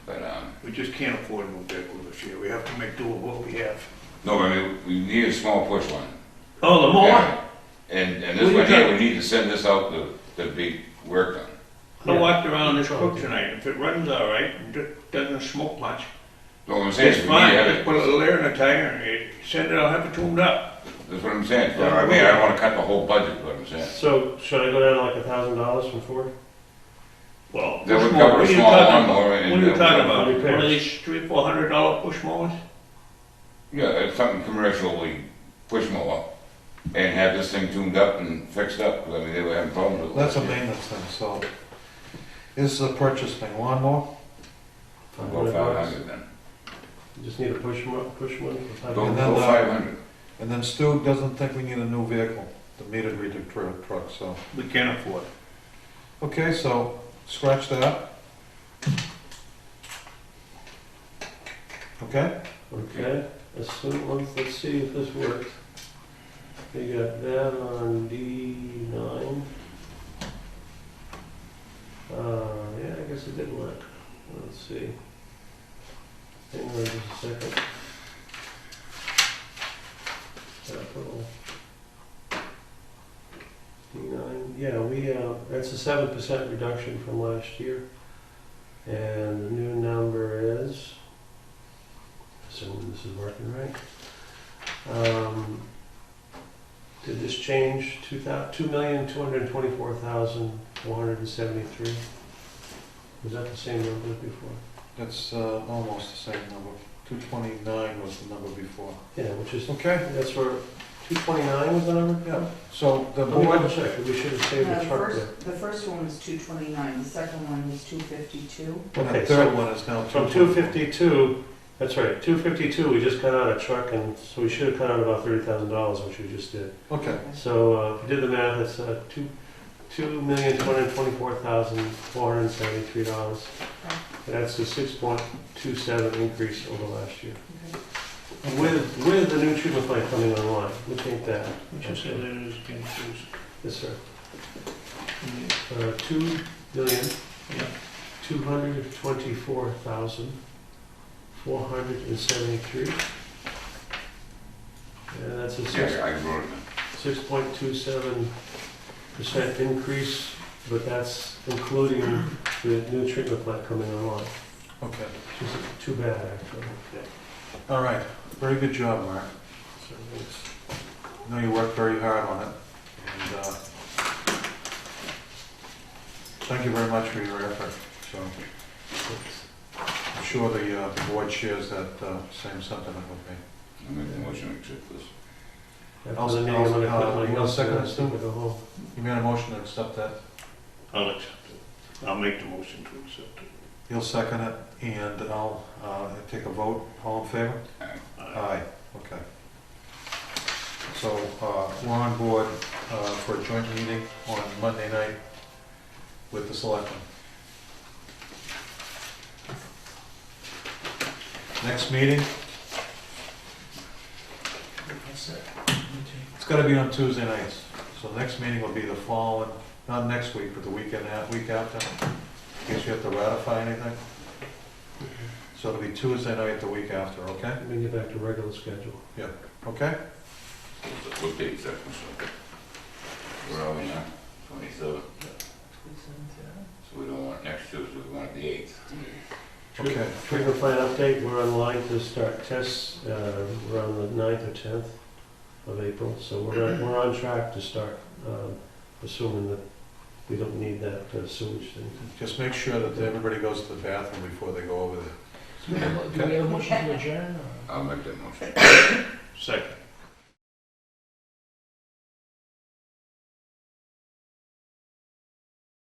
But, We just can't afford a new vehicle this year. We have to make do with what we have. no, I mean, we need a small push one. Oh, the mower? And What this do you one here, think? we need to send this out to be worked on. I walked around this truck tonight. If it runs all right, doesn't smoke much, No, what I'm saying it's is we need to fine. have Just it, put a little air in the tire and send it, I'll have it tuned up. that's what I'm saying. So, I mean, I don't wanna cut the whole budget, is what I'm saying. So should I go down to like $1,000 from Ford? Well, That would push mower, cover a what are you small talking lawnmower about? and. What are you talking about? repairs. One of these $300-400 push mowers? Yeah, it's something commercially push mower, and have this thing tuned up and fixed up, 'cause I mean, they were having problems with it. That's a last year. maintenance thing, so. This is a purchase thing, lawnmower? About 500 then. You just need a push money for Go, And $500. then, go 500. And then Stu doesn't think we need a new vehicle, the metered reader truck, so. We can't afford it. Okay, so scratch that. Okay? Okay, let's see if this works. We got that on D9. Yeah, I guess it did work. Let's see. Hang on just a second. Capital. D9, yeah, that's a 7% reduction from last year. And the new number is, assuming this is working right. Did this change? 2,224,473. Was that the same number as before? That's almost the same number. 229 was the number before. Yeah, which is, Okay? that's where, 229 was the number? Yeah. So the Let me board, double check, we should have saved the truck there. The first one was 229, the second one was 252. and Okay, the so third one is now From 250. 252, that's right, 252, we just cut out a truck, and so we should have cut out about $30,000, which we just did. Okay, So if you did the math, it's $2,224,473. That's a 6.27 increase over last year. With the new treatment plant coming online, which ain't that. Which is, it is, can choose. Yes, sir. Yeah. 2,224,473. And that's a Yeah, I wrote it. 6.27% increase, but that's including the new treatment plant coming online. okay. Which isn't too bad, actually. All right. Very good job, Mark. So it's- I know you worked very hard on it. And thank you very much for your effort. So I'm sure the board shares that same sentiment with me. I make the motion to accept this. After the meeting, I'm gonna put my you want a notes second, in, I Stu? think we'll go home. You made a motion to accept that? I'll accept it. I'll make the motion to accept it. You'll second it, and I'll take a vote. All in favor? Aye. Okay. So we're on board for a joint meeting on Monday night with the selectmen. Next meeting, it's gotta be on Tuesday nights. So next meeting will be the following, not next week, but the week after. In case you have to ratify anything. So it'll be Tuesday night, the week after, okay? Let me get back to regular schedule. Okay? What date is that? Where are we now? 27th. So we don't want it next Tuesday, we want it the 8th. Okay. Treatment plant update, we're online to start tests, we're on the 9th or 10th of April, so we're on track to start, assuming that we don't need that sewage thing. Just make sure that everybody goes to the bathroom before they go over there. Do we have a motion to adjourn? Or? I'll make that motion. Second.